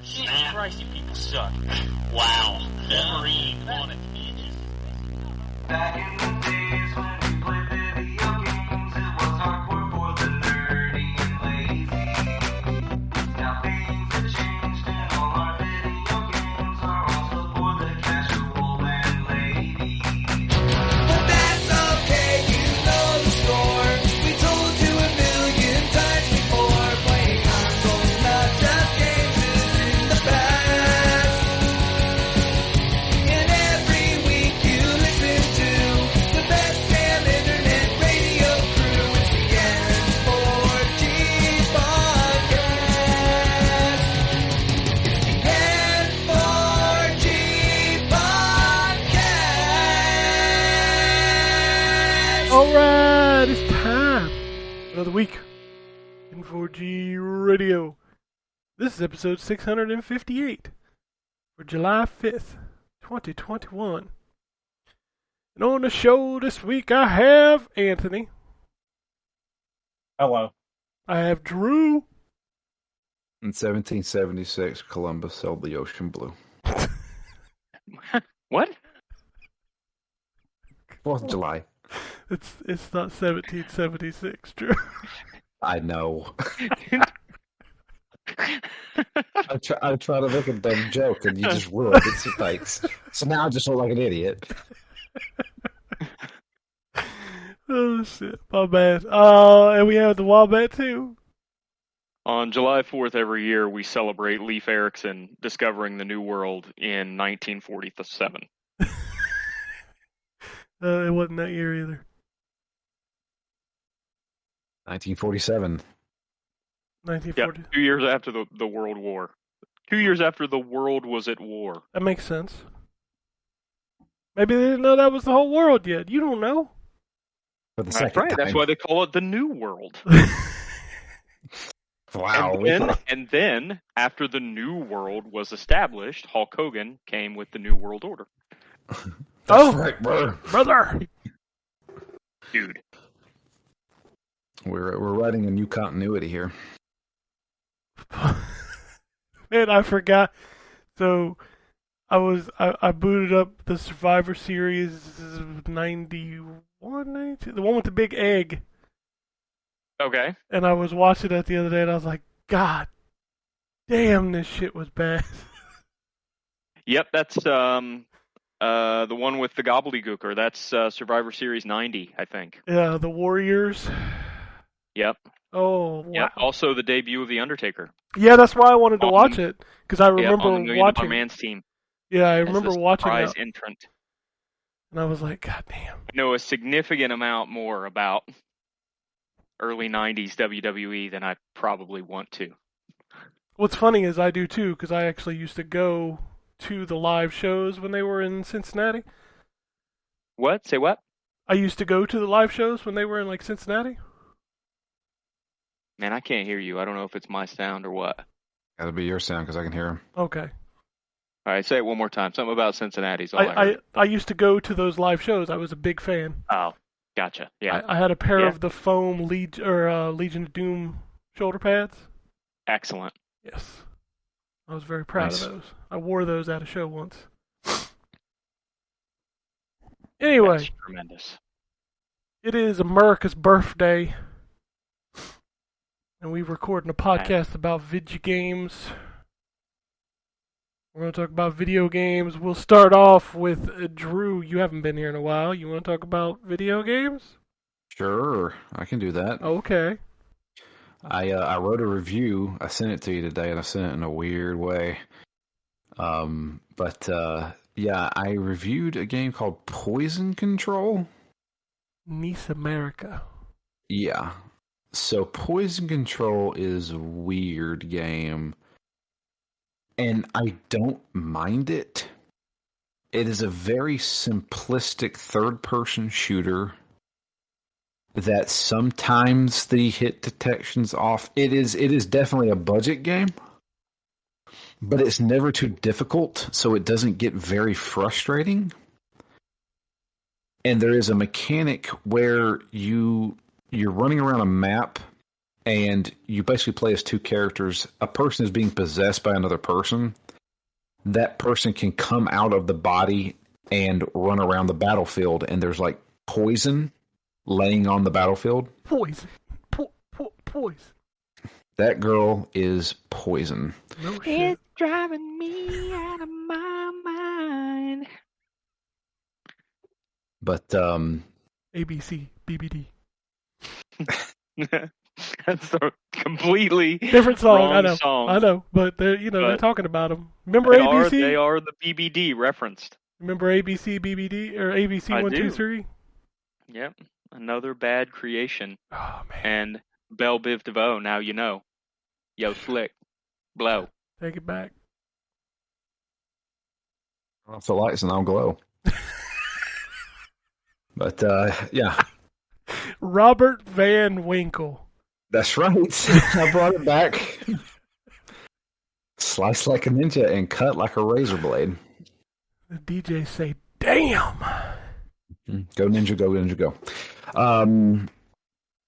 Jesus Christ, you people suck. Wow. Wolverine wanted to be just... Back in the days when we played video games, it was hardcore for the nerdy and lazy. Now things have changed and all our video games are also for the casual and lady. But that's okay, you know the score. We told you a million times before. Playing consoles, not just games, is in the past. And every week you listen to the best damn internet radio crew. It's the N4G podcast. It's the N4G podcast. Alright, it's time. Another week. N4G Radio. This is episode 658 for July 5th, 2021. And on the show this week, I have Anthony. Hello. I have Drew. In 1776, Columbus sailed the ocean blue. What? 4th of July. It's not 1776, Drew. I know. I try to make a dumb joke and you just ruined it. So thanks. So now I just look like an idiot. Oh shit, my bad. And we have the Wombat too. On July 4th every year, we celebrate Leif Erikson discovering the New World in 1947. It wasn't that year either. 1947. 1940. Yep, 2 years after the World War. 2 years after the world was at war. That makes sense. Maybe they didn't know that was the whole world yet. You don't know. For the That's second right, time. that's why they call it the New World. Wow. And then, after the New World was established, Hulk Hogan came with the New World Order. That's right, bro. Brother! Dude. We're writing a new continuity here. Man, I forgot. So, I booted up the Survivor Series 91, 92, the one with the big egg. Okay. And I was watching that the other day and I was like, God damn, this shit was bad. Yep, that's the one with the gobbledygooker. That's Survivor Series 90, I think. Yeah, the Warriors. Yep. Oh, wow. Yep. Also the debut of The Undertaker. Yeah, that's why I wanted to watch it. Because I Yep, remember on the Million Dollar watching. Man's team. Yeah, I As remember the watching surprise that. entrant. And I was like, God damn. I know a significant amount more about early 90s WWE than I probably want to. What's funny is I do too, because I actually used to go to the live shows when they were in Cincinnati. What? Say what? I used to go to the live shows when they were in like Cincinnati. Man, I can't hear you. I don't know if it's my sound or what. That'll be your sound because I can hear him. Okay. All right, say it one more time. Something about Cincinnati's all I heard. I used to go to those live shows. I was a big fan. Oh, gotcha. Yeah. I had a pair of the foam Legion of Doom shoulder pads. Excellent. Yes. I was very proud of those. I wore those at a show once. Anyway. That's tremendous. It is America's birthday. And we're recording a podcast about video games. We're going to talk about video games. We'll start off with Drew. You haven't been here in a while. You want to talk about video games? Sure, I can do that. Okay. I wrote a review. I sent it to you today, and I sent it in a weird way. Yeah, I reviewed a game called Poison Control. Nice America. Yeah. So Poison Control is a weird game, and I don't mind it. It is a very simplistic third-person shooter that sometimes the hit detection's off. It is definitely a budget game, but it's never too difficult, so it doesn't get very frustrating. And there is a mechanic where you're running around a map, and you basically play as two characters. A person is being possessed by another person. That person can come out of the body and run around the battlefield, and there's like poison laying on the battlefield. Poison. Poison. That girl is poison. No shit. It's driving me out of my mind. But ABC, BBD. That's a completely Different song, wrong I know. song. I know, but they're But talking about them. Remember They ABC? are the BBD referenced. Remember ABC, BBD, or ABC I 1, do. 2, 3? Yep. Another bad creation. Oh man, And Belle Biv DeVoe, now you know. Yo, slick. Blow. take it back. off the lights and I'll glow. But yeah, Robert Van Winkle. that's right. I brought it back. Slice like a ninja and cut like a razor blade. The DJs say, "Damn." Go ninja, go ninja, go.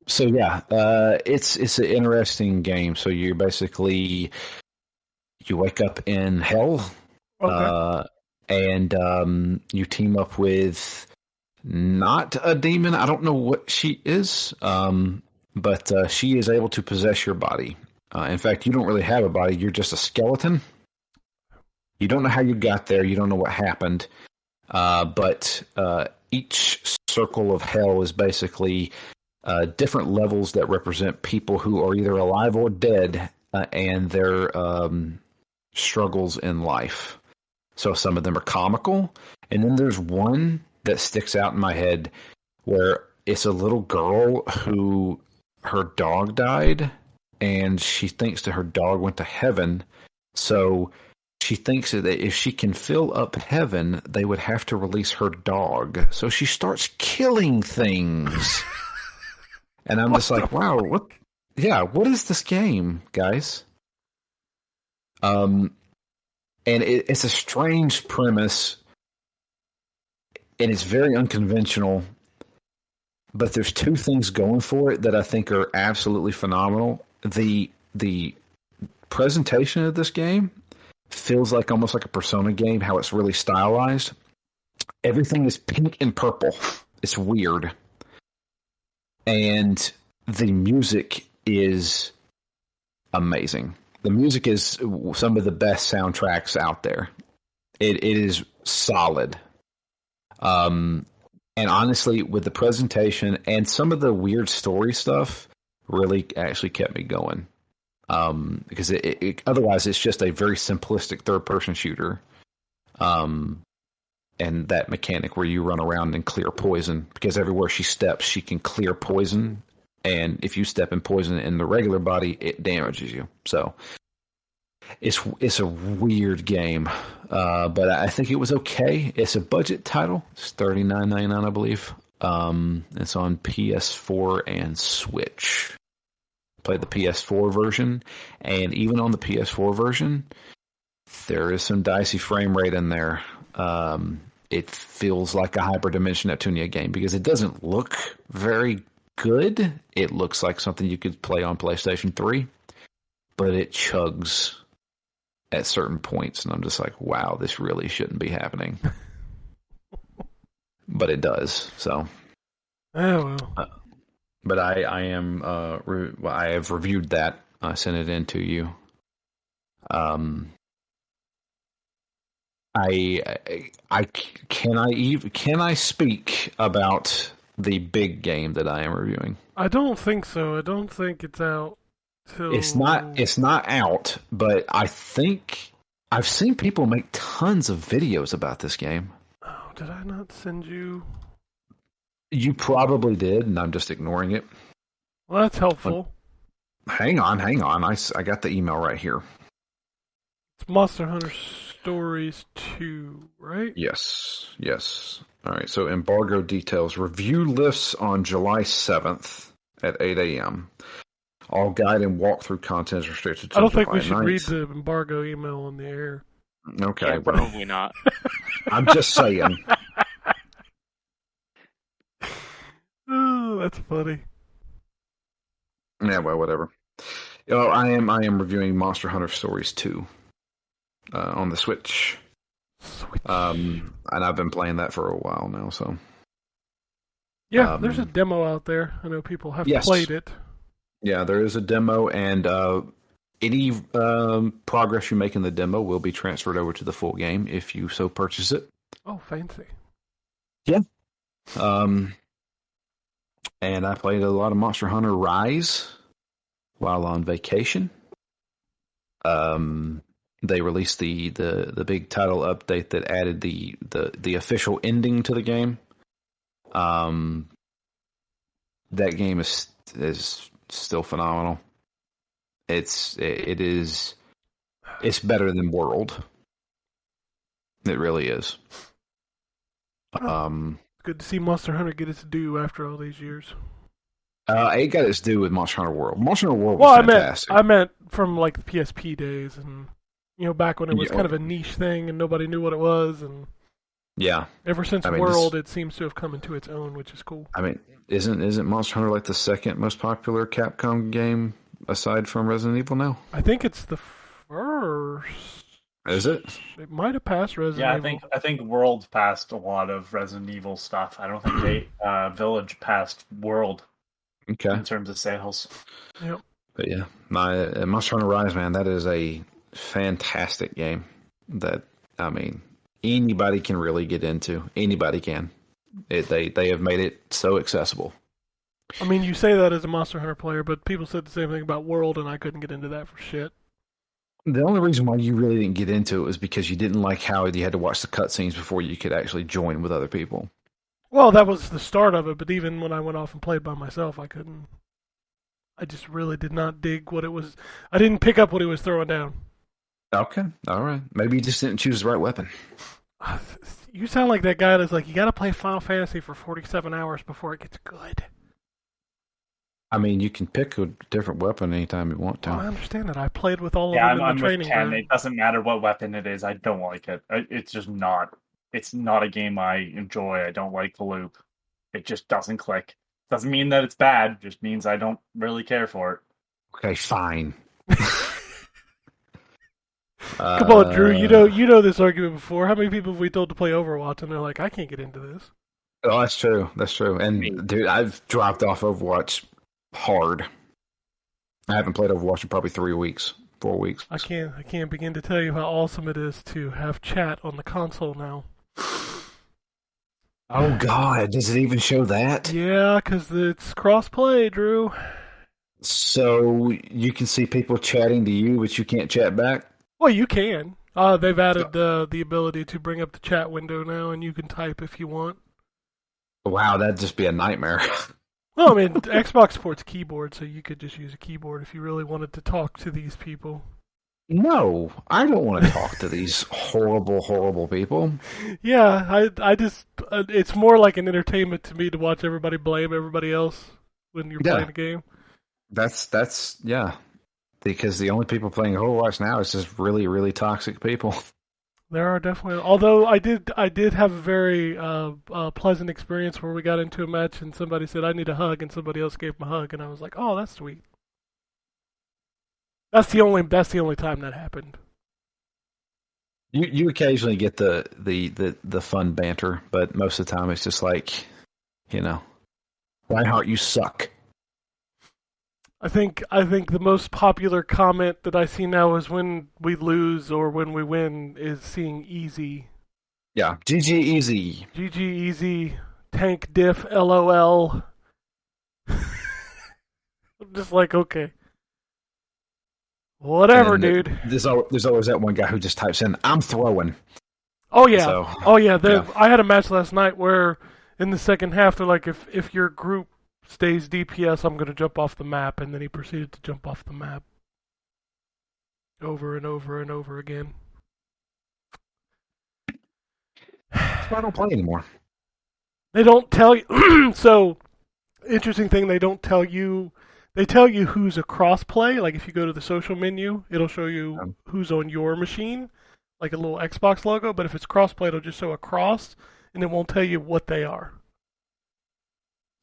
So yeah, it's an interesting game. So you basically you wake up in hell, Okay. and you team up with not a demon. I don't know what she is, but she is able to possess your body. In fact, you don't really have a body. You're just a skeleton. You don't know how you got there. You don't know what happened. But each circle of hell is basically different levels that represent people who are either alive or dead, and their struggles in life. So some of them are comical, and then there's one that sticks out in my head where it's a little girl who her dog died, and she thinks that her dog went to heaven. So she thinks that if she can fill up heaven, they would have to release her dog. So she starts killing things. And I'm just like, wow, what? Yeah, what is this game, guys? And it's a strange premise, and it's very unconventional. But there's two things going for it that I think are absolutely phenomenal. The presentation of this game feels like almost like a Persona game, how it's really stylized. Everything is pink and purple. It's weird. And the music is amazing. The music is some of the best soundtracks out there. It is solid. And honestly, with the presentation and some of the weird story stuff, really actually kept me going. Because otherwise it's just a very simplistic third-person shooter. And that mechanic where you run around and clear poison, because everywhere she steps, she can clear poison. And if you step in poison in the regular body, it damages you. So it's a weird game, but I think it was okay. It's a budget title. It's $39.99, I believe. It's on PS4 and Switch. Played the PS4 version, and even on the PS4 version, there is some dicey frame rate in there. It feels like a Hyperdimension Neptunia game because it doesn't look very good. It looks like something you could play on PlayStation 3, but it chugs at certain points, and I'm just like, wow, this really shouldn't be happening. But it does, so. Oh, well. But I have reviewed that. I sent it in to you. Can I speak about the big game that I am reviewing? I don't think so. I don't think it's out till... It's not out, but I think I've seen people make tons of videos about this game. Oh, did I not send you? You probably did, and I'm just ignoring it. Well, that's helpful. Hang on. I got the email right here. It's Monster Hunter Stories 2, right? Yes. All right, so embargo details. Review lists on July 7th at 8 a.m. All guide and walkthrough content is restricted to I don't think July we should 9th. read the embargo email on the air. Okay, Yeah, well, probably not. I'm just saying. Oh, that's funny. Yeah, well, whatever. Oh, I am reviewing Monster Hunter Stories 2 on the Switch. Switch. And I've been playing that for a while now. So yeah, there's a demo out there. I know people have Yes. played it. yeah, there is a demo, and any progress you make in the demo will be transferred over to the full game if you so purchase it. Oh, fancy. And I played a lot of Monster Hunter Rise while on vacation. They released the big title update that added the official ending to the game. That game is still phenomenal. It's better than World. It really is. Good to see Monster Hunter get its due after all these years. It got its due with Monster Hunter World. Monster Hunter World Well, was fantastic. I meant from like the PSP days, and back when it was Yeah. kind of a niche thing and nobody knew what it was, and Yeah, ever since I mean, World, it seems to have come into its own, which is cool. I mean, isn't Monster Hunter like the second most popular Capcom game aside from Resident Evil now? I think it's the first. Is it? It might have passed Resident Yeah, Evil. I think World passed a lot of Resident Evil stuff. I don't think Village passed World Okay. in terms of sales. Yep. But yeah, my Monster Hunter Rise, man, that is a fantastic game that, I mean, anybody can really get into. Anybody can. They have made it so accessible. I mean, you say that as a Monster Hunter player, but people said the same thing about World, and I couldn't get into that for shit. The only reason why you really didn't get into it was because you didn't like how you had to watch the cutscenes before you could actually join with other people. Well, that was the start of it, but even when I went off and played by myself, I couldn't. I just really did not dig what it was. I didn't pick up what he was throwing down. Okay, all right. Maybe you just didn't choose the right weapon. You sound like that guy that's like, you gotta play Final Fantasy for 47 hours before it gets good. I mean, you can pick a different weapon anytime you want to. Well, I understand that. I played with all of Yeah, them I'm in the with training Ken. room. It doesn't matter what weapon it is. I don't like it. It's just not. It's not a game I enjoy. I don't like the loop. It just doesn't click. Doesn't mean that it's bad. It just means I don't really care for it. Okay, fine. Come on, Drew. You know this argument before. How many people have we told to play Overwatch, and they're like, I can't get into this. Oh, that's true. That's true. And dude, I've dropped off Overwatch hard. I haven't played Overwatch in probably 4 weeks. I can't begin to tell you how awesome it is to have chat on the console now. Oh God, does it even show that? Yeah, because it's cross-play, Drew. So you can see people chatting to you, but you can't chat back? Well, you can. They've added the ability to bring up the chat window now, and you can type if you want. Wow, that'd just be a nightmare. Well, I mean, Xbox supports keyboard, so you could just use a keyboard if you really wanted to talk to these people. No, I don't want to talk to these horrible, horrible people. Yeah, I just it's more like an entertainment to me to watch everybody blame everybody else when you're playing a game. That's yeah. Because the only people playing Overwatch now is just really, really toxic people. There are definitely, although I did have a very pleasant experience where we got into a match and somebody said I need a hug and somebody else gave him a hug and I was like, oh, that's sweet. That's the only time that happened. You occasionally get the fun banter, but most of the time it's just like, Reinhardt, you suck. I think the most popular comment that I see now is when we lose or when we win is seeing easy. Yeah, GG easy. GG easy, tank diff, LOL. I'm just like, okay. Whatever, dude. There's always that one guy who just types in, I'm throwing. Oh, yeah. So, yeah. I had a match last night where in the second half, they're like, if your group stays DPS, I'm going to jump off the map. And then he proceeded to jump off the map. Over and over and over again. That's why I don't play anymore. They don't tell you. So, interesting thing, they don't tell you. They tell you who's a cross-play. Like, if you go to the social menu, it'll show you who's on your machine. Like a little Xbox logo. But if it's cross-play, it'll just show a cross. And it won't tell you what they are.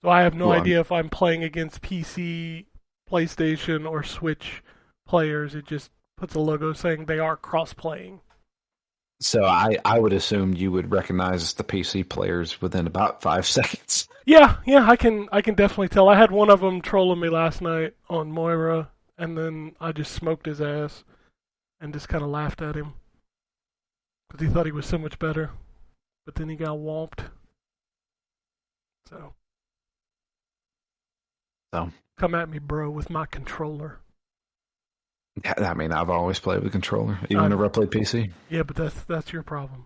So I have no idea if I'm playing against PC, PlayStation, or Switch players. It just puts a logo saying they are cross-playing. So I would assume you would recognize the PC players within about 5 seconds. Yeah, I can definitely tell. I had one of them trolling me last night on Moira, and then I just smoked his ass and just kind of laughed at him because he thought he was so much better, but then he got whomped. So come at me, bro, with my controller. I mean, I've always played with a controller, even whenever I played PC. Yeah, but that's your problem.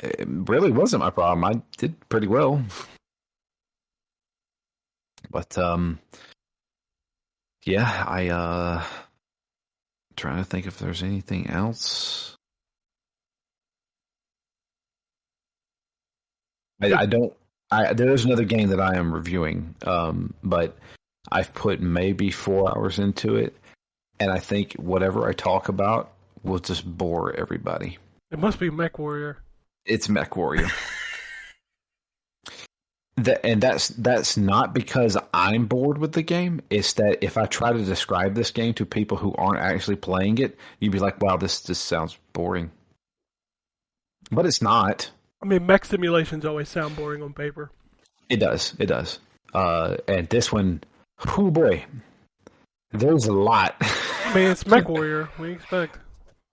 It really wasn't my problem. I did pretty well. But yeah, trying to think if there's anything else. There is another game that I am reviewing, but I've put maybe 4 hours into it, and I think whatever I talk about will just bore everybody. It must be MechWarrior. It's MechWarrior. That's not because I'm bored with the game. It's that if I try to describe this game to people who aren't actually playing it, you'd be like, wow, this sounds boring. But it's not. I mean, mech simulations always sound boring on paper. It does. And this one, oh boy, there's a lot. I mean, it's MechWarrior. What do you expect?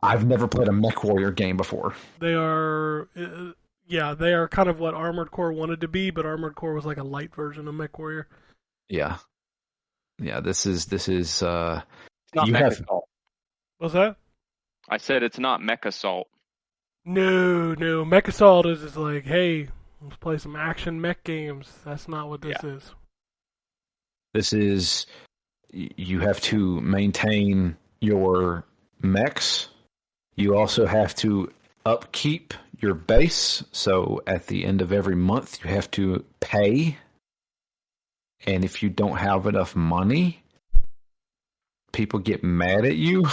I've never played a MechWarrior game before. They are, they are kind of what Armored Core wanted to be, but Armored Core was like a light version of MechWarrior. Yeah. This is. It's not Mech Assault. What's that? I said it's not Mech Assault. No. Mech Assault is just like, hey, let's play some action mech games. That's not what this is. This is, you have to maintain your mechs. You also have to upkeep your base. So at the end of every month, you have to pay. And if you don't have enough money, people get mad at you.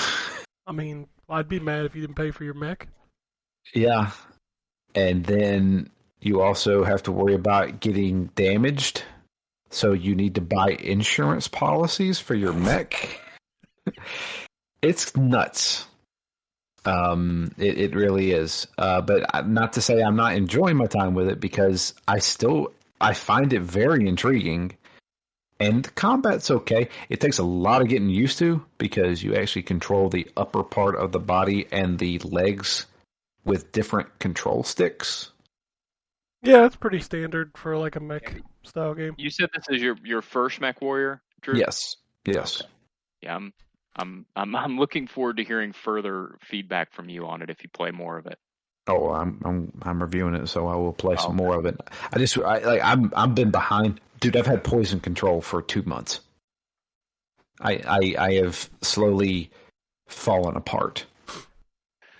I mean, I'd be mad if you didn't pay for your mech. Yeah. And then you also have to worry about getting damaged. So you need to buy insurance policies for your mech. It's nuts. It really is. But not to say I'm not enjoying my time with it, because I find it very intriguing. And the combat's okay. It takes a lot of getting used to, because you actually control the upper part of the body and the legs with different control sticks. Yeah, it's pretty standard for like a mech style game. You said this is your first MechWarrior, Drew? Yes. Okay. Yeah, I'm looking forward to hearing further feedback from you on it if you play more of it. Oh, I'm reviewing it, so I will play some more of it. I've been behind, dude. I've had poison control for 2 months. I have slowly fallen apart,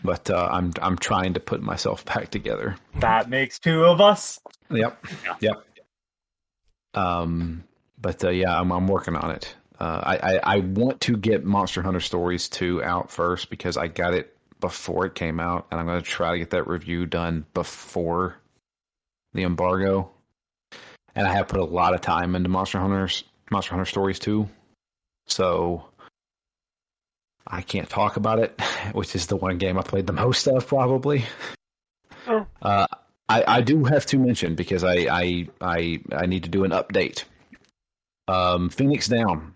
but I'm trying to put myself back together. That makes 2 of us. Yep. But I'm working on it. I want to get Monster Hunter Stories 2 out first, because I got it before it came out, and I'm going to try to get that review done before the embargo. And I have put a lot of time into Monster Hunter Stories 2, so I can't talk about it, which is the one game I played the most of, probably. Oh. I do have to mention, because I need to do an update. Phoenix Down.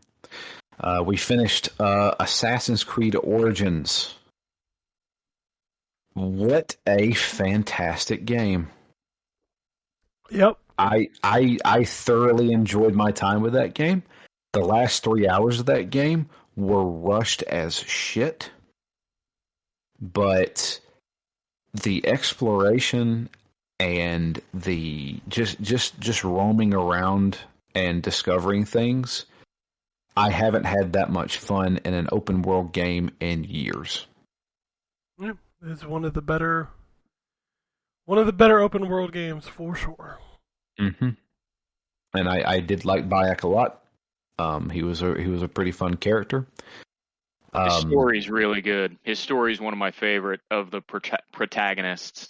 We finished Assassin's Creed Origins. What a fantastic game. Yep. I thoroughly enjoyed my time with that game. The last 3 hours of that game were rushed as shit. But the exploration and the just roaming around and discovering things, I haven't had that much fun in an open world game in years. Yeah, it's one of the better open world games for sure. Mm-hmm. And I did like Bayek a lot. He was a pretty fun character. His story's really good. His story's one of my favorite of the protagonists.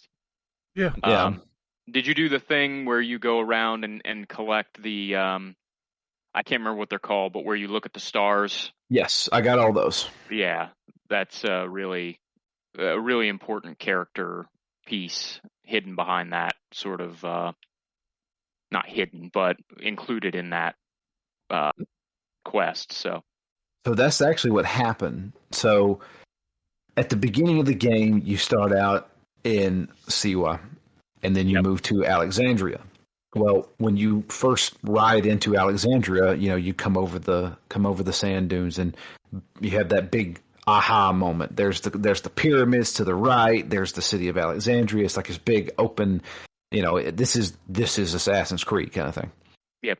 Yeah. Did you do the thing where you go around and collect the I can't remember what they're called, but where you look at the stars. Yes, I got all those. Yeah, that's a really important character piece hidden behind that sort of, not hidden, but included in that quest. So that's actually what happened. So at the beginning of the game, you start out in Siwa, and then you move to Alexandria. Well, when you first ride into Alexandria, you come over the sand dunes, and you have that big aha moment. There's the pyramids to the right. There's the city of Alexandria. It's like this big open. This is Assassin's Creed kind of thing. Yep.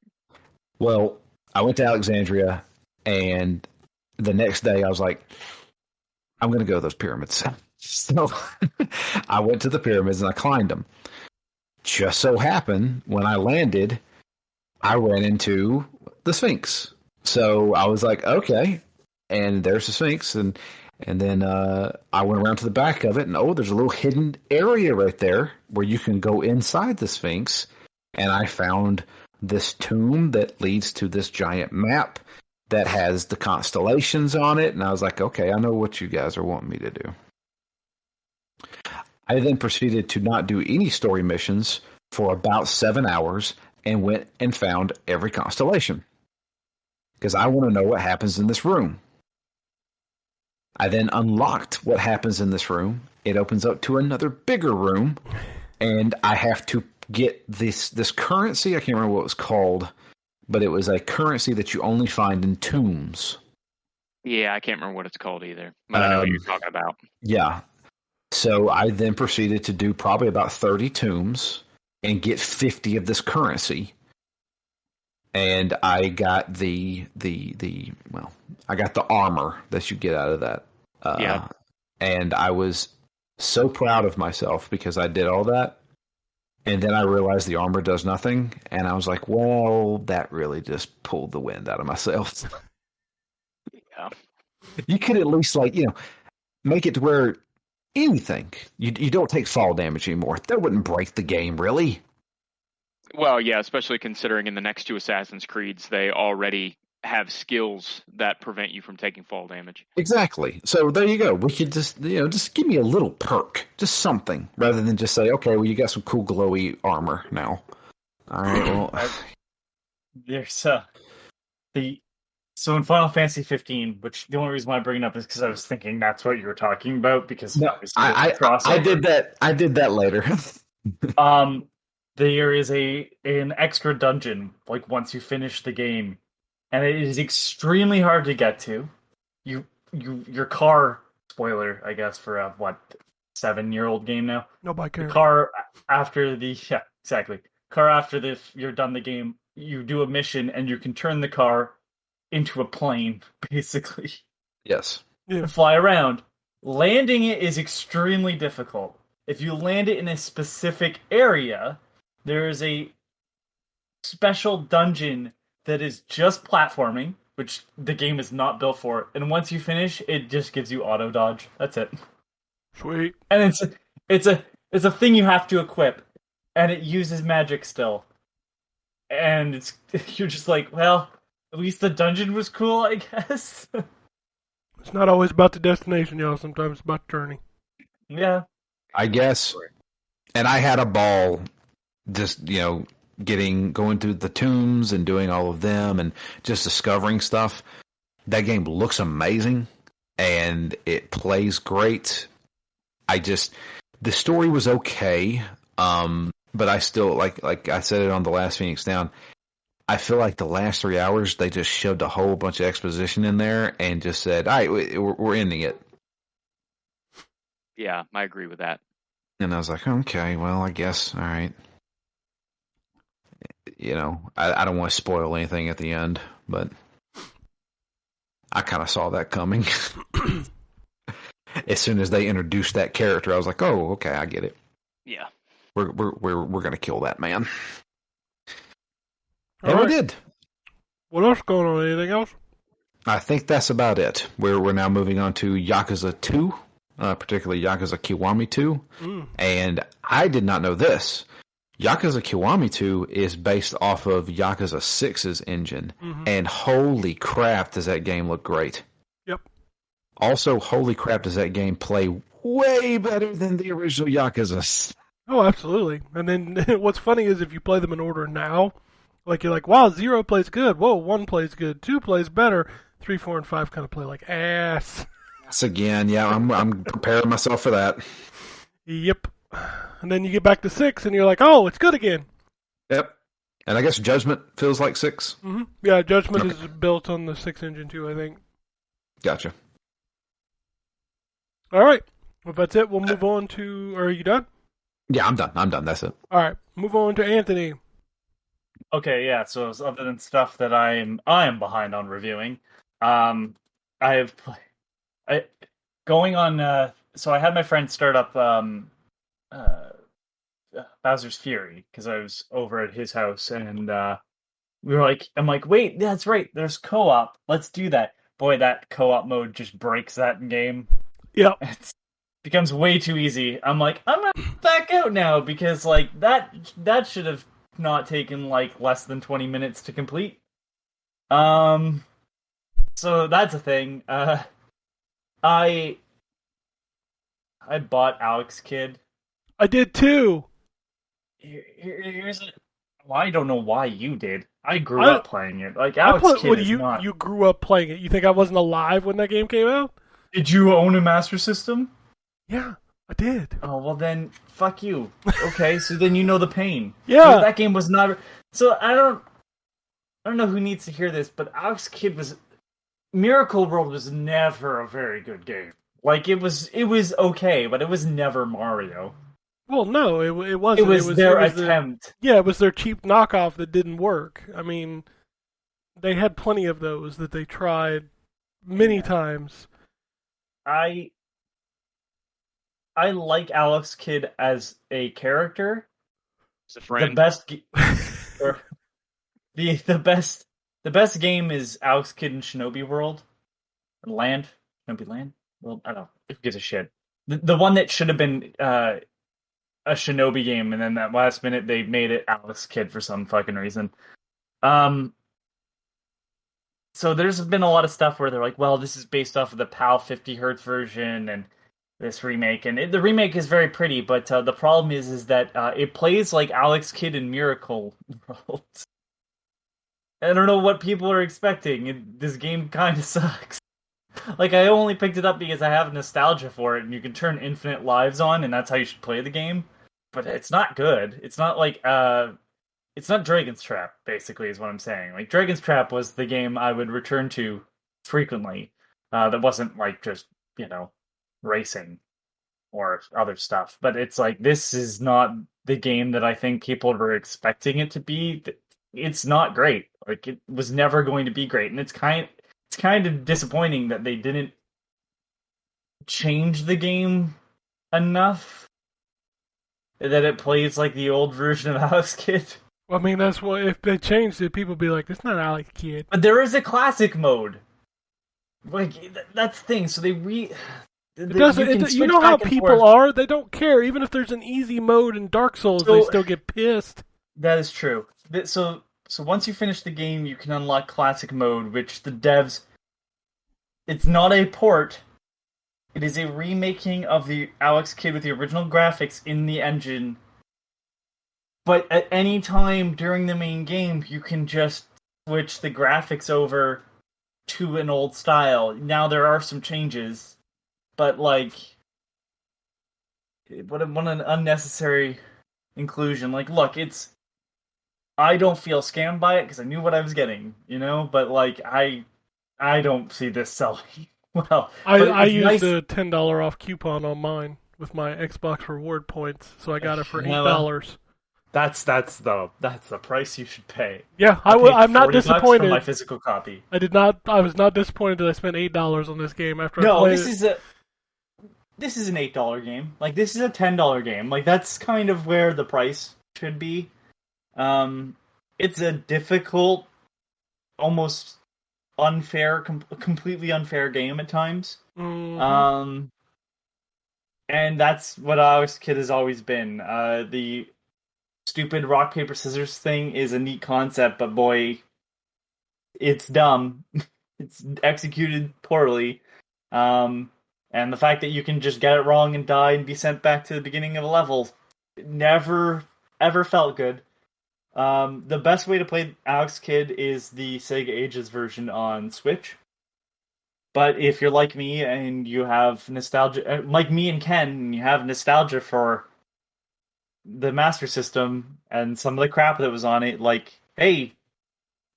Well, I went to Alexandria, and the next day I was like, I'm going to go to those pyramids. So I went to the pyramids and I climbed them. Just so happened, when I landed, I ran into the Sphinx. So I was like, okay. And there's the Sphinx. And then I went around to the back of it, and there's a little hidden area right there where you can go inside the Sphinx. And I found this tomb that leads to this giant map that has the constellations on it. And I was like, okay, I know what you guys are wanting me to do. I then proceeded to not do any story missions for about 7 hours and went and found every constellation because I want to know what happens in this room. I then unlocked what happens in this room. It opens up to another bigger room, and I have to get this currency. I can't remember what it was called, but it was a currency that you only find in tombs. Yeah, I can't remember what it's called either, but I know what you're talking about. Yeah. So I then proceeded to do probably about 30 tombs and get 50 of this currency. And I got I got the armor that you get out of that. Yeah. And I was so proud of myself because I did all that. And then I realized the armor does nothing. And I was like, well, that really just pulled the wind out of my sails. Yeah. You could at least make it to where anything. You don't take fall damage anymore. That wouldn't break the game, really. Well, yeah, especially considering in the next two Assassin's Creeds, they already have skills that prevent you from taking fall damage. Exactly. So there you go. We could just give me a little perk, just something, rather than just say, okay, well, you got some cool glowy armor now. All right. Well, there's So in Final Fantasy 15, which the only reason why I bring it up is because I was thinking that's what you were talking about. Because no, I did that. I did that later. There is an extra dungeon once you finish the game, and it is extremely hard to get to. Your car, spoiler, I guess, for a 7-year-old game now. Nobody cares. The car after you're done the game, you do a mission and you can turn the car into a plane, basically. Yes. Yeah. Fly around. Landing it is extremely difficult. If you land it in a specific area, there is a special dungeon that is just platforming, which the game is not built for. And once you finish, it just gives you auto dodge. That's it. Sweet. And it's a thing you have to equip, and it uses magic still. And you're just like, well, at least the dungeon was cool, I guess. It's not always about the destination, y'all. Sometimes it's about the journey. Yeah. I guess. And I had a ball just, going through the tombs and doing all of them and just discovering stuff. That game looks amazing and it plays great. The story was okay. But I still, like I said it on the last Phoenix Down, I feel like the last 3 hours, they just shoved a whole bunch of exposition in there and just said, all right, we're ending it. Yeah, I agree with that. And I was like, okay, well, I guess, all right. I don't want to spoil anything at the end, but I kind of saw that coming. As soon as they introduced that character, I was like, oh, okay, I get it. Yeah. We're gonna kill that man. All And right. we did. What else going on? Anything else? I think that's about it. We're now moving on to Yakuza 2, particularly Yakuza Kiwami 2. And I did not know this, Yakuza Kiwami 2 is based off of Yakuza 6's engine, and holy crap, does that game look great. Yep. Also, holy crap, does that game play way better than the original Yakuza. Oh, absolutely. And then what's funny is if you play them in order now, like you're like, wow, 0 plays good. Whoa, 1 plays good. 2 plays better. 3, 4, and 5 kind of play like ass. Yes, again, yeah, I'm preparing myself for that. Yep. And then you get back to 6, and you're like, oh, it's good again. Yep. And I guess Judgment feels like 6. Yeah, Judgment is built on the 6 engine too, I think. Gotcha. All right. Well, if that's it, we'll move on to... Are you done? Yeah, I'm done. That's it. All right. Move on to Anthony. Okay, yeah. So other than stuff that I am behind on reviewing, I have going on. So I had my friend start up Bowser's Fury because I was over at his house, and we were like, I'm like, wait, that's right. There's co-op. Let's do that. Boy, that co-op mode just breaks that game. Yep. It becomes way too easy. I'm like, I'm gonna back out now because like that should have not taken like less than 20 minutes to complete. So that's a thing. I bought Alex Kidd. I did too. Here's a, well, I don't know why you did. I grew up playing it. Like Alex Kidd is not. You grew up playing it. You think I wasn't alive when that game came out? Did you own a Master System? Yeah, I did. Oh, well then, fuck you. Okay, so then you know the pain. Yeah. That game was not... So, I don't know who needs to hear this, but Alex Kidd was... Miracle World was never a very good game. Like, it was okay, but it was never Mario. Well, no, it wasn't. It was their attempt. It was their cheap knockoff that didn't work. I mean, they had plenty of those that they tried many times. I like Alex Kidd as a character. As a friend. The best game is Alex Kidd in Shinobi World. Land? Shinobi Land? Well, I don't know. Who gives a shit? The one that should have been a Shinobi game, and then that last minute they made it Alex Kidd for some fucking reason. So there's been a lot of stuff where they're like, well, this is based off of the PAL 50 Hz version and this remake. And the remake is very pretty, but the problem is that it plays like Alex Kidd in Miracle World. I don't know what people are expecting. This game kind of sucks. Like, I only picked it up because I have nostalgia for it, and you can turn infinite lives on, and that's how you should play the game. But it's not good. It's not like... It's not Dragon's Trap, basically, is what I'm saying. Like, Dragon's Trap was the game I would return to frequently. That wasn't, like, just, racing or other stuff. But it's like, this is not the game that I think people were expecting it to be. It's not great. Like, it was never going to be great. And it's kind of disappointing that they didn't change the game enough that it plays like the old version of Alex Kidd. Well, I mean, that's what, if they changed it, people would be like, "It's not Alex Kidd." But there is a classic mode. Like, that's the thing. So they you know how people are? They don't care. Even if there's an easy mode in Dark Souls, they still get pissed. That is true. So once you finish the game, you can unlock classic mode, which the devs... It's not a port. It is a remaking of the Alex Kidd with the original graphics in the engine. But at any time during the main game, you can just switch the graphics over to an old style. Now there are some changes, but like, what an unnecessary inclusion. Like, look, I don't feel scammed by it because I knew what I was getting, But like, I don't see this selling well. I used a $10 off coupon on mine with my Xbox reward points, so I got it for $8. That's the price you should pay. Yeah, I'm not disappointed. For my physical copy. I was not disappointed that I spent $8 on this game after I played it. This is an $8 game. Like, this is a $10 game. Like, that's kind of where the price should be. It's a difficult, almost unfair, completely unfair game at times. Mm-hmm. And that's what Alex Kidd has always been. stupid rock, paper, scissors thing is a neat concept, but boy, it's dumb. It's executed poorly. And the fact that you can just get it wrong and die and be sent back to the beginning of a level never, ever felt good. The best way to play Alex Kidd is the Sega Ages version on Switch. But if you're like me and you have nostalgia, like me and Ken, you have nostalgia for the Master System and some of the crap that was on it, like, hey,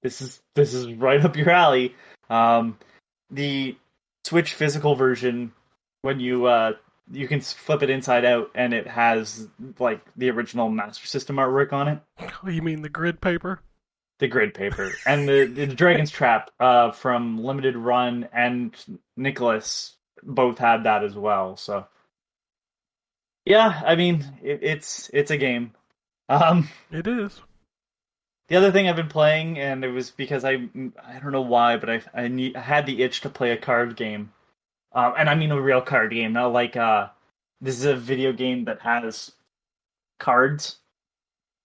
this is right up your alley. The Switch physical version, when you can flip it inside out, and it has like the original Master System artwork on it. Oh, you mean the grid paper? The grid paper and the Dragon's Trap from Limited Run and Nicholas both had that as well. So yeah, I mean it's a game. It is. The other thing I've been playing, and it was because I don't know why, but I had the itch to play a card game, and I mean a real card game, not like this is a video game that has cards.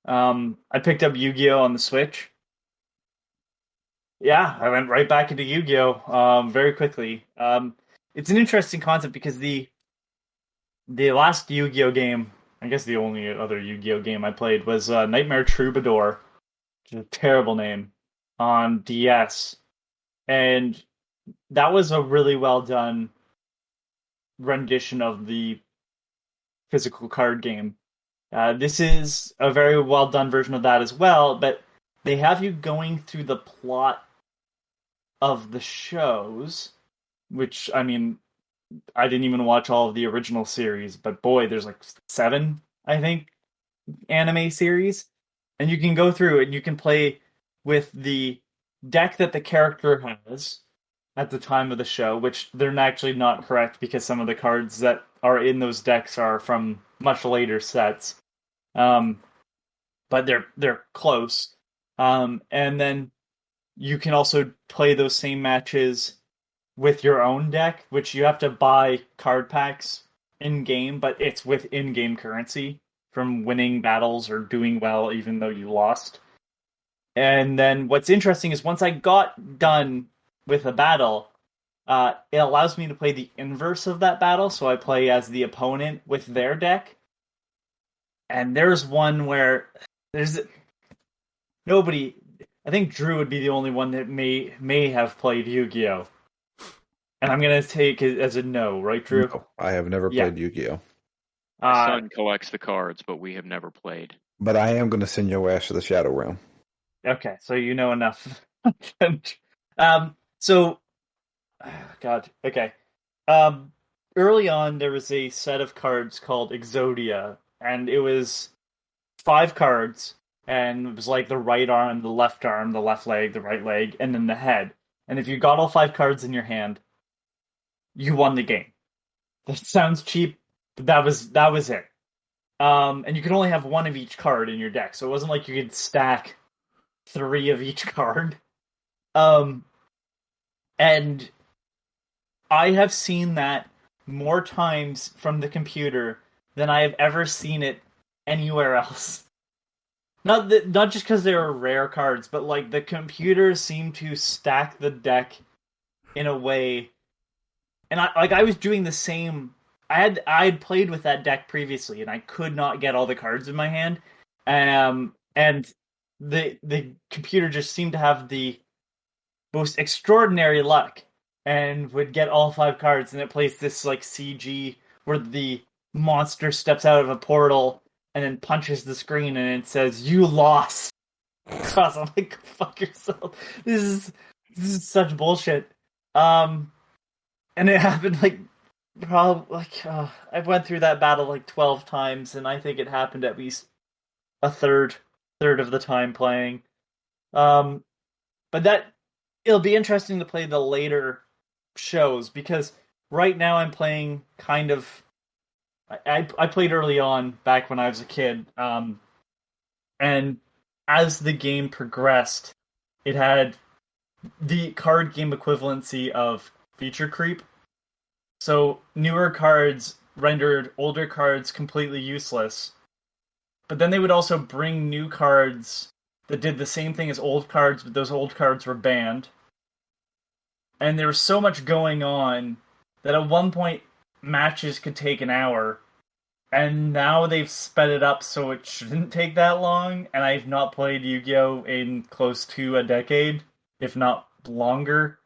I picked up Yu-Gi-Oh on the Switch. Yeah, I went right back into Yu-Gi-Oh very quickly. It's an interesting concept because the last Yu-Gi-Oh game, I guess the only other Yu-Gi-Oh game I played was Nightmare Troubadour, which is a terrible name, on DS. And that was a really well done rendition of the physical card game. This is a very well done version of that as well, but they have you going through the plot of the shows, which, I mean, I didn't even watch all of the original series, but boy, there's like 7, I think, anime series. And you can go through it and you can play with the deck that the character has at the time of the show, which they're actually not correct because some of the cards that are in those decks are from much later sets. But they're close. And then you can also play those same matches with your own deck, which you have to buy card packs in-game, but it's with in-game currency from winning battles or doing well even though you lost. And then what's interesting is once I got done with a battle, it allows me to play the inverse of that battle, so I play as the opponent with their deck. And there's one where there's nobody. I think Drew would be the only one that may have played Yu-Gi-Oh! And I'm gonna take it as a no, right, Drew? No, I have never Yeah. played Yu-Gi-Oh! My son collects the cards, but we have never played. But I am going to send your ass to the Shadow Realm. Okay, so you know enough. So, God, okay. Early on, there was a set of cards called Exodia, and it was 5 cards, and it was like the right arm, the left leg, the right leg, and then the head. And if you got all 5 cards in your hand, you won the game. That sounds cheap, but that was it. And you could only have 1 of each card in your deck, so it wasn't like you could stack 3 of each card. And I have seen that more times from the computer than I have ever seen it anywhere else. Not just because they were rare cards, but like the computers seem to stack the deck in a way. And I was doing the same. I had played with that deck previously, and I could not get all the cards in my hand. And the computer just seemed to have the most extraordinary luck and would get all 5 cards, and it plays this like CG where the monster steps out of a portal and then punches the screen and it says, "You lost." Cause I'm like, fuck yourself. This is such bullshit. And it happened like probably like I went through that battle like 12 times, and I think it happened at least a third of the time playing. But that it'll be interesting to play the later shows, because right now I'm playing kind of. I played early on back when I was a kid, and as the game progressed, it had the card game equivalency of feature creep. So newer cards rendered older cards completely useless, but then they would also bring new cards that did the same thing as old cards, but those old cards were banned. And there was so much going on that at one point matches could take an hour, and now they've sped it up so it shouldn't take that long, and I've not played Yu-Gi-Oh! In close to a decade, if not longer.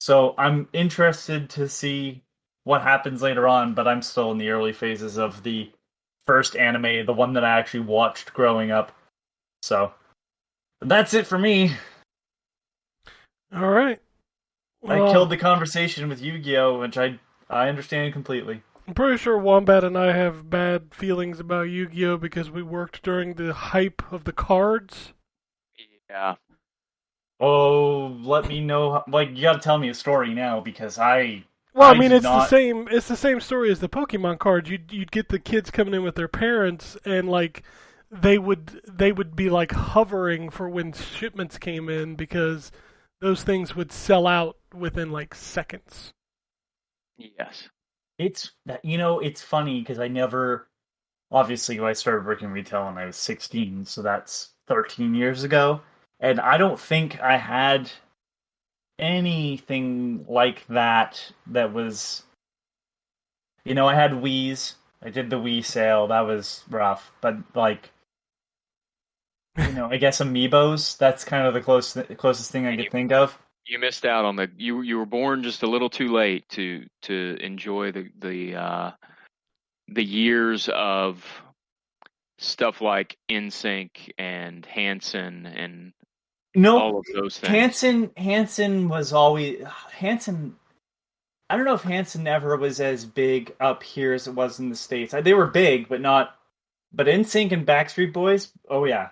So I'm interested to see what happens later on, but I'm still in the early phases of the first anime, the one that I actually watched growing up. So that's it for me. All right. I killed the conversation with Yu-Gi-Oh!, which I understand completely. I'm pretty sure Wombat and I have bad feelings about Yu-Gi-Oh! Because we worked during the hype of the cards. Yeah. Oh, let me know. Like, you gotta tell me a story now, because I It's did the not- same. It's the same story as the Pokemon cards. You'd get the kids coming in with their parents, and like they would be like hovering for when shipments came in because those things would sell out within like seconds. Yes. It's funny because obviously I started working retail when I was 16, so that's 13 years ago, and I don't think I had anything like that was, I had Wii's. I did the Wii sale. That was rough, but like, I guess Amiibos, that's kind of the closest thing I could think of. You missed out on you were born just a little too late to enjoy the years of stuff like NSYNC and Hanson and all of those things. Hanson was always Hanson. I don't know if Hanson ever was as big up here as it was in the States. They were big, but not. But NSYNC and Backstreet Boys, oh yeah,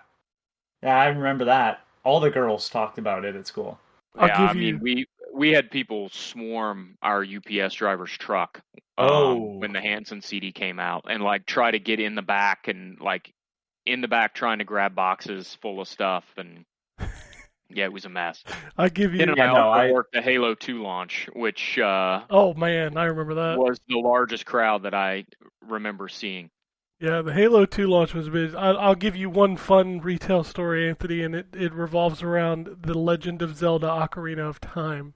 I remember that. All the girls talked about it at school. We had people swarm our UPS driver's truck when the Hanson CD came out, and like try to get in the back and like in the back trying to grab boxes full of stuff, and yeah, it was a mess. I give you. I worked the Halo 2 launch, which oh man, I remember that was the largest crowd that I remember seeing. Yeah, the Halo 2 launch was big. I'll give you one fun retail story, Anthony, and it revolves around the Legend of Zelda: Ocarina of Time.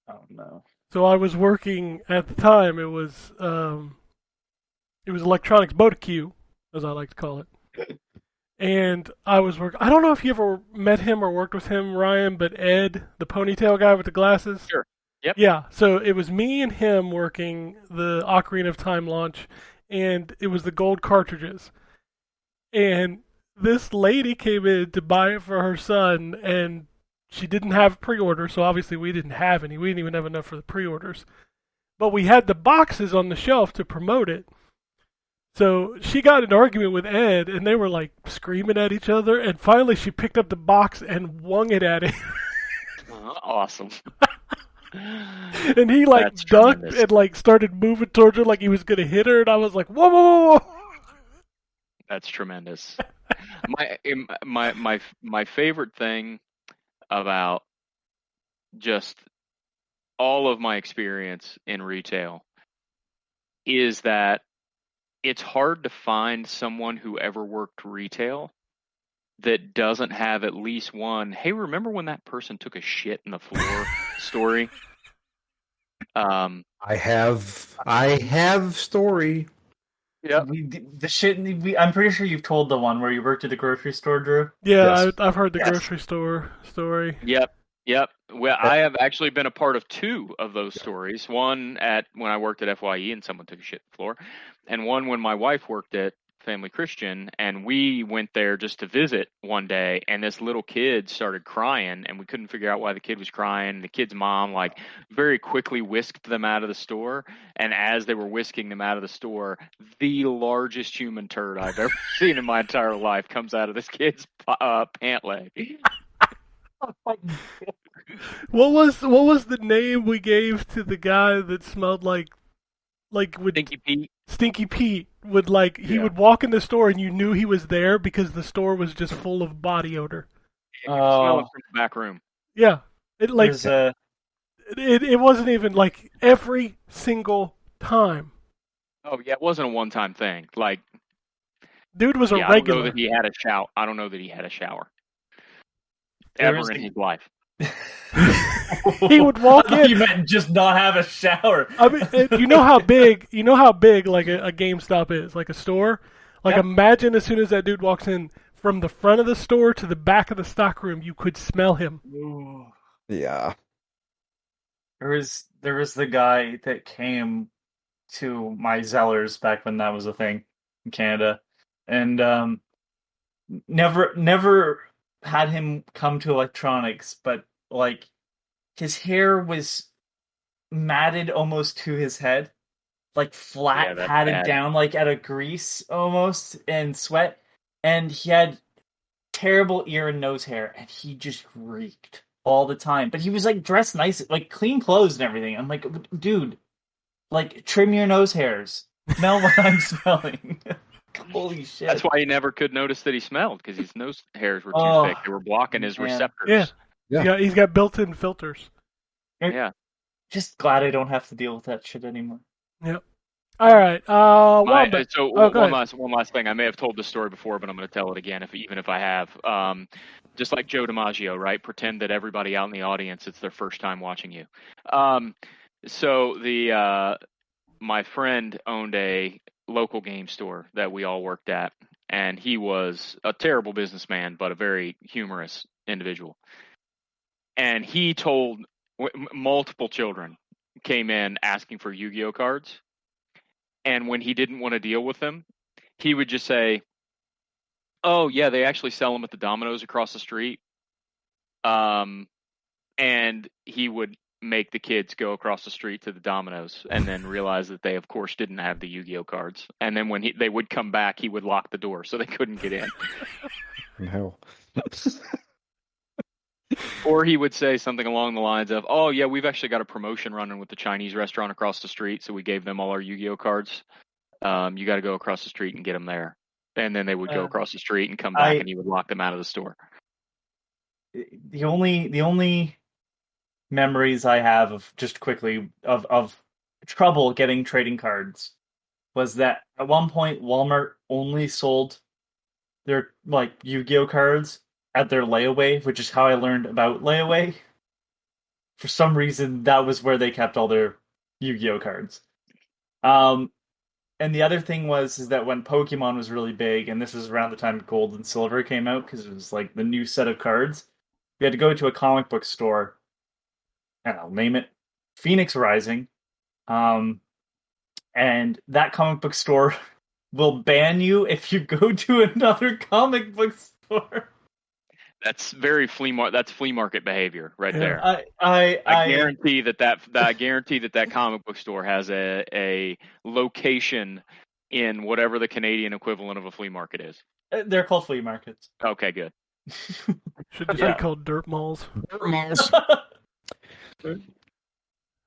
Oh no! So I was working at the time. It was Electronics Botaque, as I like to call it. And I was working. I don't know if you ever met him or worked with him, Ryan, but Ed, the ponytail guy with the glasses. Sure. Yep. Yeah. So it was me and him working the Ocarina of Time launch. And it was the gold cartridges. And this lady came in to buy it for her son, and she didn't have pre-order, so obviously we didn't have any. We didn't even have enough for the pre-orders. But we had the boxes on the shelf to promote it. So she got in an argument with Ed, and they were like screaming at each other, and finally she picked up the box and whung it at him. Awesome. And he like ducked and like started moving towards her like he was gonna hit her, and I was like, whoa, whoa, whoa. That's tremendous. My favorite thing about just all of my experience in retail is that it's hard to find someone who ever worked retail that doesn't have at least one, hey, remember when that person took a shit in the floor story? I have story. Yeah, the shit. I'm pretty sure you've told the one where you worked at a grocery store, Drew. Yeah, yes. I've heard the grocery store story. Yep. Well, I have actually been a part of two of those stories. One when I worked at FYE and someone took a shit on the floor, and one when my wife worked at Family Christian, and we went there just to visit one day, and this little kid started crying, and we couldn't figure out why the kid was crying. The kid's mom like very quickly whisked them out of the store, and as they were whisking them out of the store, the largest human turd I've ever seen in my entire life comes out of this kid's pant leg. What was the name we gave to the guy that smelled like would Stinky Pete? Stinky Pete would he would walk in the store and you knew he was there because the store was just full of body odor. Smell it from the back room. Yeah, it wasn't even like every single time. Oh yeah, it wasn't a one-time thing. Like Dude was a Yeah, I don't know regular. that he had a shower. I don't know that he had a shower There ever is in a- his life. He would walk I thought in. You meant just not have a shower. I mean, you know how big like a GameStop is, like a store. Like Yeah. imagine as soon as that dude walks in, from the front of the store to the back of the stock room, you could smell him. Ooh. Yeah. There was the guy that came to my Zellers back when that was a thing in Canada, and never had him come to electronics, but like his hair was matted almost to his head, like flat, Yeah, that's patted bad. down like out of grease almost and sweat, and he had terrible ear and nose hair, and he just reeked all the time. But he was like dressed nice, like clean clothes and everything. I'm like, dude, like trim your nose hairs. Smell what I'm smelling. Holy shit! That's why he never could notice that he smelled, because his nose hairs were too Oh, thick. They were blocking his man. receptors. Yeah. He's got built-in filters. Yeah. Just glad I don't have to deal with that shit anymore. Yep. All right. Wombat. So Oh, go one ahead. last thing. I may have told this story before, but I'm going to tell it again, even if I have. Just like Joe DiMaggio, right? Pretend that everybody out in the audience, it's their first time watching you. So my friend owned a local game store that we all worked at, and he was a terrible businessman, but a very humorous individual. And he told multiple children came in asking for Yu-Gi-Oh cards. And when he didn't want to deal with them, he would just say, "Oh yeah, they actually sell them at the Domino's across the street." And he would make the kids go across the street to the Domino's, and then realize that they, of course, didn't have the Yu-Gi-Oh cards. And then when they would come back, he would lock the door so they couldn't get in. Hell. Or he would say something along the lines of, "Oh yeah, we've actually got a promotion running with the Chinese restaurant across the street, so we gave them all our Yu-Gi-Oh cards. You got to go across the street and get them there." And then they would go across the street and come back, and he would lock them out of the store. The only memories I have of just quickly of trouble getting trading cards was that at one point Walmart only sold their like Yu-Gi-Oh cards at their layaway, which is how I learned about layaway. For some reason, that was where they kept all their Yu-Gi-Oh cards. And the other thing is that when Pokemon was really big, and this was around the time Gold and Silver came out, because it was like the new set of cards, we had to go to a comic book store, and I'll name it Phoenix Rising. And that comic book store will ban you if you go to another comic book store. That's very flea market behavior right Yeah. there. I guarantee that comic book store has a location in whatever the Canadian equivalent of a flea market is. They're called flea markets. Okay, good. Should just Yeah. be called dirt malls. Malls.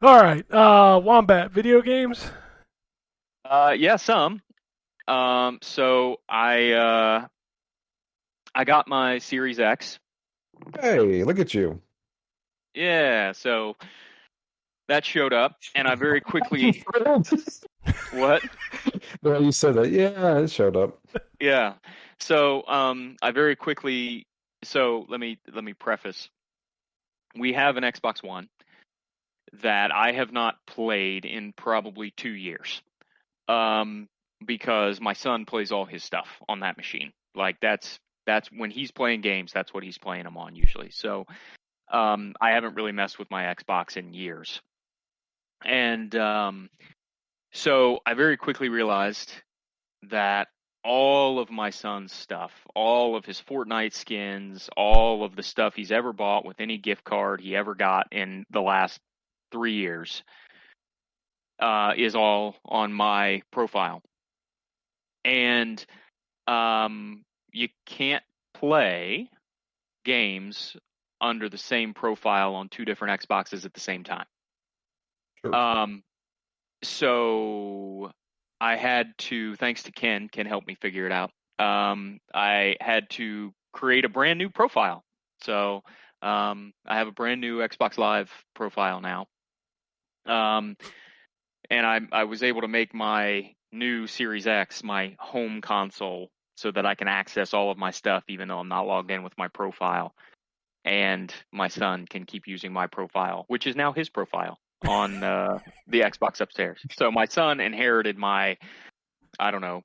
All right. Wombat. Video games. Yeah, some. So I got my Series X. Hey, look at you. Yeah, so that showed up, and I very quickly what? The way you said that, yeah, it showed up. Yeah. So I very quickly. So let me preface. We have an Xbox One that I have not played in probably 2 years, because my son plays all his stuff on that machine. Like that's when he's playing games, that's what he's playing them on usually. So I haven't really messed with my Xbox in years, and so I very quickly realized that all of my son's stuff, all of his Fortnite skins, all of the stuff he's ever bought with any gift card he ever got in the last 3 years, is all on my profile. And you can't play games under the same profile on 2 different Xboxes at the same time. Sure. So I had to, thanks to Ken helped me figure it out. I had to create a brand new profile. So I have a brand new Xbox Live profile now. And I was able to make my new Series X my home console so that I can access all of my stuff even though I'm not logged in with my profile. And my son can keep using my profile, which is now his profile on the Xbox upstairs. So my son inherited my, I don't know,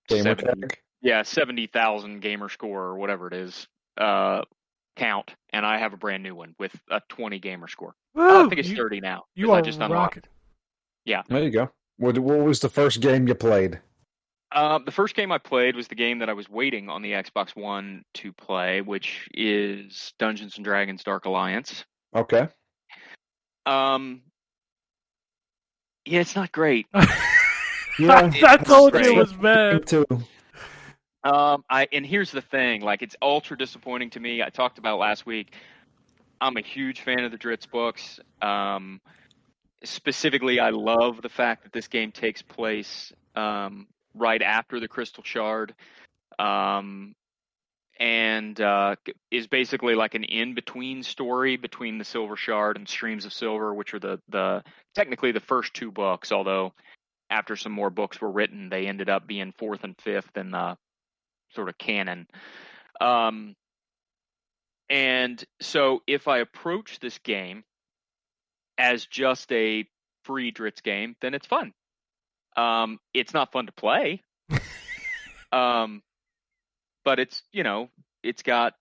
Gamer 70, tag. 70,000 gamer score or whatever it is, count, and I have a brand new one with a 20 gamer score. Woo! I think it's 30 now You because I are just unlocked. rocking. Yeah. There you go. What was the first game you played? The first game I played was the game that I was waiting on the Xbox One to play, which is Dungeons and Dragons: Dark Alliance. Okay. Yeah, it's not great. Yeah, I told you great. it was bad. too. And here's the thing, like, it's ultra disappointing to me. I talked about last week. I'm a huge fan of the Dritz books. Specifically, I love the fact that this game takes place right after the Crystal Shard, and is basically like an in-between story between the Silver Shard and Streams of Silver, which are the technically the first two books, although after some more books were written, they ended up being fourth and fifth in the sort of canon. And so if I approach this game as just a free Dritz game, then it's fun. It's not fun to play. But it's, it's got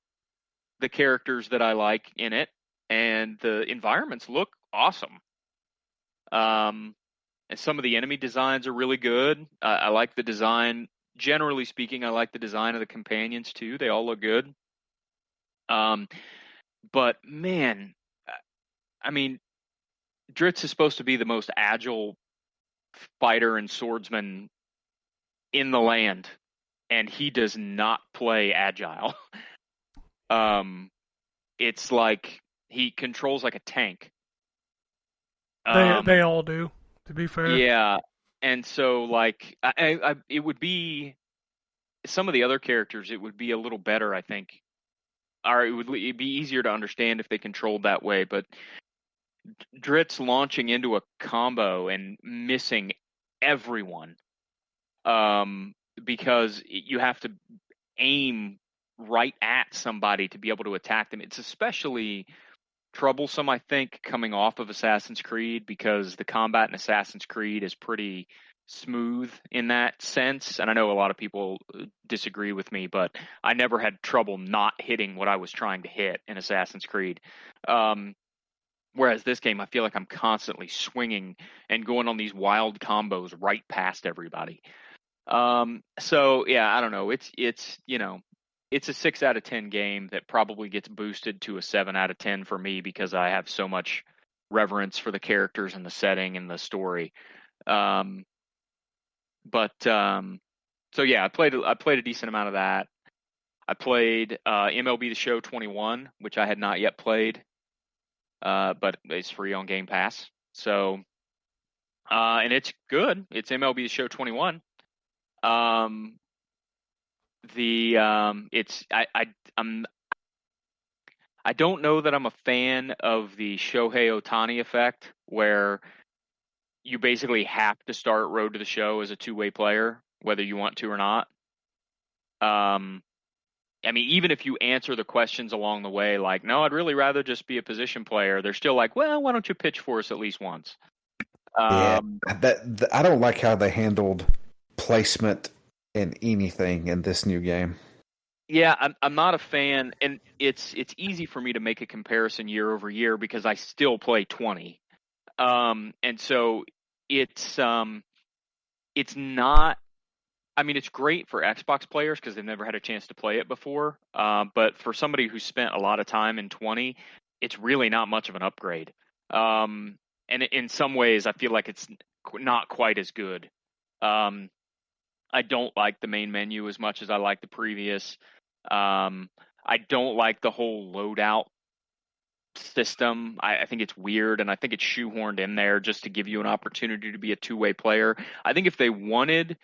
the characters that I like in it, and the environments look awesome. And some of the enemy designs are really good. I like the design. Generally speaking, I like the design of the companions too. They all look good. But man, I mean, Dritz is supposed to be the most agile fighter and swordsman in the land, and he does not play agile. It's like he controls like a tank. They all do, to be fair. Yeah, and so like it would be some of the other characters. It would be a little better, I think, or it'd be easier to understand if they controlled that way. But Dritz launching into a combo and missing everyone, because you have to aim right at somebody to be able to attack them. It's especially troublesome, I think, coming off of Assassin's Creed, because the combat in Assassin's Creed is pretty smooth in that sense. And I know a lot of people disagree with me, but I never had trouble not hitting what I was trying to hit in Assassin's Creed. Whereas this game, I feel like I'm constantly swinging and going on these wild combos right past everybody. So yeah, I don't know. It's it's a 6 out of 10 game that probably gets boosted to a 7 out of 10 for me because I have so much reverence for the characters and the setting and the story. So yeah, I played a decent amount of that. I played MLB The Show 21, which I had not yet played, but it's free on Game Pass. So, and it's good. It's MLB The Show 21. I don't know that I'm a fan of the Shohei Ohtani effect, where you basically have to start Road to the Show as a two-way player, whether you want to or not. I mean, even if you answer the questions along the way, like, no, I'd really rather just be a position player, they're still like, well, why don't you pitch for us at least once? Yeah, I don't like how they handled placement in anything in this new game. Yeah, I'm not a fan, and it's easy for me to make a comparison year over year because I still play 20, and so it's not. I mean, it's great for Xbox players because they've never had a chance to play it before. But for somebody who spent a lot of time in 20, it's really not much of an upgrade. And in some ways, I feel like it's not quite as good. I don't like the main menu as much as I like the previous. I don't like the whole loadout system. I think it's weird, and I think it's shoehorned in there just to give you an opportunity to be a two-way player. I think if they wanted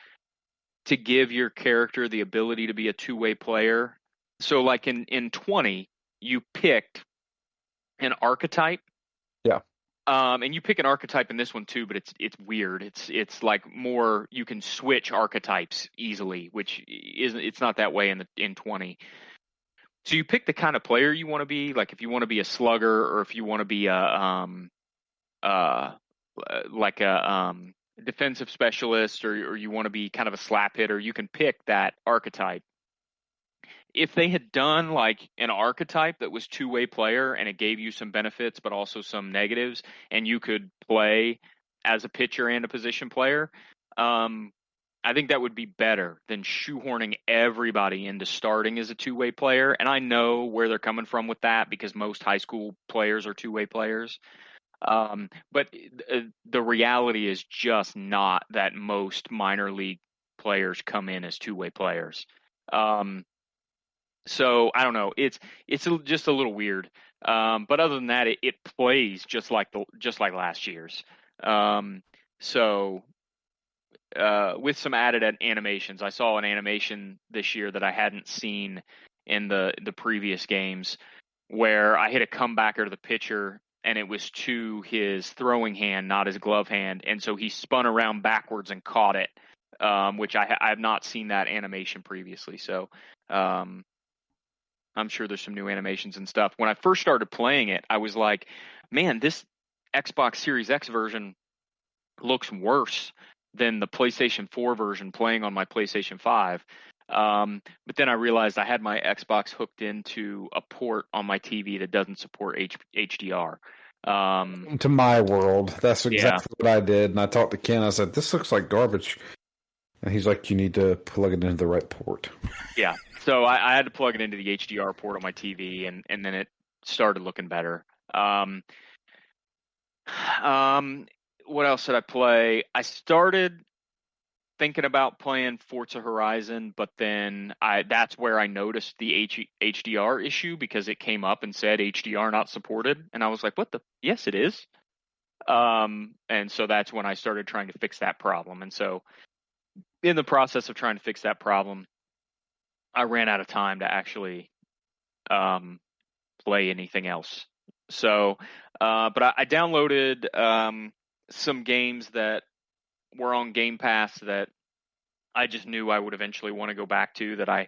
to give your character the ability to be a two-way player, so like in 20, you picked an archetype. Yeah. And you pick an archetype in this one too, but it's weird. It's like more you can switch archetypes easily, which isn't. It's not that way in 20. So you pick the kind of player you want to be. Like if you want to be a slugger, or if you want to be a uh like a defensive specialist, or you want to be kind of a slap hitter, you can pick that archetype. If they had done like an archetype that was two-way player and it gave you some benefits but also some negatives, and you could play as a pitcher and a position player, I think that would be better than shoehorning everybody into starting as a two-way player. And I know where they're coming from with that because most high school players are two-way players. But the reality is just not that most minor league players come in as two-way players. So I don't know. Just a little weird. But other than that, it plays just like last year's. So with some added animations, I saw an animation this year that I hadn't seen in the previous games, where I hit a comebacker to the pitcher and it was to his throwing hand, not his glove hand, and so he spun around backwards and caught it, which I have not seen that animation previously. So. I'm sure there's some new animations and stuff. When I first started playing it, I was like, man, this Xbox Series X version looks worse than the PlayStation 4 version playing on my PlayStation 5. But then I realized I had my Xbox hooked into a port on my TV that doesn't support HDR. To my world, that's exactly what I did. And I talked to Ken. I said, "This looks like garbage," and he's like, "You need to plug it into the right port." Yeah. So I had to plug it into the HDR port on my TV, and then it started looking better. What else did I play? I started thinking about playing Forza Horizon, but then that's where I noticed the HDR issue, because it came up and said HDR not supported, and I was like, what the? Yes, it is. And so that's when I started trying to fix that problem. And so in the process of trying to fix that problem, I ran out of time to actually play anything else. So, but I downloaded some games that were on Game Pass that I just knew I would eventually want to go back to, that I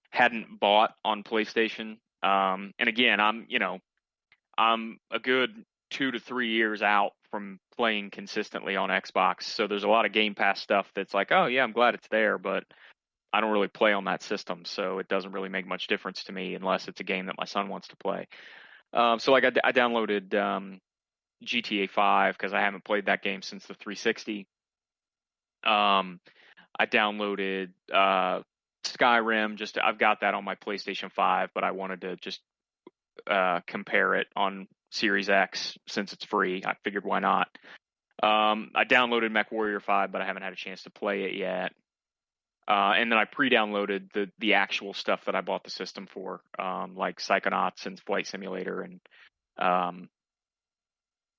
hadn't bought on PlayStation. And again, I'm a good 2 to 3 years out from playing consistently on Xbox. So there's a lot of Game Pass stuff that's like, oh yeah, I'm glad it's there, but I don't really play on that system, so it doesn't really make much difference to me unless it's a game that my son wants to play. So like I downloaded GTA 5 because I haven't played that game since the 360. I downloaded Skyrim. I've got that on my PlayStation 5, but I wanted to just compare it on Series X since it's free. I figured why not. I downloaded MechWarrior 5, but I haven't had a chance to play it yet. And then I pre-downloaded the actual stuff that I bought the system for, like Psychonauts and Flight Simulator and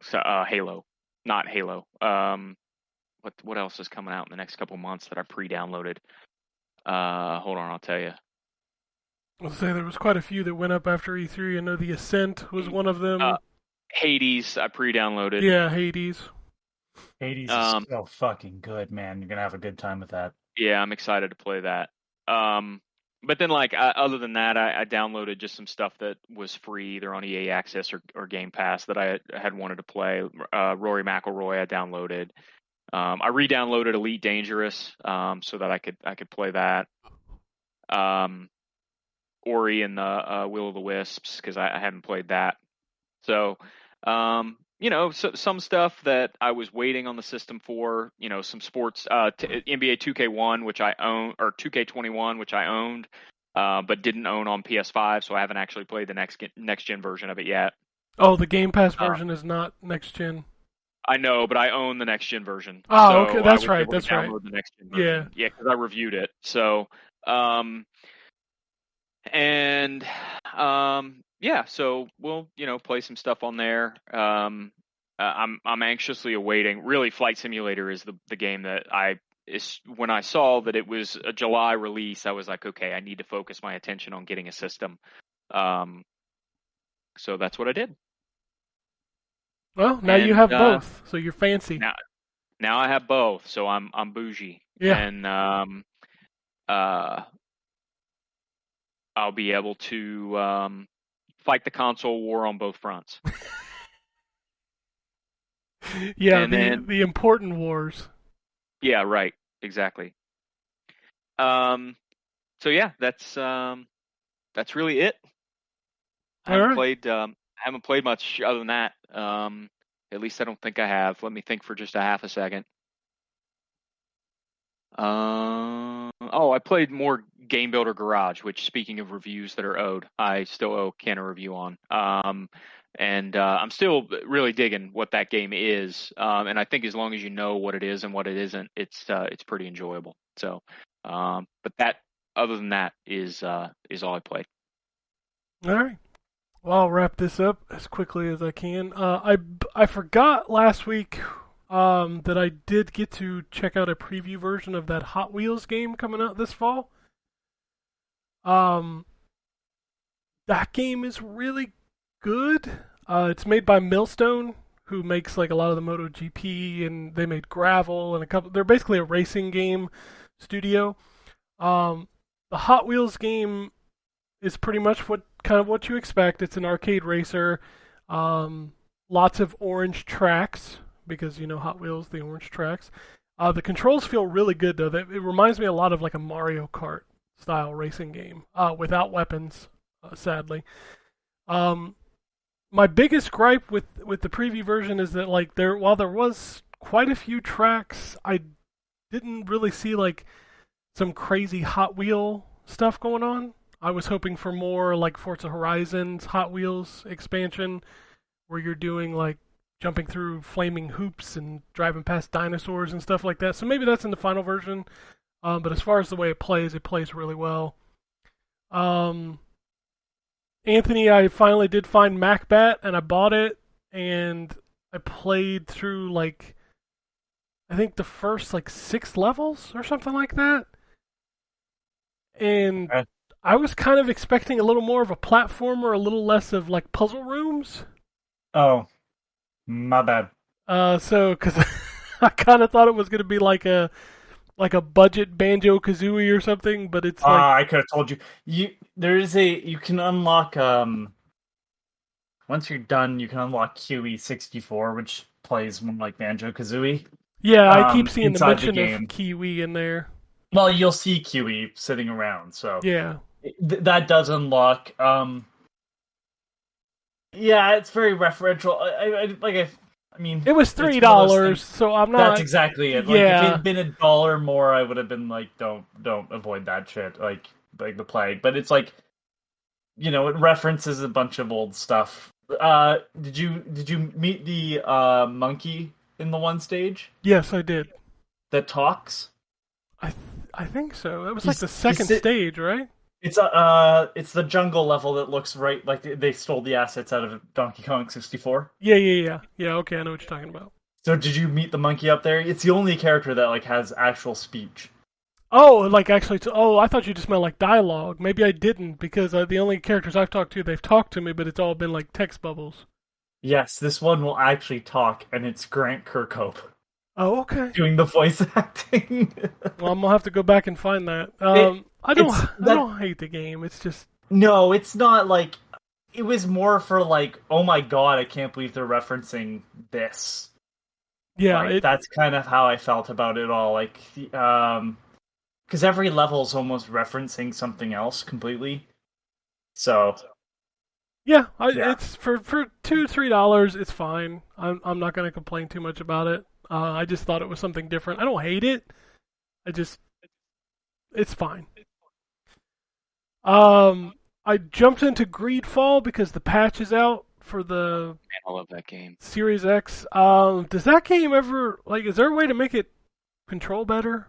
Halo. Not Halo. What else is coming out in the next couple months that I pre-downloaded? Hold on, I'll tell you. I'll say there was quite a few that went up after E3. I know The Ascent was one of them. Hades, I pre-downloaded. Yeah, Hades. Hades is so fucking good, man. You're gonna have a good time with that. Yeah, I'm excited to play that. But then, like, other than that, I downloaded just some stuff that was free, either on EA Access or Game Pass, that I had wanted to play. Rory McIlroy, I downloaded. I re-downloaded Elite Dangerous, so that I could play that. Ori and the Will of the Wisps, because I hadn't played that. So, some stuff that I was waiting on the system for, some sports, NBA 2K1, which I own, or 2K21, which I owned, but didn't own on PS5, so I haven't actually played the next gen version of it yet. Oh, the Game Pass version is not next gen. I know, but I own the next gen version. Oh, so okay, that's I was right. able That's to right. download the next gen version. Yeah, because I reviewed it. So, yeah, so we'll play some stuff on there. I'm anxiously awaiting. Really, Flight Simulator is the game that when I saw that it was a July release, I was like, okay, I need to focus my attention on getting a system. So that's what I did. Well, now you And, have both, so you're fancy. Now I have both, so I'm bougie. Yeah. And I'll be able to fight the console war on both fronts. Yeah, And then the important wars. yeah, right, exactly. So yeah, that's really it. I All haven't played much other than that. At least I don't think I have. Let me think for just a half a second. I played more Game Builder Garage, which, speaking of reviews that are owed, I still owe Ken a review on. And I'm still really digging what that game is. And I think as long as you know what it is and what it isn't, it's pretty enjoyable. So, but that, other than that, is all I played. All right. Well, I'll wrap this up as quickly as I can. I forgot last week that I did get to check out a preview version of that Hot Wheels game coming out this fall. That game is really good. It's made by Millstone, who makes like a lot of the MotoGP, and they made Gravel and a couple. They're basically a racing game studio. The Hot Wheels game is pretty much what you expect. It's an arcade racer. Lots of orange tracks, because you know Hot Wheels, the orange tracks. The controls feel really good though. It reminds me a lot of like a Mario Kart style racing game, without weapons, sadly. My biggest gripe with the preview version is that like while there was quite a few tracks, I didn't really see like some crazy Hot Wheel stuff going on. I was hoping for more like Forza Horizon's Hot Wheels expansion, where you're doing like jumping through flaming hoops and driving past dinosaurs and stuff like that. So maybe that's in the final version. But as far as the way it plays really well. Anthony, I finally did find MacBat, and I bought it, and I played through like, I think the first like 6 levels or something like that. And I was kind of expecting a little more of a platformer, a little less of like puzzle rooms. Oh, my bad. Because I kind of thought it was going to be like a budget Banjo-Kazooie or something, but it's like I could have told you. You can unlock once you're done, you can unlock QE64, which plays more like Banjo-Kazooie. Yeah, I keep seeing the inside the mention game. of Kiwi in there. Well, you'll see QE sitting around, so Yeah. that does unlock. Yeah, it's very referential. I mean, It was it's one of those $3, things- so I'm not. That's exactly it. Like, if it Yeah. had been $1 more, I would have been like, don't avoid that shit. Like the plague. But it's like, you know, it references a bunch of old stuff. Did you meet the monkey in the one stage Yes, I did. that talks? I think so. It was He's- like the second he's- stage, right? It's the jungle level that looks right like they stole the assets out of Donkey Kong 64. Yeah. Okay, I know what you're talking about. So did you meet the monkey up there? It's the only character that like has actual speech. Oh, like actually. I thought you just meant like dialogue. Maybe I didn't, because the only characters I've talked to, they've talked to me, but it's all been like text bubbles. Yes, this one will actually talk, and it's Grant Kirkhope Oh, okay. doing the voice acting. Well, I'm gonna have to go back and find that. I don't hate the game. It's just No, it's not like it was more for like, oh my god, I can't believe they're referencing this. yeah. Like, that's kind of how I felt about it all. Like, because every level is almost referencing something else completely. So Yeah, Yeah. it's for $2-3. It's fine. I'm not gonna complain too much about it. I just thought it was something different. I don't hate it. It's fine. I jumped into Greedfall because the patch is out for the Man, I love that game. Series X. Does that game ever is there a way to make it control better?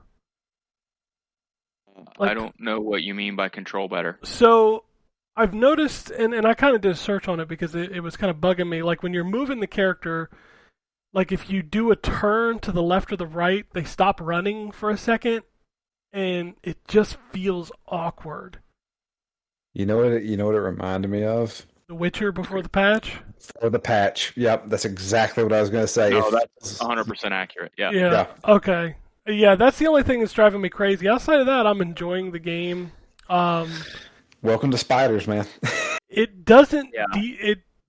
I don't know what you mean by control better. So I've noticed, and I kind of did a search on it because it was kind of bugging me. Like when you're moving the character, like if you do a turn to the left or the right, they stop running for a second, and it just feels awkward. You know what it reminded me of? The Witcher before the patch? For the patch. Yep, that's exactly what I was going to say. No, If- that's 100% accurate. Yeah. Yeah. Okay. Yeah, that's the only thing that's driving me crazy. Outside of that, I'm enjoying the game. Welcome to spiders, man. It doesn't. Yeah.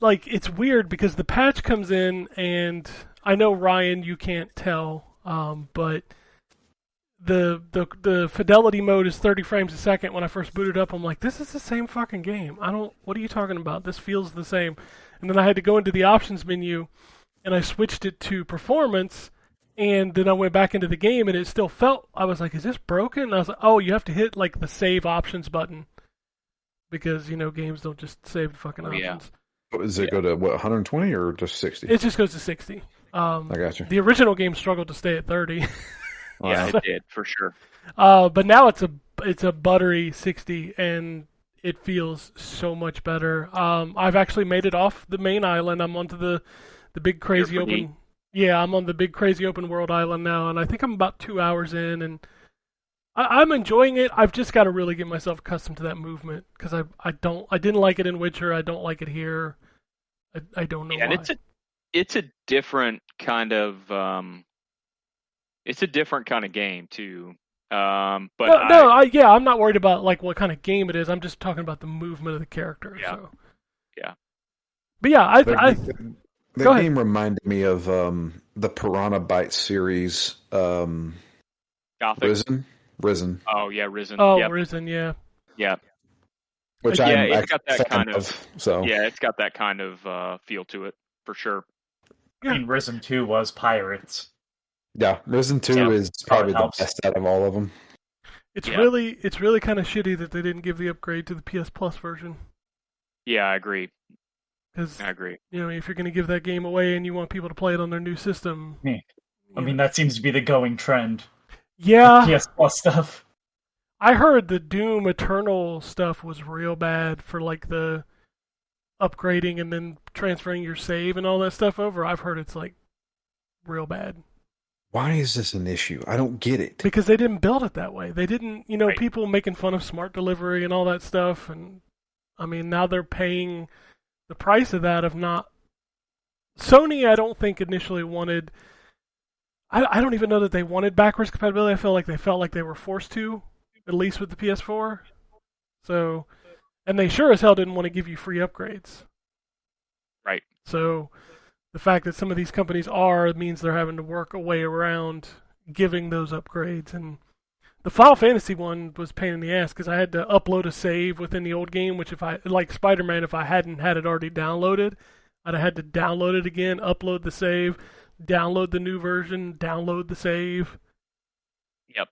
It's weird because the patch comes in, and I know Ryan, you can't tell, but the fidelity mode is 30 frames a second. When I first booted up, I'm like, this is the same fucking game. What are you talking about? This feels the same. And then I had to go into the options menu, and I switched it to performance, and then I went back into the game, and it still felt. I was like, is this broken? And I was like, oh, you have to hit like the save options button because games don't just save the fucking options. Yeah. Does it go to, 120 or just 60? It just goes to 60. I got you. The original game struggled to stay at 30. Yeah, it did, for sure. But now it's a buttery 60, and it feels so much better. I've actually made it off the main island. I'm onto the big crazy open. Yeah, I'm on the big crazy open world island now, and I think I'm about 2 hours in, and I'm enjoying it. I've just got to really get myself accustomed to that movement because I didn't like it in Witcher. I don't like it here. I don't know why. And it's a different kind of game too. I'm not worried about like what kind of game it is. I'm just talking about the movement of the character. Yeah. So. Yeah. But yeah, The Go ahead. game reminded me of the Piranha Bytes series, Gothic. Risen, Oh yeah, Risen. Oh, Yep. Risen, yeah. Yeah. which Yeah, I'm it's got actually that fan kind of- So Yeah, it's got that kind of feel to it for sure. Yeah. I mean, Risen 2 was pirates. yeah, Risen 2 Yeah, is probably the helps. best out of all of them. It's Yeah. really kind of shitty that they didn't give the upgrade to the PS Plus version. Yeah, I agree. Because I agree. if you're going to give that game away and you want people to play it on their new system, I mean, that seems to be the going trend. yeah. PS Plus stuff. I heard the Doom Eternal stuff was real bad for like the upgrading and then transferring your save and all that stuff over. I've heard it's like real bad Why is this an issue? I don't get it. because they didn't build it that way. They didn't, Right. people making fun of smart delivery and all that stuff. And I mean, now they're paying the price of that of not. Sony, I don't think initially wanted. I don't even know that they wanted backwards compatibility. I feel like they were forced to, at least with the PS4. So, and they sure as hell didn't want to give you free upgrades. Right. So, the fact that some of these companies means they're having to work a way around giving those upgrades. And the Final Fantasy one was a pain in the ass because I had to upload a save within the old game, which like Spider-Man, if I hadn't had it already downloaded, I'd have had to download it again, upload the save, download the new version, download the save. Yep.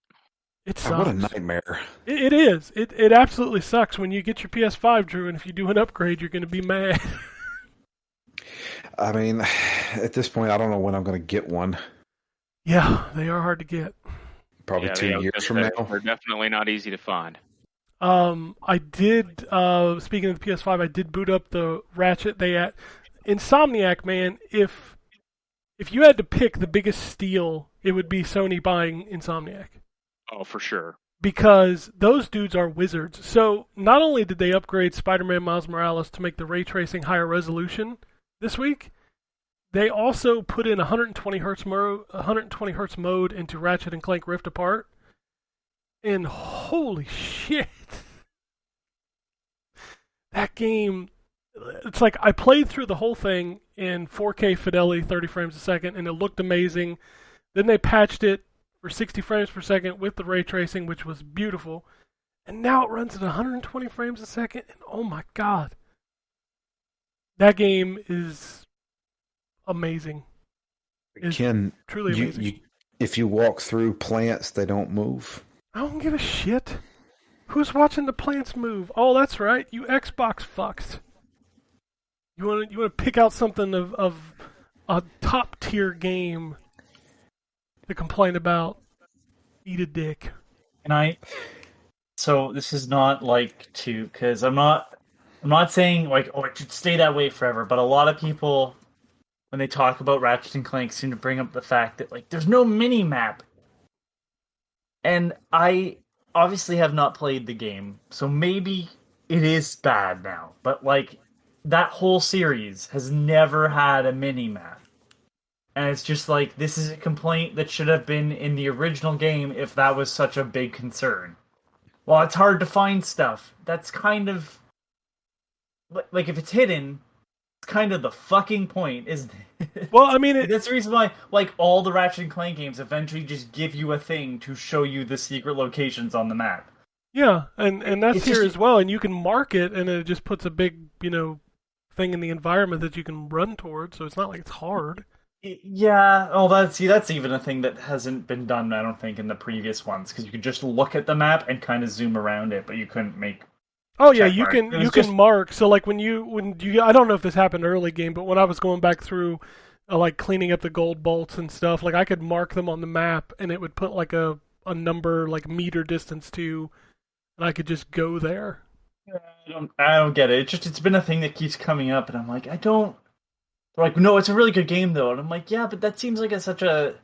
It Oh, what a sucks. nightmare. It is. It absolutely sucks when you get your PS5, Drew, and if you do an upgrade, you're going to be mad. I mean, at this point, I don't know when I'm going to get one. Yeah, they are hard to get. Probably Yeah, 2 I was years gonna from say, now. They're definitely not easy to find. I did. Speaking of the PS5, I did boot up the Ratchet. Insomniac, man. If you had to pick the biggest steal, it would be Sony buying Insomniac Oh, for sure. because those dudes are wizards. So not only did they upgrade Spider-Man Miles Morales to make the ray tracing higher resolution this week, they also put in 120 hertz mode into Ratchet and Clank Rift Apart. And holy shit. That game, it's like I played through the whole thing in 4K fidelity, 30 frames a second, and it looked amazing. Then they patched it for 60 frames per second with the ray tracing, which was beautiful. And now it runs at 120 frames a second, and oh my god. That game is amazing. It's Ken, truly amazing. if you walk through plants, they don't move. I don't give a shit. Who's watching the plants move? Oh, that's right. You Xbox fucks. You want to pick out something of a top tier game to complain about? Eat a dick. So this is not because I'm not saying like, oh, it should stay that way forever. But a lot of people, when they talk about Ratchet and Clank, seem to bring up the fact that like there's no mini map. And I obviously have not played the game, so maybe it is bad now. But like, that whole series has never had a mini-map. And it's just like, this is a complaint that should have been in the original game if that was such a big concern. Well, it's hard to find stuff. That's kind of... Like, if it's hidden, it's kind of the fucking point, isn't it? Well, I mean, That's the reason why, like, all the Ratchet and Clank games eventually just give you a thing to show you the secret locations on the map. yeah, and that's It's here just- as well, and you can mark it, and it just puts a big, thing in the environment that you can run towards, so it's not like it's hard. Yeah, oh, that's even a thing that hasn't been done, I don't think, in the previous ones, because you could just look at the map and kind of zoom around it, but you couldn't make... Oh yeah, Check you mark. can It was you can just- mark. So like when you I don't know if this happened early game, but when I was going back through, like cleaning up the gold bolts and stuff, like I could mark them on the map, and it would put like a number like meter distance to, and I could just go there. I don't get it. It's been a thing that keeps coming up, and I'm like, I don't... They're like, no, it's a really good game, though. And I'm like, yeah, but that seems like such a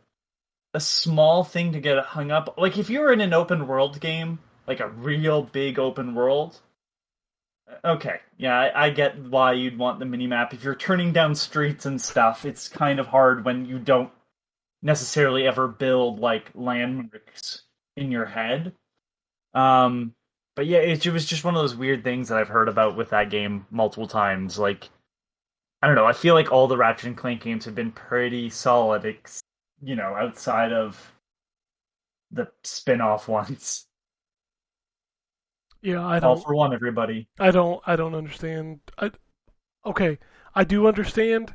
small thing to get hung up. Like, if you were in an open world game, like a real big open world, okay, yeah, I get why you'd want the minimap. If you're turning down streets and stuff, it's kind of hard when you don't necessarily ever build, like, landmarks in your head. But yeah, it was just one of those weird things that I've heard about with that game multiple times. Like, I don't know, I feel like all the Ratchet and Clank games have been pretty solid, outside of the spin-off ones. Yeah, I All don't for one, everybody. I don't understand. Okay, I do understand.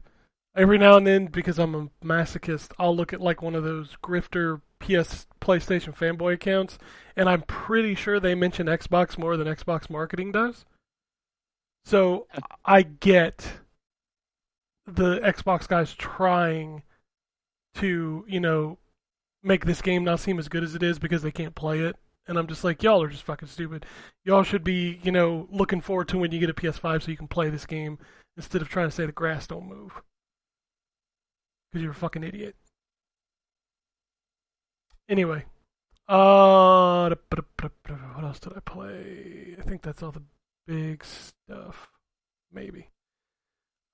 Every now and then, because I'm a masochist, I'll look at like one of those grifter PlayStation fanboy accounts, and I'm pretty sure they mention Xbox more than Xbox marketing does. So I get the Xbox guys trying to, make this game not seem as good as it is because they can't play it. And I'm just like, y'all are just fucking stupid. Y'all should be, looking forward to when you get a PS5 so you can play this game instead of trying to say the grass don't move. Because you're a fucking idiot. Anyway. What else did I play? I think that's all the big stuff. Maybe.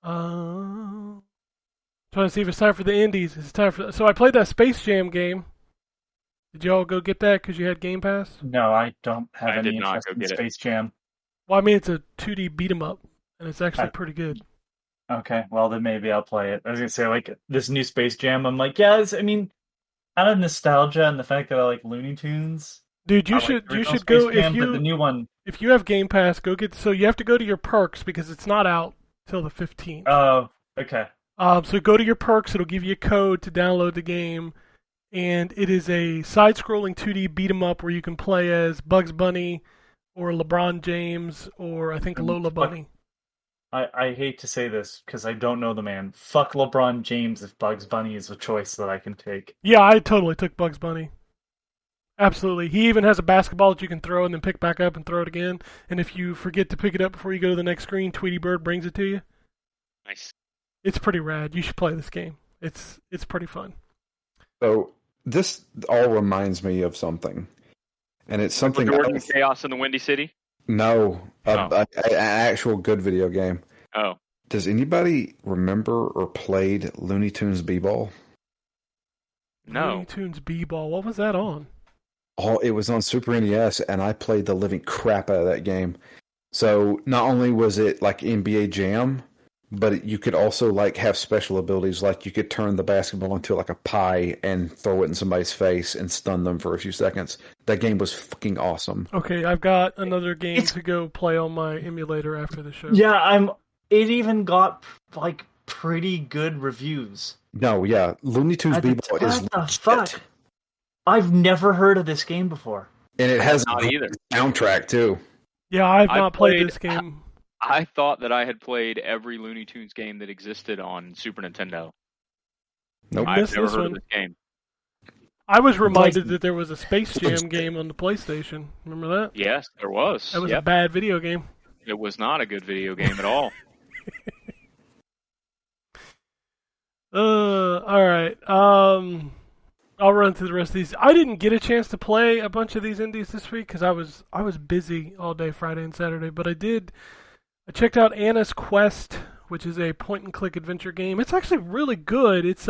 Trying to see if it's time for the indies. It's time for... So I played that Space Jam game. Did y'all go get that because you had Game Pass? No, I don't have I any did not interest go in get it. Space Jam. Well, I mean, it's a 2D beat 'em up, and it's actually pretty good. Okay, well then maybe I'll play it. I was gonna say, like, this new Space Jam, I'm like, yeah, out of nostalgia and the fact that I like Looney Tunes. Dude, I you like should the original go Space Jam, but the new one. if you have Game Pass, go get. So you have to go to your perks because it's not out till the 15th. Oh, okay. So go to your perks. It'll give you a code to download the game, and it is a side-scrolling 2D beat 'em up where you can play as Bugs Bunny, or LeBron James, or I think Lola Bunny. I hate to say this because I don't know the man. Fuck LeBron James if Bugs Bunny is a choice that I can take. Yeah, I totally took Bugs Bunny. Absolutely. He even has a basketball that you can throw and then pick back up and throw it again. And if you forget to pick it up before you go to the next screen, Tweety Bird brings it to you. Nice. It's pretty rad. You should play this game. It's pretty fun. So this all reminds me of something, and it's something Jordan else. Chaos in the Windy City? No, Oh. an actual good video game. Oh. Does anybody remember or played Looney Tunes B-Ball? No. Looney Tunes B-Ball. What was that on? Oh, it was on Super NES, and I played the living crap out of that game. So not only was it like NBA Jam, but you could also like have special abilities, like you could turn the basketball into like a pie and throw it in somebody's face and stun them for a few seconds. That game was fucking awesome. Okay, I've got another game to go play on my emulator after the show. Yeah, it even got like pretty good reviews. No, yeah, Looney Tunes B-Ball is What the legit. fuck? I've never heard of this game before. And it has Not a either. soundtrack too. Yeah, I've I not played played- this game. I thought that I had played every Looney Tunes game that existed on Super Nintendo. Nope. I I've missed never this heard one. of this game. I was reminded that there was a Space Jam Looks- game on the PlayStation. Remember that? Yes, there was. That was a Yep. bad video game. It was not a good video game at all. All right. I'll run through the rest of these. I didn't get a chance to play a bunch of these indies this week because I was busy all day Friday and Saturday, but I did I checked out Anna's Quest, which is a point-and-click adventure game. It's actually really good. It's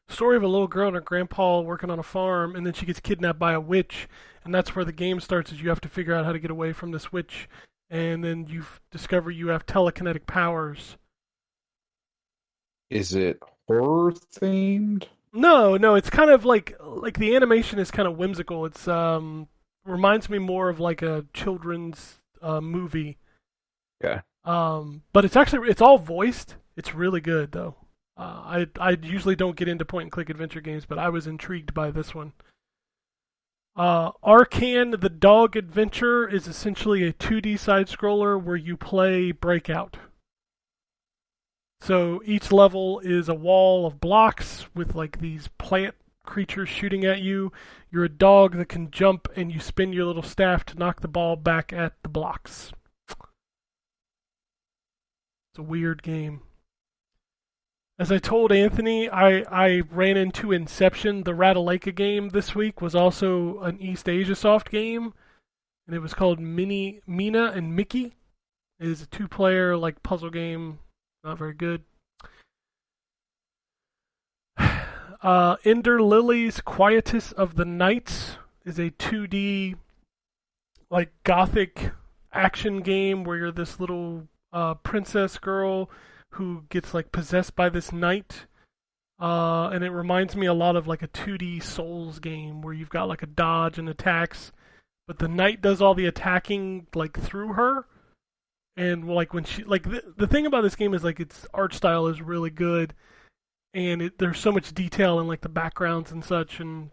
story of a little girl and her grandpa working on a farm, and then she gets kidnapped by a witch, and that's where the game starts. Is you have to figure out how to get away from this witch, and then you discover you have telekinetic powers. Is it horror themed? No, it's kind of like the animation is kind of whimsical. It's reminds me more of like a children's movie. Okay. But it's all voiced. It's really good though. I usually don't get into point and click adventure games, but I was intrigued by this one. Arcan the Dog Adventure is essentially a 2D side scroller where you play Breakout. So each level is a wall of blocks with like these plant creatures shooting at you. You're a dog that can jump, and you spin your little staff to knock the ball back at the blocks. It's a weird game. As I told Anthony, I ran into Inception. The Ratalaika game this week was also an East Asia Soft game, and it was called Mina and Mickey. It is a 2-player like puzzle game. Not very good. Ender Lily's Quietus of the Nights is a 2D like gothic action game where you're this little princess girl who gets like possessed by this knight. And it reminds me a lot of like a 2D Souls game where you've got like a dodge and attacks, but the knight does all the attacking like through her. And like when she like the thing about this game is like its art style is really good, and there's so much detail in like the backgrounds and such, and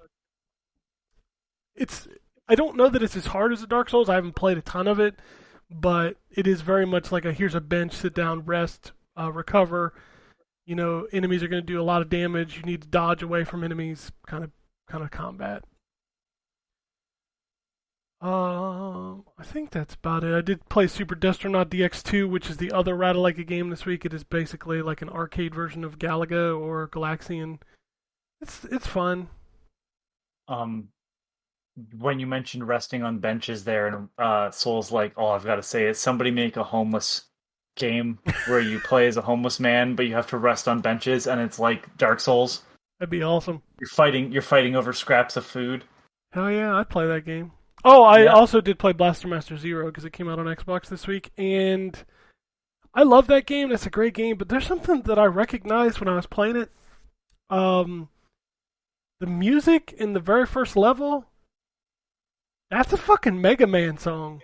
I don't know that it's as hard as a Dark Souls. I haven't played a ton of it, but it is very much like here's a bench, sit down, rest, recover. You know, enemies are going to do a lot of damage. You need to dodge away from enemies, kind of combat. I think that's about it. I did play Super Destronaut DX2, which is the other Ratalaika game this week. It is basically like an arcade version of Galaga or Galaxian. It's fun. When you mentioned resting on benches there, and Soul's like, all I've got to say is somebody make a homeless game where you play as a homeless man, but you have to rest on benches, and it's like Dark Souls. That'd be awesome. You're fighting over scraps of food. Hell yeah, I'd play that game. Oh, I also did play Blaster Master Zero because it came out on Xbox this week, and I love that game. That's a great game, but there's something that I recognized when I was playing it. The music in the very first level, that's a fucking Mega Man song.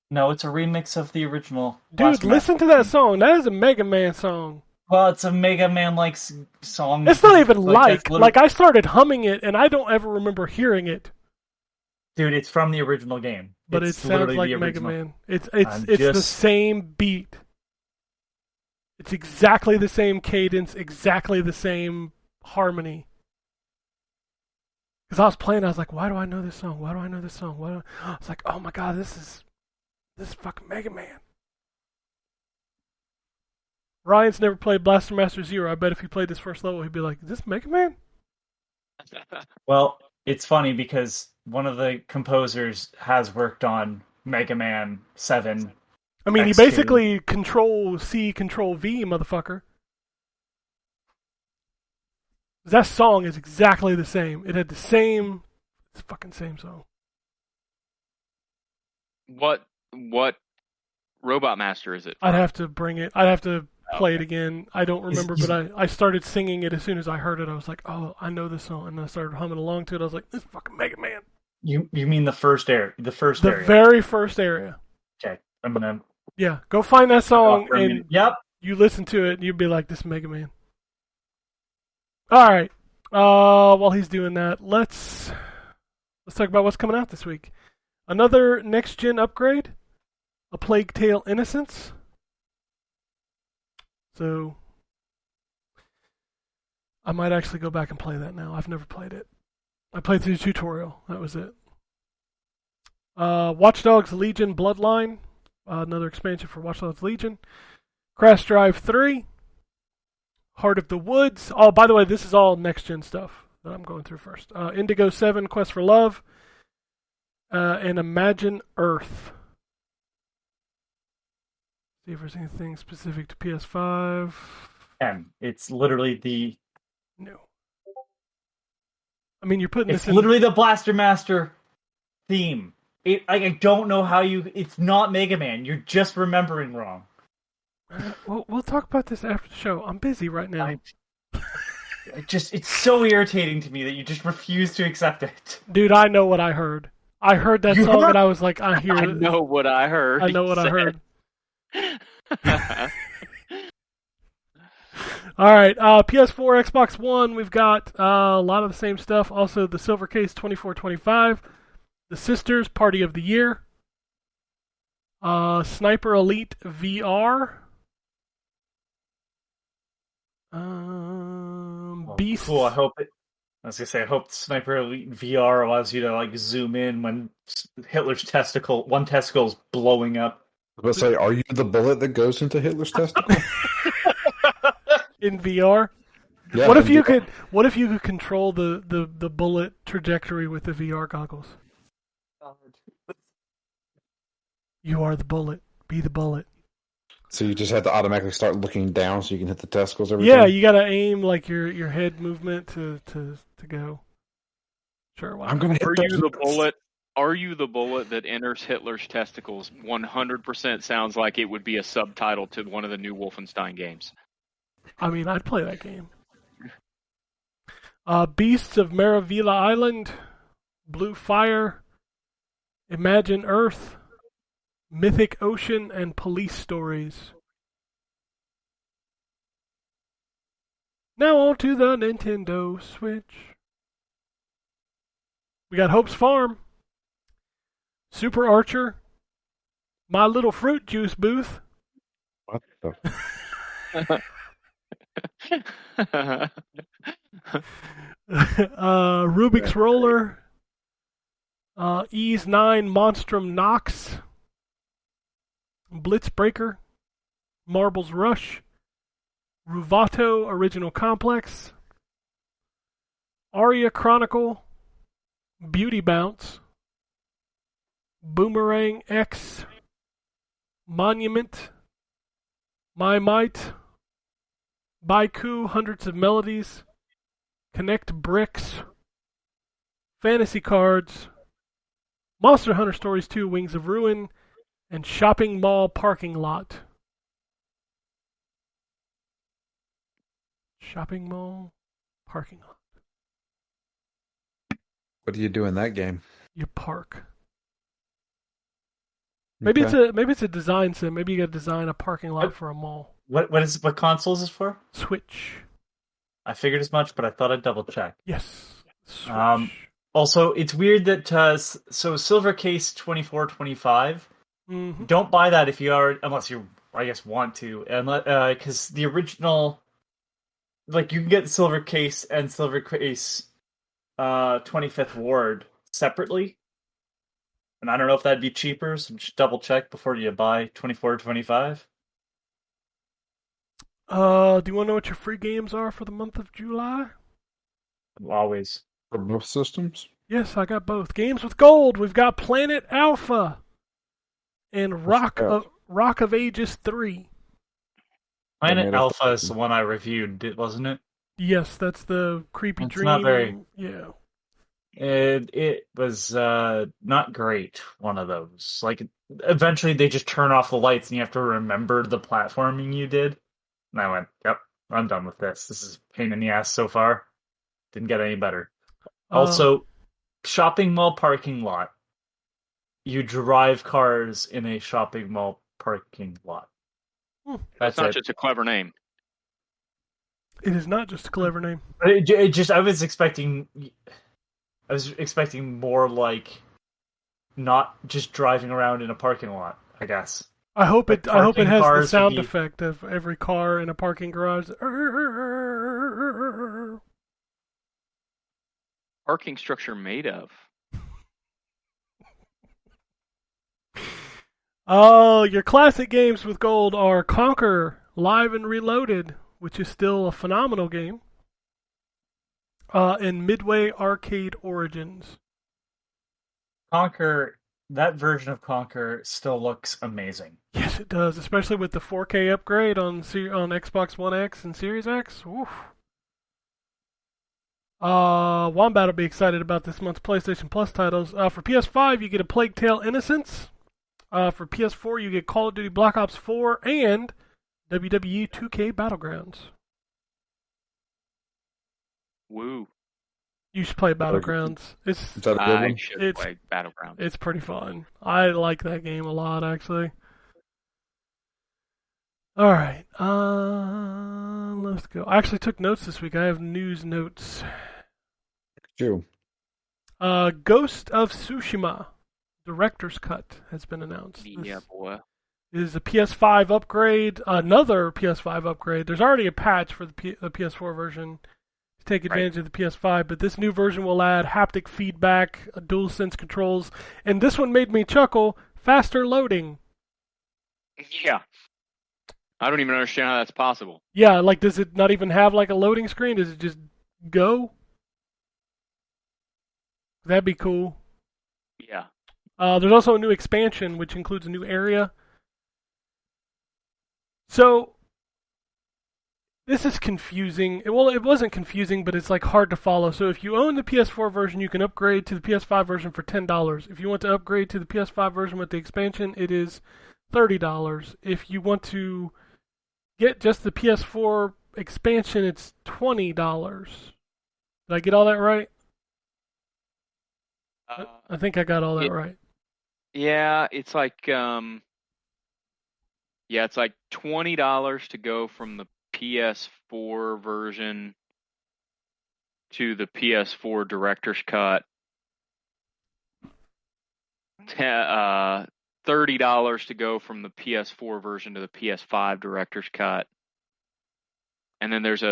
No, it's a remix of the original. Dude, listen to that song. That is a Mega Man song. Well, it's a Mega Man-like song. It's not even like I started humming it, and I don't ever remember hearing it. Dude, it's from the original game. But it sounds like Mega Man. It's the same beat. It's exactly the same cadence, exactly the same harmony. Because I was playing, I was like, why do I know this song? Why do I know this song? I was like, oh my god, this is fucking Mega Man. Ryan's never played Blaster Master Zero. I bet if he played this first level, he'd be like, is this Mega Man? Well, it's funny because one of the composers has worked on Mega Man 7. I mean, X2. he basically Control-C, Control-V, motherfucker. That song is exactly the same. It had it's the fucking same song. What Robot Master is it? I'd have to bring it. I'd have to play it again. I don't remember, but I started singing it as soon as I heard it. I was like, oh, I know this song. And I started humming along to it. I was like, this is fucking Mega Man. You mean the first area? The very first area. Okay, I'm gonna. Yeah, go find that song and yep. You listen to it and you'd be like, this is Mega Man. All right. While he's doing that, let's talk about what's coming out this week. Another next-gen upgrade, A Plague Tale: Innocence. So I might actually go back and play that now. I've never played it. I played through the tutorial. That was it. Watch Dogs Legion Bloodline. Another expansion for Watch Dogs Legion. Crash Drive 3. Heart of the Woods. Oh, by the way, this is all next-gen stuff that I'm going through first. Indigo 7, Quest for Love. And Imagine Earth. See if there's anything specific to PS5. And it's literally the No. I mean, you're putting it's this in. literally the Blaster Master theme. I don't know how you. It's not Mega Man. You're just remembering wrong. We'll talk about this after the show. I'm busy right now. It's so irritating to me that you just refuse to accept it. Dude, I know what I heard. I heard that You song heard? and I was like, I hear I it. know what I heard. I know what I heard. All right, PS4, Xbox One, we've got a lot of the same stuff. Also, the Silver Case 2425, The Sisters Party of the Year, Sniper Elite VR, Beasts. Cool. I hope it. I was gonna say, I hope Sniper Elite VR allows you to like zoom in when Hitler's one testicle is blowing up. I was gonna say, are you the bullet that goes into Hitler's testicle? In VR. Yeah, What if in you VR. could? What if you could control the bullet trajectory with the VR goggles? You are the bullet. Be the bullet. So you just have to automatically start looking down so you can hit the testicles every Yeah, time? you gotta aim like your head movement to go. Sure. Why I'm not? gonna hit Are those you the nuts. bullet? Are you the bullet that enters Hitler's testicles? 100% sounds like it would be a subtitle to one of the new Wolfenstein games. I mean, I'd play that game. Beasts of Maravilla Island, Blue Fire, Imagine Earth, Mythic Ocean, and Police Stories. Now on to the Nintendo Switch. We got Hope's Farm, Super Archer, My Little Fruit Juice Booth, What the? Rubik's Roller, Ease 9 Monstrum Nox, Blitzbreaker, Marbles Rush, Ruvato Original Complex, Aria Chronicle, Beauty Bounce, Boomerang X, Monument, My Might, Baiku Hundreds of Melodies, Connect Bricks, Fantasy Cards, Monster Hunter Stories 2 Wings of Ruin, and Shopping Mall Parking Lot. Shopping Mall Parking Lot. What do you do in that game? You park. Maybe Okay. it's a design sim. Maybe you got to design a parking lot for a mall. What console is this for? Switch. I figured as much, but I thought I'd double check. Yes. Switch. Also, it's weird that so Silver Case 2425. Mhm. Don't buy that if you are, unless you, I guess, want to, and because the original, like, you can get Silver Case and Silver Case 25th Ward separately, and I don't know if that'd be cheaper. So just double check before you buy 2425. Do you want to know what your free games are for the month of July? Always. For both systems? Yes, I got both. Games with gold. We've got Planet Alpha and What's that? Rock of Ages 3. Planet made a- Alpha is the one I reviewed, wasn't it? Yes, that's the creepy It's dream. not very- Yeah. It was not great. One of those. Like, eventually they just turn off the lights and you have to remember the platforming you did. And I went, yep, I'm done with this. This is a pain in the ass so far. Didn't get any better. Also, shopping mall parking lot. You drive cars in a shopping mall parking lot. Hmm. That's It's not it. just a clever name. It is not just a clever name. It just I was expecting more like not just driving around in a parking lot, I guess. I hope it Parking has the cars would sound be- effect of every car in a parking garage. Parking structure made of. Oh, your classic games with gold are Conquer Live and Reloaded, which is still a phenomenal game, and Midway Arcade Origins. Conquer that version of Conquer still looks amazing. Yes, it does, especially with the 4K upgrade on Xbox One X and Series X. Woof. Wombat will be excited about this month's PlayStation Plus titles. For PS5, you get a Plague Tale Innocence. For PS4, you get Call of Duty Black Ops 4 and WWE 2K Battlegrounds. Woo. You should play Battlegrounds. Is that a good I one? should It's- play Battlegrounds. It's pretty fun. I like that game a lot, actually. All right. Let's go. I actually took notes this week. I have news notes. True. Ghost of Tsushima Director's Cut has been announced. Yeah, boy. This is a PS5 upgrade, another PS5 upgrade. There's already a patch for the PS4 version to take advantage of the PS5, but this new version will add haptic feedback, DualSense controls, and this one made me chuckle, faster loading. Yeah. I don't even understand how that's possible. Yeah, like does it not even have like a loading screen? Does it just go? That'd be cool. Yeah. There's also a new expansion, which includes a new area. So, this is confusing. Well, it wasn't confusing, but it's like hard to follow. So if you own the PS4 version, you can upgrade to the PS5 version for $10. If you want to upgrade to the PS5 version with the expansion, it is $30. If you want to get just the PS4 expansion, it's $20. Did I get all that right? I think I got all that right. Yeah, it's like it's like $20 to go from the PS4 version to the PS4 Director's Cut. $30 to go from the PS4 version to the PS5 Director's Cut. And then there's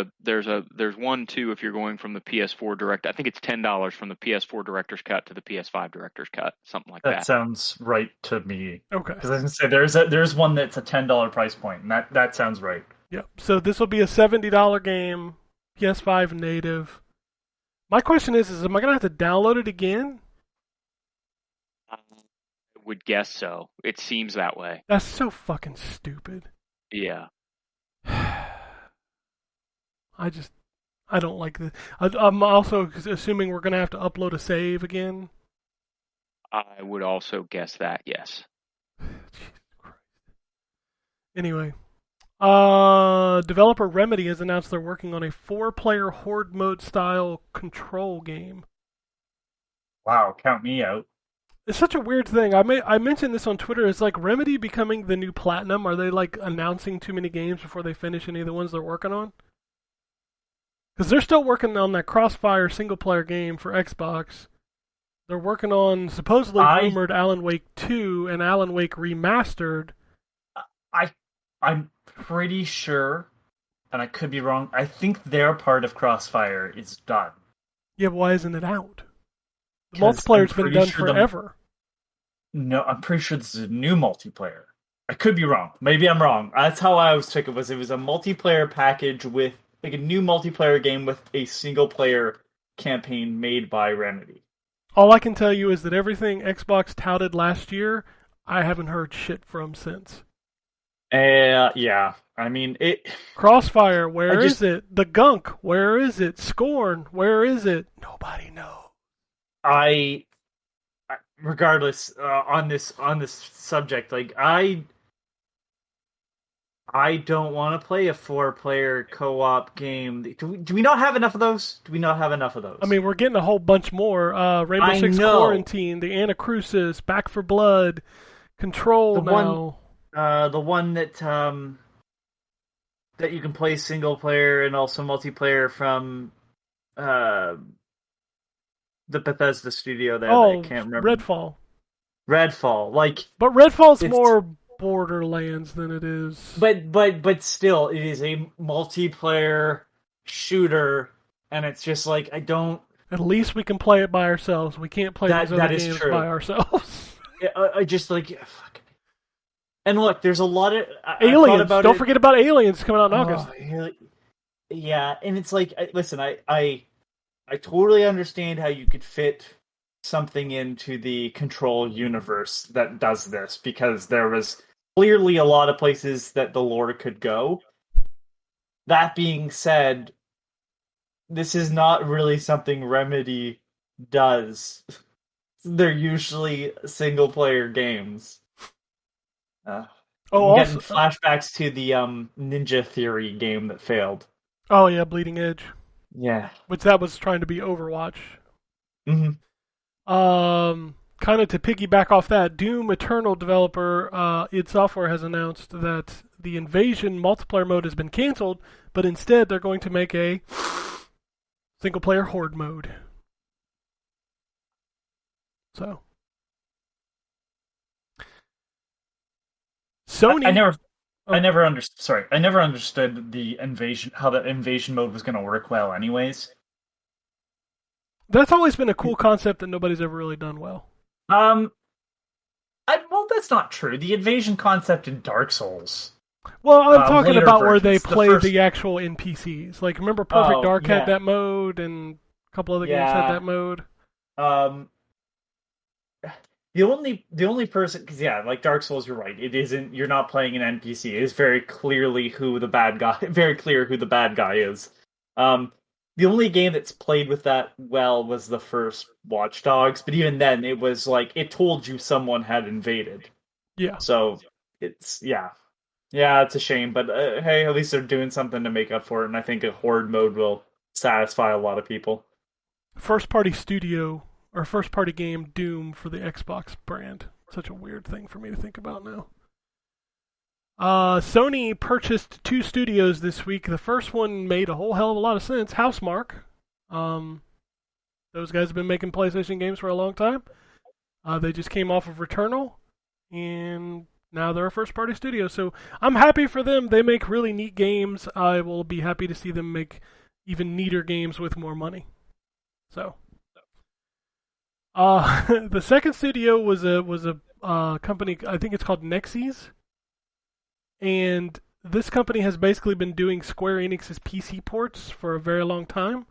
one too if you're going from the PS4 Direct. I think it's $10 from the PS4 Director's Cut to the PS5 Director's Cut, something like that. That sounds right to me. Okay. Because I was gonna say there's one that's a $10 price point, and that sounds right. Yep. So this will be a $70 game, PS5 native. My question is am I gonna have to download it again? I would guess so. It seems that way. That's so fucking stupid. Yeah. I don't like this. I'm also assuming we're gonna have to upload a save again. I would also guess that, yes. Jesus Christ. Anyway, developer Remedy has announced they're working on a 4-player horde mode style control game. Wow, count me out. It's such a weird thing. I mentioned this on Twitter. It's like Remedy becoming the new Platinum. Are they like announcing too many games before they finish any of the ones they're working on? Because they're still working on that Crossfire single-player game for Xbox. They're working on supposedly rumored Alan Wake 2 and Alan Wake Remastered. I'm pretty sure, and I could be wrong, I think their part of Crossfire is done. Yeah, but why isn't it out? The 'Cause multiplayer's I'm been pretty done sure forever. No, I'm pretty sure this is a new multiplayer. I could be wrong. Maybe I'm wrong. That's how I always took it. It was a multiplayer package with like a new multiplayer game with a single player campaign made by Remedy. All I can tell you is that everything Xbox touted last year, I haven't heard shit from since. Yeah. I mean, it. Crossfire, where is it? The Gunk, where is it? Scorn, where is it? Nobody knows. Regardless, on this subject, like I don't want to play a 4-player co-op game. Do we not have enough of those? I mean, we're getting a whole bunch more. Rainbow Six Quarantine, the Anacrusis, Back for Blood, Control now. The one that you can play single player and also multiplayer from the Bethesda studio there. Oh, I can't remember. Redfall, but Redfall's more Borderlands than it is. But still, it is a multiplayer shooter, and it's just like I don't. At least we can play it by ourselves. We can't play these other games by ourselves. I just like fuck. And look, there's a lot of Aliens. Don't forget about Aliens coming out in August. Yeah, and it's like, listen, I totally understand how you could fit something into the Control universe that does this, because there was clearly a lot of places that the lore could go. That being said, this is not really something Remedy does. They're usually single-player games. I'm getting flashbacks to the Ninja Theory game that failed. Oh yeah, Bleeding Edge. Yeah. Which that was trying to be Overwatch. Mm-hmm. Kind of to piggyback off that, Doom Eternal developer id Software has announced that the Invasion multiplayer mode has been canceled, but instead they're going to make a single-player Horde mode. So, Sony. I never understood the invasion, how the invasion mode was going to work well. Anyways, that's always been a cool concept that nobody's ever really done well. Well, that's not true. The invasion concept in Dark Souls. Well, I'm talking about where they versions, play the actual NPCs. Like, remember Perfect Dark had that mode, and a couple other games had that mode. The only person, because like Dark Souls, you're right. It isn't. You're not playing an NPC. It is very clearly who the bad guy. Very clear who the bad guy is. The only game that's played with that well was the first Watch Dogs, but even then, it was like it told you someone had invaded. Yeah. So it's it's a shame, but hey, at least they're doing something to make up for it, and I think a Horde mode will satisfy a lot of people. First-party studio. Or first-party game Doom for the Xbox brand. Such a weird thing for me to think about now. Sony purchased 2 studios this week. The first one made a whole hell of a lot of sense. Housemarque. Those guys have been making PlayStation games for a long time. They just came off of Returnal, and now they're a first-party studio. So I'm happy for them. They make really neat games. I will be happy to see them make even neater games with more money. So... the second studio was a company, I think it's called Nexys, and this company has basically been doing Square Enix's PC ports for a very long time.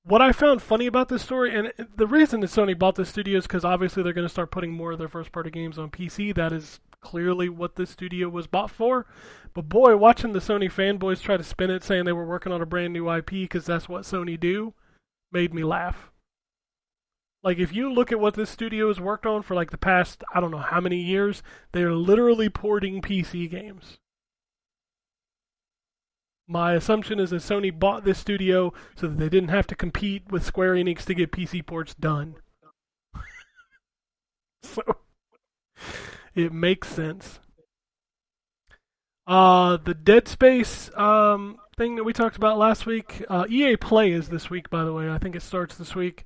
What I found funny about this story, and the reason that Sony bought this studio is because obviously they're going to start putting more of their first-party games on PC. That is clearly what this studio was bought for. But boy, watching the Sony fanboys try to spin it saying they were working on a brand new IP because that's what Sony do, made me laugh. Like, if you look at what this studio has worked on for, like, the past, I don't know how many years, they're literally porting PC games. My assumption is that Sony bought this studio so that they didn't have to compete with Square Enix to get PC ports done. So, it makes sense. The Dead Space thing that we talked about last week, EA Play is this week, by the way. I think it starts this week.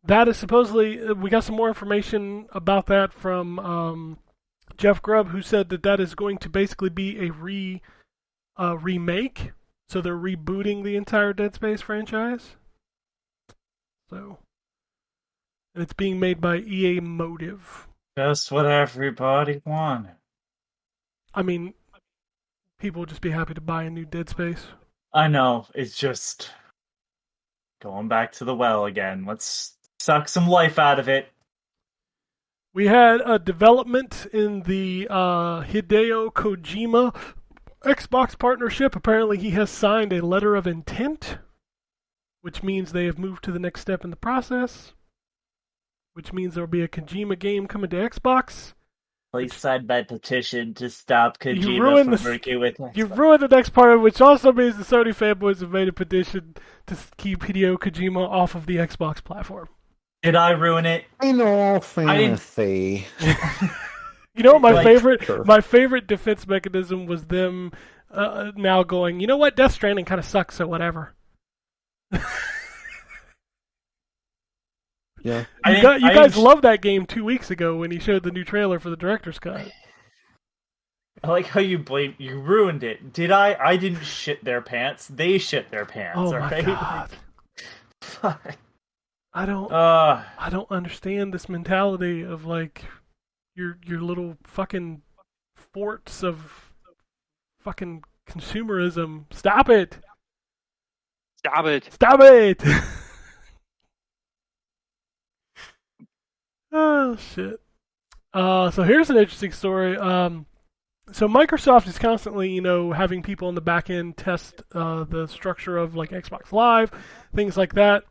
That is supposedly, we got some more information about that from Jeff Grubb, who said that is going to basically be a remake. So they're rebooting the entire Dead Space franchise. So, and it's being made by EA Motive. Just what everybody wanted. I mean, people will just be happy to buy a new Dead Space. I know, it's just going back to the well again. Let's suck some life out of it. We had a development in the Hideo Kojima Xbox partnership. Apparently he has signed a letter of intent, which means they have moved to the next step in the process, which means there will be a Kojima game coming to Xbox. Please sign my petition to stop Kojima from working with Xbox. You've ruined the next part, which also means the Sony fanboys have made a petition to keep Hideo Kojima off of the Xbox platform. Did I ruin it? In all fantasy. You know what my favorite defense mechanism was them now going, you know what, Death Stranding kind of sucks, so whatever. Yeah. You guys loved that game 2 weeks ago when he showed the new trailer for the director's cut. I like how you ruined it. Did I? I didn't shit their pants. They shit their pants. Oh my right? god. Fuck. I don't understand this mentality of like your little fucking forts of fucking consumerism. Stop it. Stop it. Stop it. Oh, shit. So here's an interesting story. So Microsoft is constantly, having people on the back end test the structure of like Xbox Live, things like that.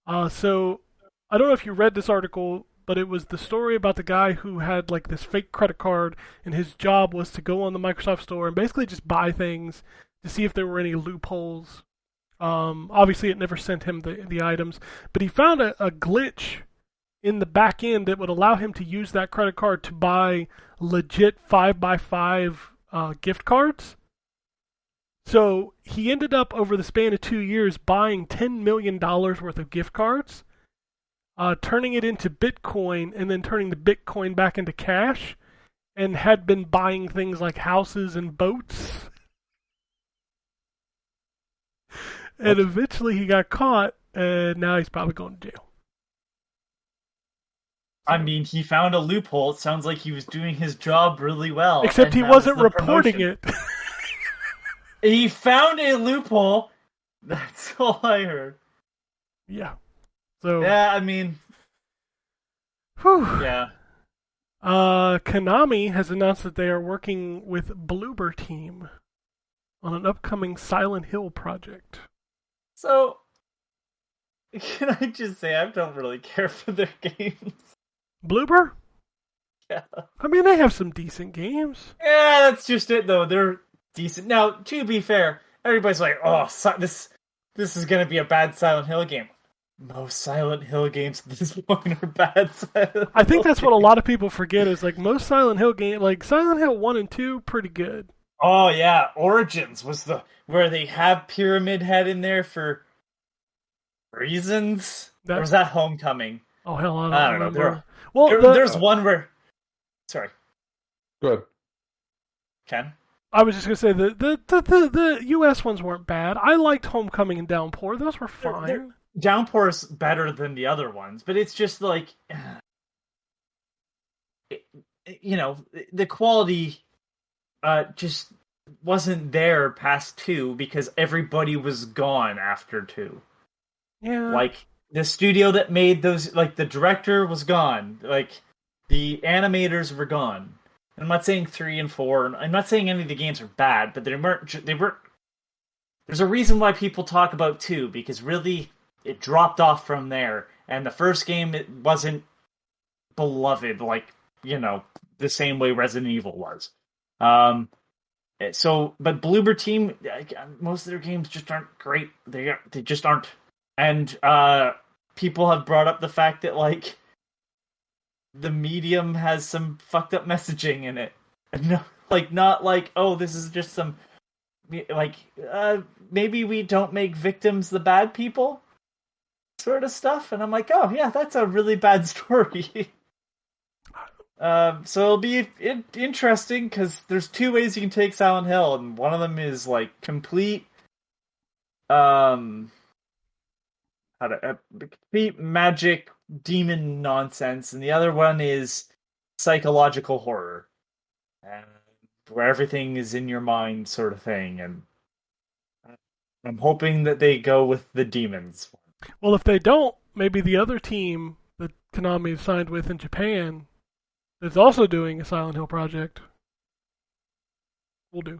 So I don't know if you read this article, but it was the story about the guy who had like this fake credit card, and his job was to go on the Microsoft Store and basically just buy things to see if there were any loopholes. Obviously, it never sent him the items, but he found a glitch in the back end that would allow him to use that credit card to buy legit 5x5 gift cards. So he ended up, over the span of 2 years, buying $10 million worth of gift cards, turning it into Bitcoin, and then turning the Bitcoin back into cash, and had been buying things like houses and boats. And eventually he got caught, and now he's probably going to jail. I mean, he found a loophole. It sounds like he was doing his job really well. Except he wasn't reporting it. He found a loophole. That's all I heard. Yeah. So. Yeah, I mean. Whew. Yeah. Konami has announced that they are working with Bloober Team on an upcoming Silent Hill project. So, can I just say I don't really care for their games? Bloober? Yeah. I mean, they have some decent games. Yeah, that's just it, though. They're decent. Now, to be fair, everybody's like, oh, this is going to be a bad Silent Hill game. Most Silent Hill games at this point are bad Silent Hill I think that's games. what a lot of people forget is, like, most Silent Hill games, like Silent Hill 1 and 2, pretty good. Oh, yeah. Origins was where they have Pyramid Head in there for reasons? Or was that Homecoming? Oh, hell, I don't know. remember. There's one where... Sorry. Good. Ken? I was just going to say, the US ones weren't bad. I liked Homecoming and Downpour. Those were fine. Downpour is better than the other ones, but it's just like... the quality just wasn't there past 2 because everybody was gone after 2. Yeah. Like, the studio that made those, like, the director was gone. Like, the animators were gone. I'm not saying 3 and 4. I'm not saying any of the games are bad, but they weren't. There's a reason why people talk about 2, because really, it dropped off from there. And the first game, it wasn't beloved, like, the same way Resident Evil was. But Bloober Team, most of their games just aren't great. They just aren't. And people have brought up the fact that, like, the medium has some fucked up messaging in it. Not like, oh, this is just some, like, maybe we don't make victims the bad people sort of stuff. And I'm like, oh, yeah, that's a really bad story. So it'll be interesting, because there's 2 ways you can take Silent Hill, and one of them is, like, complete... complete magic demon nonsense, and the other one is psychological horror, and where everything is in your mind, sort of thing. And I'm hoping that they go with the demons. Well, if they don't, maybe the other team that Konami signed with in Japan that's also doing a Silent Hill project will do.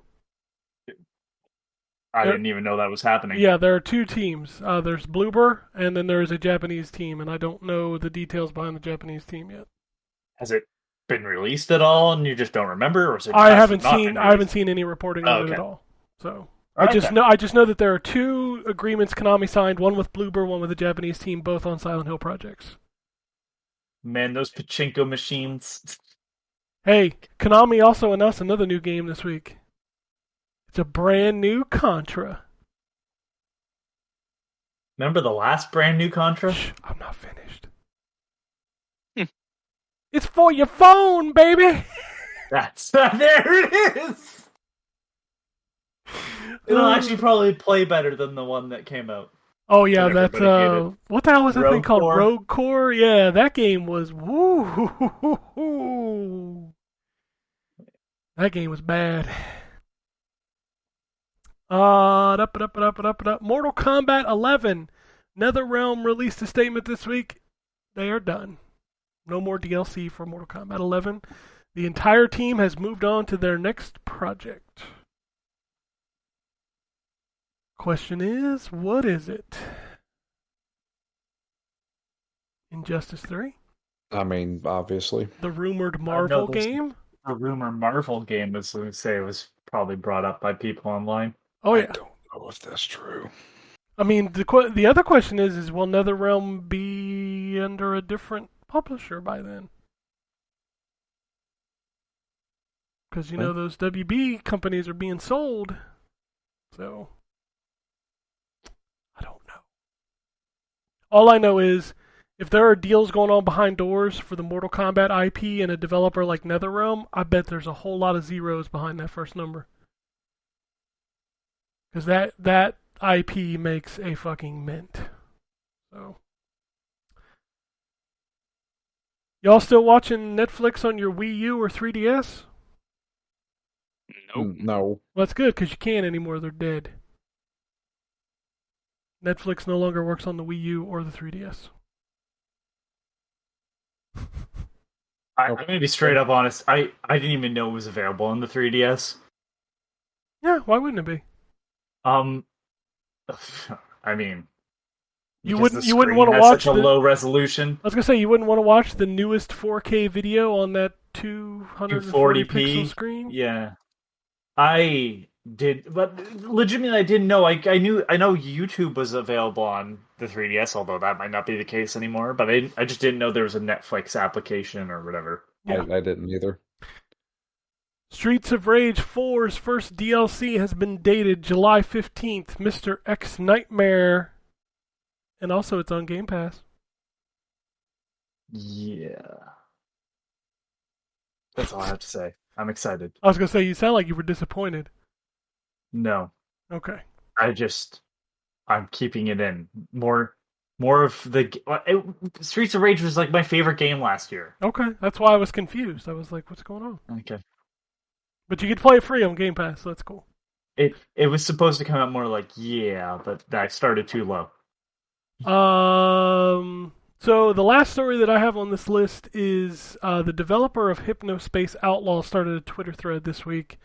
I didn't even know that was happening. Yeah, there are 2 teams. There's Bloober, and then there's a Japanese team, and I don't know the details behind the Japanese team yet. Has it been released at all, and you just don't remember, or is it? I haven't seen any reporting on it at all. So I just know that there are 2 agreements Konami signed, one with Bloober, one with the Japanese team, both on Silent Hill projects. Man, those pachinko machines. Hey, Konami also announced another new game this week. It's a brand new Contra. Remember the last brand new Contra? Shh, I'm not finished. It's for your phone, baby! There it is! It'll actually probably play better than the one that came out. Oh yeah, that's what the hell was that thing called? Core? Rogue Core? Yeah, that game was woo. That game was bad. Mortal Kombat 11. NetherRealm released a statement this week. They are done. No more DLC for Mortal Kombat 11. The entire team has moved on to their next project. Question is, what is it? Injustice 3? I mean, obviously. The rumored Marvel game? A rumor Marvel game, as we say, was probably brought up by people online. Oh, yeah. I don't know if that's true. I mean, the other question is will NetherRealm be under a different publisher by then? Because, you know, those WB companies are being sold. So, I don't know. All I know is, if there are deals going on behind doors for the Mortal Kombat IP and a developer like NetherRealm, I bet there's a whole lot of zeros behind that first number. Because that IP makes a fucking mint. So, y'all still watching Netflix on your Wii U or 3DS? Nope. No. Well, that's good, because you can't anymore. They're dead. Netflix no longer works on the Wii U or the 3DS. I'm going to be straight up honest. I didn't even know it was available on the 3DS. Yeah, why wouldn't it be? I mean, You because wouldn't the want to screen has watch such a low resolution. I was gonna say you wouldn't want to watch the newest 4K video on that 240 pixel screen. Yeah, I did, but legitimately, I didn't know. I know YouTube was available on the 3DS, although that might not be the case anymore. But I just didn't know there was a Netflix application or whatever. Yeah. I didn't either. Streets of Rage 4's first DLC has been dated July 15th, Mr. X Nightmare. And also it's on Game Pass. Yeah, that's all I have to say. I'm excited. I was going to say, you sound like you were disappointed. No, Okay. I'm keeping it in. More of the Streets of Rage was like my favorite game last year. Okay, that's why I was confused. I was like, what's going on? Okay. But you could play it free on Game Pass, so that's cool. It was supposed to come out more like, yeah, but that started too low. So the last story that I have on this list is the developer of Hypnospace Outlaw started a Twitter thread this week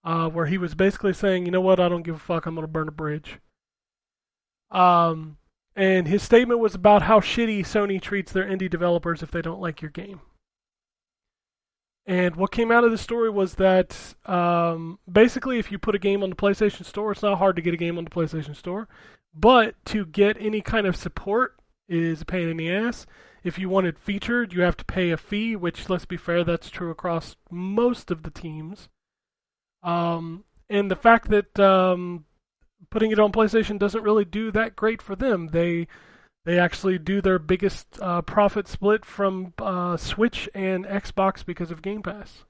where he was basically saying, you know what, I don't give a fuck, I'm going to burn a bridge. And his statement was about how shitty Sony treats their indie developers if they don't like your game. And what came out of the story was that basically if you put a game on the PlayStation Store, it's not hard to get a game on the PlayStation Store. But to get any kind of support is a pain in the ass. If you want it featured, you have to pay a fee, which, let's be fair, that's true across most of the teams. And the fact that putting it on PlayStation doesn't really do that great for them. They actually do their biggest profit split from Switch and Xbox because of Game Pass.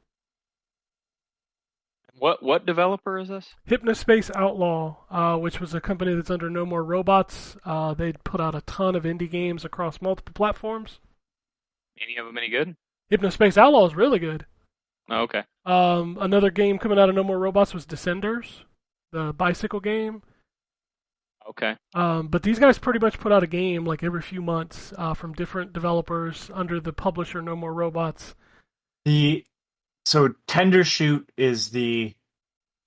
What developer is this? Hypnospace Outlaw, which was a company that's under No More Robots. They'd put out a ton of indie games across multiple platforms. Any of them any good? Hypnospace Outlaw is really good. Oh, okay. Another game coming out of No More Robots was Descenders, the bicycle game. Okay. But these guys pretty much put out a game like every few months from different developers under the publisher No More Robots. So Tendershoot is the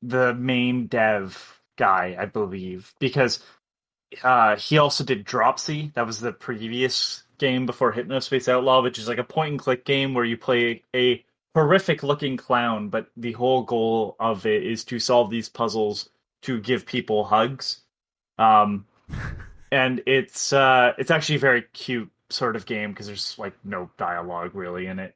main dev guy, I believe, because he also did Dropsy. That was the previous game before Hypnospace Outlaw, which is like a point-and-click game where you play a horrific-looking clown, but the whole goal of it is to solve these puzzles to give people hugs. And it's actually a very cute sort of game because there's like no dialogue really in it.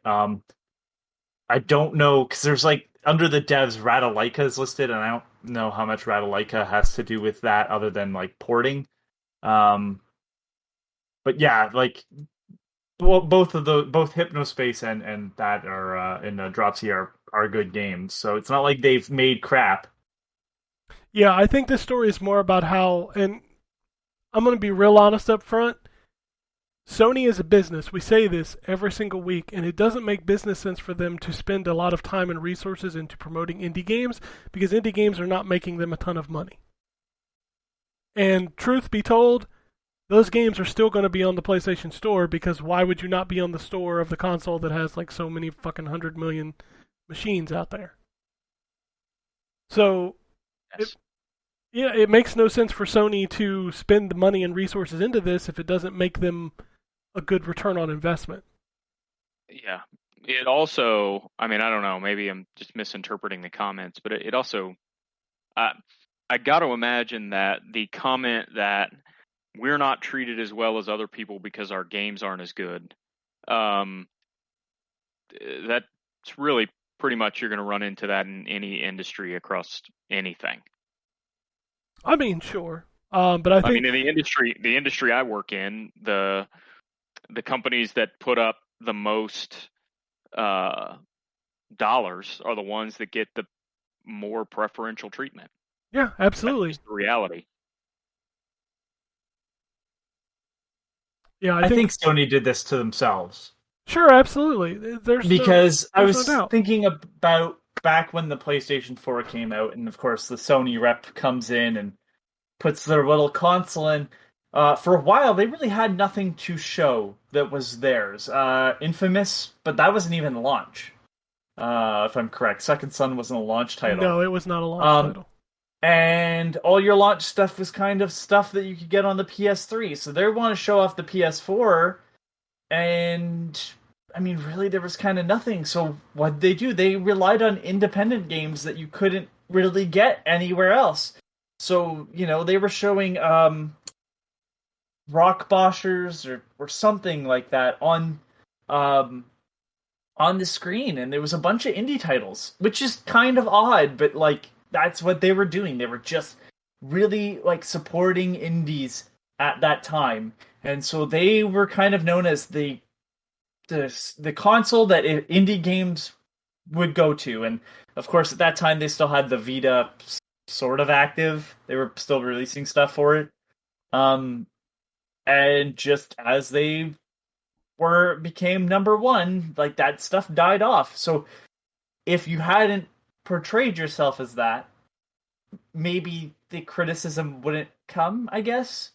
I don't know because there's like under the devs Radalaika is listed, and I don't know how much Radalaika has to do with that other than like porting. But yeah, like both Hypnospace and that are in Dropsy are good games. So it's not like they've made crap. Yeah, I think this story is more about how, and I'm going to be real honest up front, Sony is a business. We say this every single week, and it doesn't make business sense for them to spend a lot of time and resources into promoting indie games because indie games are not making them a ton of money. And truth be told, those games are still going to be on the PlayStation Store because why would you not be on the store of the console that has like so many fucking 100 million machines out there? So, Yes. it makes no sense for Sony to spend the money and resources into this if it doesn't make them a good return on investment. Yeah. It also, I mean, I don't know, maybe I'm just misinterpreting the comments, but it also, I got to imagine that the comment that we're not treated as well as other people because our games aren't as good, that's really pretty much you're going to run into that in any industry across anything. I mean, sure. But I I think mean, in the industry I work in, the companies that put up the most dollars are the ones that get the more preferential treatment. yeah, That's absolutely. just the reality. Yeah, I think Sony did this to themselves. sure, absolutely. Because I there's was no doubt. thinking about back when the PlayStation 4 came out, and of course the Sony rep comes in and puts their little console in. For a while, they really had nothing to show that was theirs. Infamous, but that wasn't even launch. If I'm correct, Second Son wasn't a launch title. No, it was not a launch title. And all your launch stuff was kind of stuff that you could get on the PS3. So they want to show off the PS4, and I mean, really, there was kind of nothing. So what did they do? They relied on independent games that you couldn't really get anywhere else. So, they were showing Rockboshers or something like that on the screen, and there was a bunch of indie titles, which is kind of odd, but like that's what they were doing. They were just really like supporting indies at that time, and so they were kind of known as the console that indie games would go to. And of course, at that time, they still had the Vita sort of active. They were still releasing stuff for it. And just as they became number one, like that stuff died off. So if you hadn't portrayed yourself as that, maybe the criticism wouldn't come, I guess.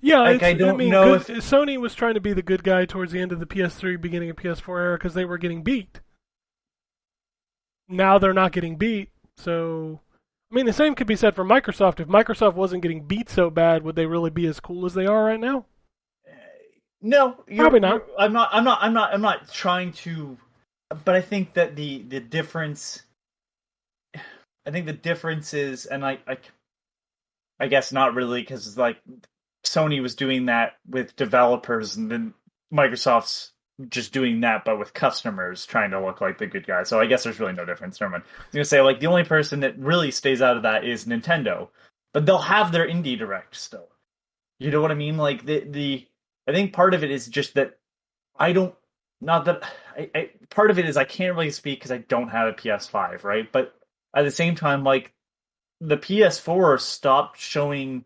Yeah, like, I don't know if Sony was trying to be the good guy towards the end of the PS3, beginning of PS4 era because they were getting beat. Now they're not getting beat, so I mean the same could be said for Microsoft. If Microsoft wasn't getting beat so bad, would they really be as cool as they are right now? No, probably not. I'm not trying to, but I think that the difference. I think the difference is, and I guess not really, because like Sony was doing that with developers, and then Microsoft's just doing that, but with customers trying to look like the good guy. So I guess there's really no difference. Never mind. I was gonna say, like, the only person that really stays out of that is Nintendo, but they'll have their indie direct still. You know what I mean? Like I think part of it is just that I don't. Not that part of it is I can't really speak because I don't have a PS5, right? But at the same time, like the PS4 stopped showing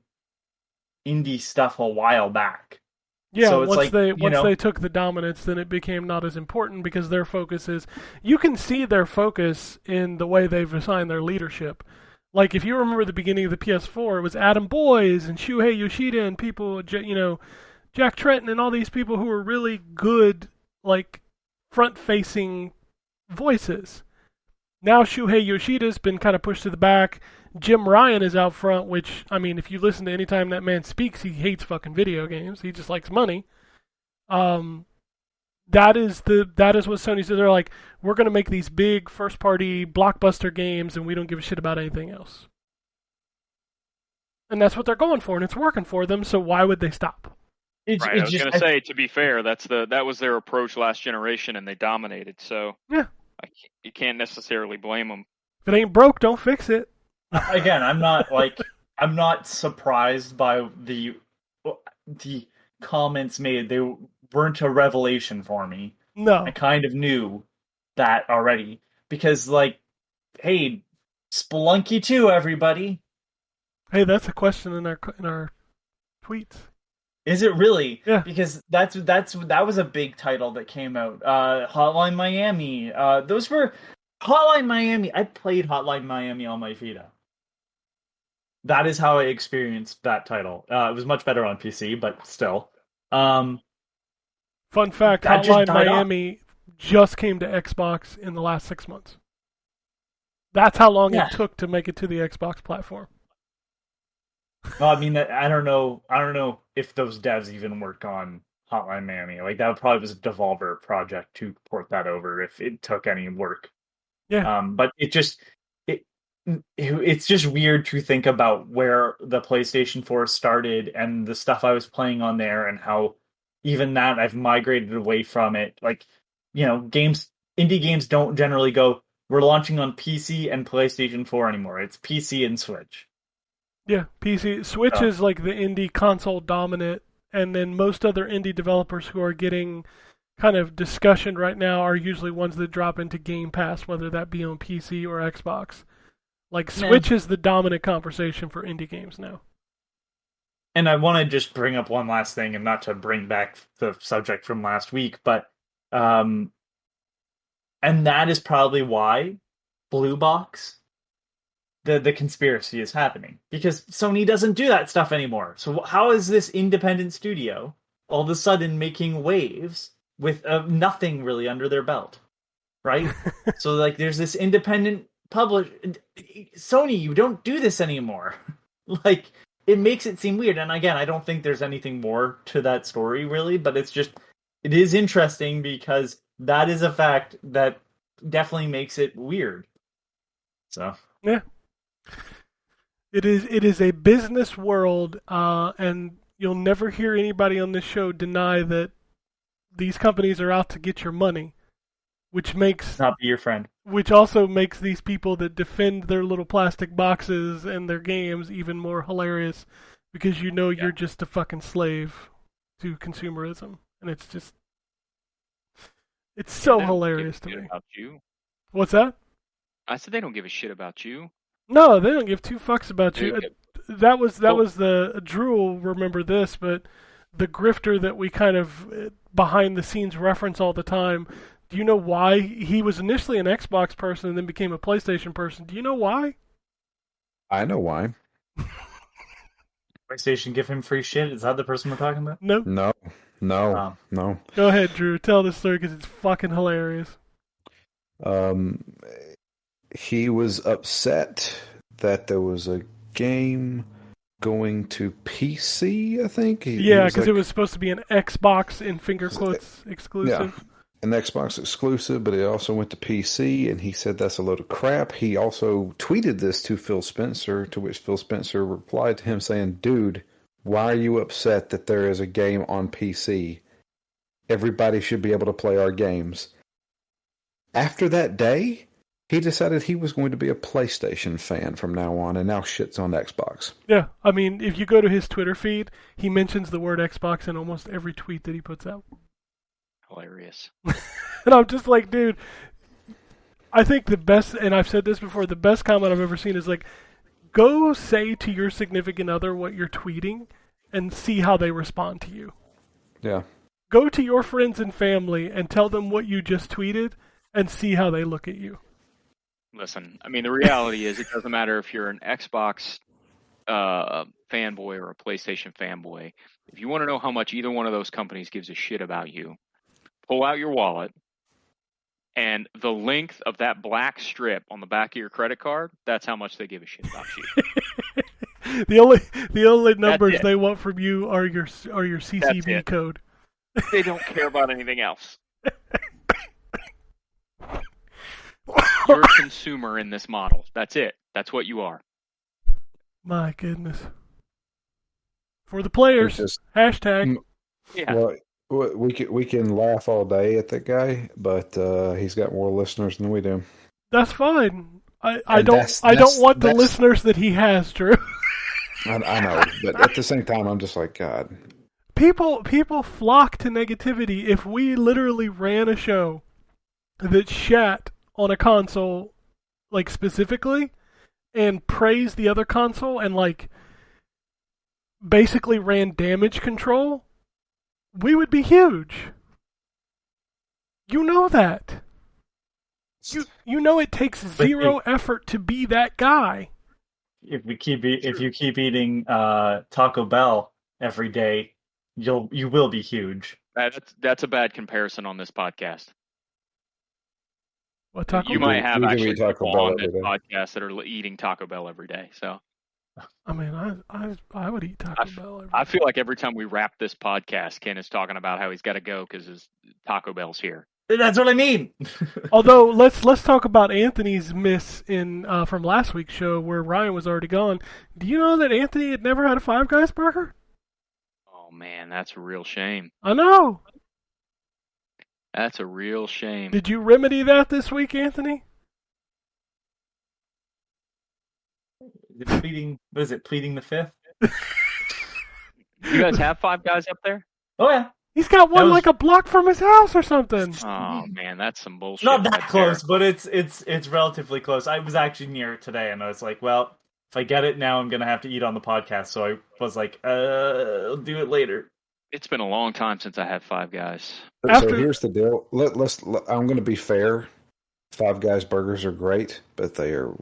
indie stuff a while back. Yeah, so it's once they took the dominance, then it became not as important because their focus is. You can see their focus in the way they've assigned their leadership. Like if you remember the beginning of the PS4, it was Adam Boyes and Shuhei Yoshida and people, Jack Tretton and all these people who were really good, like front-facing voices. Now Shuhei Yoshida's been kind of pushed to the back. Jim Ryan is out front, which, I mean, if you listen to any time that man speaks, he hates fucking video games. He just likes money. That is what Sony said. They're like, we're going to make these big first-party blockbuster games, and we don't give a shit about anything else. And that's what they're going for, and it's working for them, so why would they stop? Right, I was going to say, to be fair, that was their approach last generation, and they dominated, so yeah. You can't necessarily blame them. If it ain't broke, don't fix it. Again, I'm not surprised by the comments made. They weren't a revelation for me. No. I kind of knew that already because, like, hey, Spelunky 2, everybody. Hey, that's a question in our tweets. Is it really? Yeah. Because that was a big title that came out. Hotline Miami. Those were Hotline Miami. I played Hotline Miami on my Vita. that is how I experienced that title. It was much better on PC, but still. Fun fact, That just Hotline died off. Miami just came to Xbox in the last 6 months. That's how long Yeah. it took to make it to the Xbox platform. Well, I mean, I don't know. I don't know if those devs even work on Hotline Miami. Like that probably was a Devolver project to port that over if it took any work. Yeah. But it's just weird to think about where the PlayStation 4 started and the stuff I was playing on there and how even that I've migrated away from it. Like, indie games don't generally go, we're launching on PC and PlayStation 4 anymore. It's PC and Switch. Yeah, PC. Switch is like the indie console dominant, and then most other indie developers who are getting kind of discussion right now are usually ones that drop into Game Pass, whether that be on PC or Xbox. Like, Switch is the dominant conversation for indie games now. And I want to just bring up one last thing, and not to bring back the subject from last week, but and that is probably why Blue Box, the conspiracy is happening, because Sony doesn't do that stuff anymore. So how is this independent studio all of a sudden making waves with nothing really under their belt, right? So like, there's this independent publish. Sony, you don't do this anymore. Like, it makes it seem weird. And again, I don't think there's anything more to that story really, but it is interesting because that is a fact that definitely makes it weird. So yeah. It is a business world, and you'll never hear anybody on this show deny that these companies are out to get your money, which not be your friend. Which also makes these people that defend their little plastic boxes and their games even more hilarious, because you're just a fucking slave to consumerism, and it's so hilarious to me. About you. What's that? I said they don't give a shit about you. No, they don't give two fucks about you. That was the Drew will remember this, but the grifter that we kind of behind the scenes reference all the time. Do you know why he was initially an Xbox person and then became a PlayStation person? Do you know why? I know why. PlayStation give him free shit? Is that the person we're talking about? No. No. Go ahead, Drew. Tell the story because it's fucking hilarious. He was upset that there was a game going to PC, I think. Because it was supposed to be an Xbox, in finger quotes, exclusive. Yeah, an Xbox exclusive, but it also went to PC, and he said that's a load of crap. He also tweeted this to Phil Spencer, to which Phil Spencer replied to him saying, dude, why are you upset that there is a game on PC? Everybody should be able to play our games. After that day, he decided he was going to be a PlayStation fan from now on, and now shit's on Xbox. Yeah, I mean, if you go to his Twitter feed, he mentions the word Xbox in almost every tweet that he puts out. Hilarious. And I'm just like, dude, I think the best, and I've said this before, the best comment I've ever seen is like, go say to your significant other what you're tweeting and see how they respond to you. Yeah. Go to your friends and family and tell them what you just tweeted and see how they look at you. Listen, I mean, the reality is it doesn't matter if you're an Xbox fanboy or a PlayStation fanboy. If you want to know how much either one of those companies gives a shit about you, pull out your wallet, and the length of that black strip on the back of your credit card, that's how much they give a shit about you. The only numbers they want from you are your CCV code. They don't care about anything else. You're a consumer in this model. That's it. That's what you are. My goodness. For the players, hashtag. Yeah. Well, we can laugh all day at that guy, but he's got more listeners than we do. That's fine. I don't want the listeners that he has, Drew. I know, but at the same time, I'm just like, God. People flock to negativity. If we literally ran a show that shat on a console, like specifically, and praised the other console and like basically ran damage control, we would be huge. You know that. You know it takes zero effort to be that guy. if you keep eating Taco Bell every day, you will be huge. That's a bad comparison on this podcast. What Taco You Bell? might have You can actually eat Taco people Bell on this every day. podcast that are eating Taco Bell every day. So I mean, I would eat Taco Bell. I feel like every time we wrap this podcast, Ken is talking about how he's got to go because his Taco Bell's here. That's what I mean. Although let's talk about Anthony's miss in from last week's show where Ryan was already gone. Do you know that Anthony had never had a Five Guys burger? Oh man, that's a real shame. I know. That's a real shame. Did you remedy that this week, Anthony? Pleading the fifth? You guys have Five Guys up there? Oh yeah. He's got one was- like a block from his house or something. Oh man, that's some bullshit. Not that right close, there. but it's relatively close. I was actually near it today, and I was like, well, if I get it now, I'm gonna have to eat on the podcast. So I was like, I'll do it later. It's been a long time since I had Five Guys. After- So here's the deal. I'm going to be fair. Five Guys burgers are great, but they are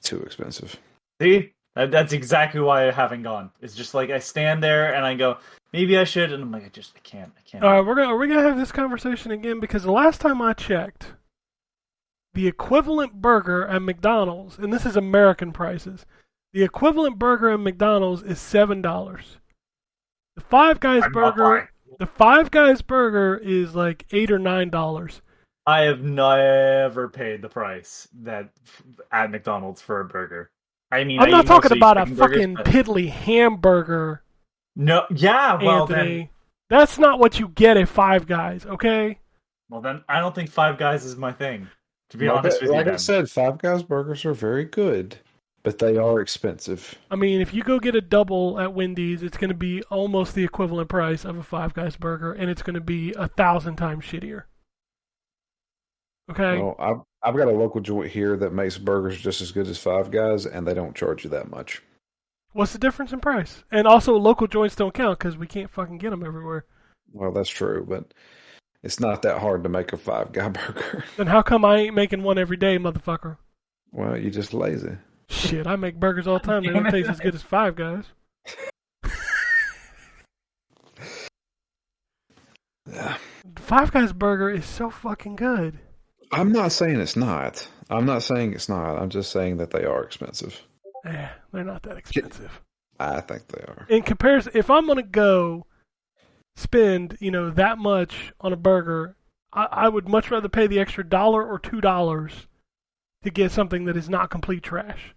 too expensive. See, that's exactly why I haven't gone. It's just like I stand there and I go, maybe I should, and I'm like, I can't. All right, we're gonna have this conversation again because the last time I checked, the equivalent burger at McDonald's, and this is American prices, the equivalent burger at McDonald's is $7. The Five Guys I'm not buying. burger, the Five Guys burger is like $8 or $9. I have never paid the price that at McDonald's for a burger. I mean, I'm I not eat talking mostly about a chicken burgers, fucking but- piddly hamburger, No, yeah, well Anthony. That's not what you get at Five Guys, okay? then I don't think Five Guys is my thing. To be honest with you, like I then. said, Five Guys burgers are very good, but they are expensive. I mean, if you go get a double at Wendy's, it's going to be almost the equivalent price of a Five Guys burger, and it's going to be 1,000 times shittier. Okay? Well, I've got a local joint here that makes burgers just as good as Five Guys, and they don't charge you that much. What's the difference in price? And also, local joints don't count because we can't fucking get them everywhere. Well, that's true, but it's not that hard to make a Five Guy burger. Then how come I ain't making one every day, motherfucker? Well, you're just lazy. Shit, I make burgers all the time. They Damn don't it. taste as good as Five Guys. Yeah. Five Guys burger is so fucking good. I'm not saying it's not. I'm not saying it's not. I'm just saying that they are expensive. They're not that expensive. I think they are. In comparison, if I'm gonna go spend, that much on a burger, I would much rather pay the extra $1 or $2 to get something that is not complete trash.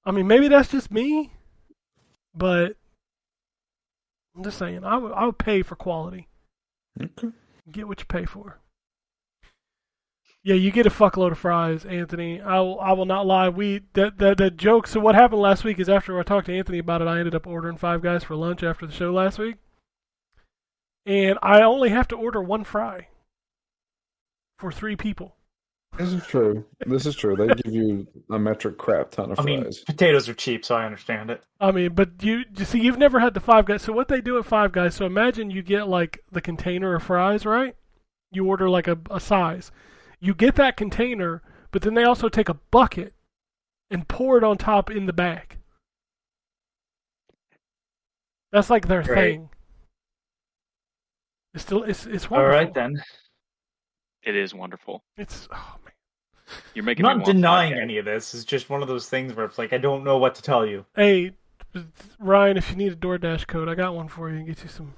I mean, maybe that's just me, but I'm just saying, I would pay for quality. Okay. Get what you pay for. Yeah, you get a fuckload of fries, Anthony. I will not lie. The joke. So what happened last week is after I talked to Anthony about it, I ended up ordering Five Guys for lunch after the show last week, and I only have to order one fry for 3 people. This is true. They give you a metric crap ton of I mean, fries. potatoes are cheap, so I understand it. I mean, but you see, you've never had the Five Guys. So what they do at Five Guys? So imagine you get like the container of fries, right? You order like a size. You get that container, but then they also take a bucket and pour it on top in the bag. That's like their Great. thing. It's wonderful. All right then. It is wonderful. It's man. You're I'm making me not want denying Five Guys. any of this. It's just one of those things where it's like I don't know what to tell you. Hey, Ryan, if you need a DoorDash code, I got one for you and get you some.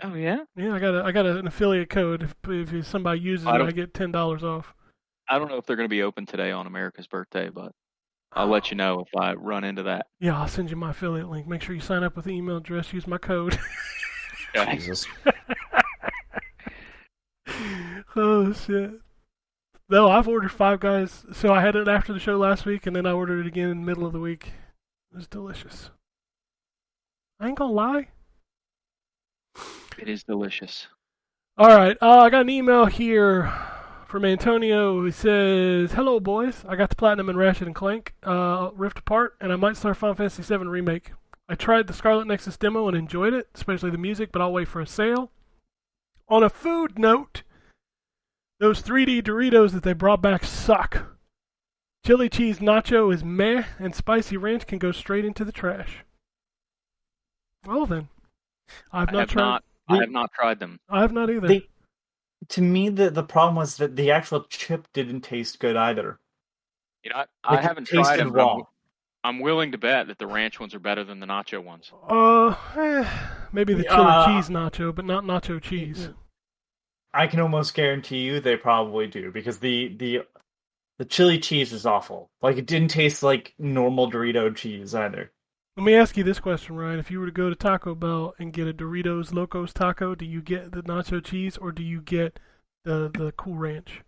Oh yeah. Yeah, I got an affiliate code. If somebody uses it, I get $10 off. I don't know if they're going to be open today on America's birthday, but I'll let you know if I run into that. Yeah, I'll send you my affiliate link. Make sure you sign up with the email address. Use my code. Okay. Jesus. Oh shit. No, I've ordered Five Guys. So I had it after the show last week, and then I ordered it again in the middle of the week. It was delicious. I ain't gonna lie. It is delicious. All right, I got an email here from Antonio who says, "Hello, boys. I got the Platinum and Ratchet and Clank Rift Apart, and I might start Final Fantasy VII Remake. I tried the Scarlet Nexus demo and enjoyed it, especially the music, but I'll wait for a sale. On a food note, those 3D Doritos that they brought back suck. Chili cheese nacho is meh, and spicy ranch can go straight into the trash. Well then, I've I not have tried. not. I have not tried them. I have not either. To me, the problem was that the actual chip didn't taste good either. You know, Like, I it haven't tried tasted them. raw. I'm willing to bet that the ranch ones are better than the nacho ones. Maybe the chili cheese nacho, but not nacho cheese. I can almost guarantee you they probably do, because the chili cheese is awful. Like, it didn't taste like normal Dorito cheese either. Let me ask you this question, Ryan. If you were to go to Taco Bell and get a Doritos Locos taco, do you get the nacho cheese or do you get the Cool Ranch?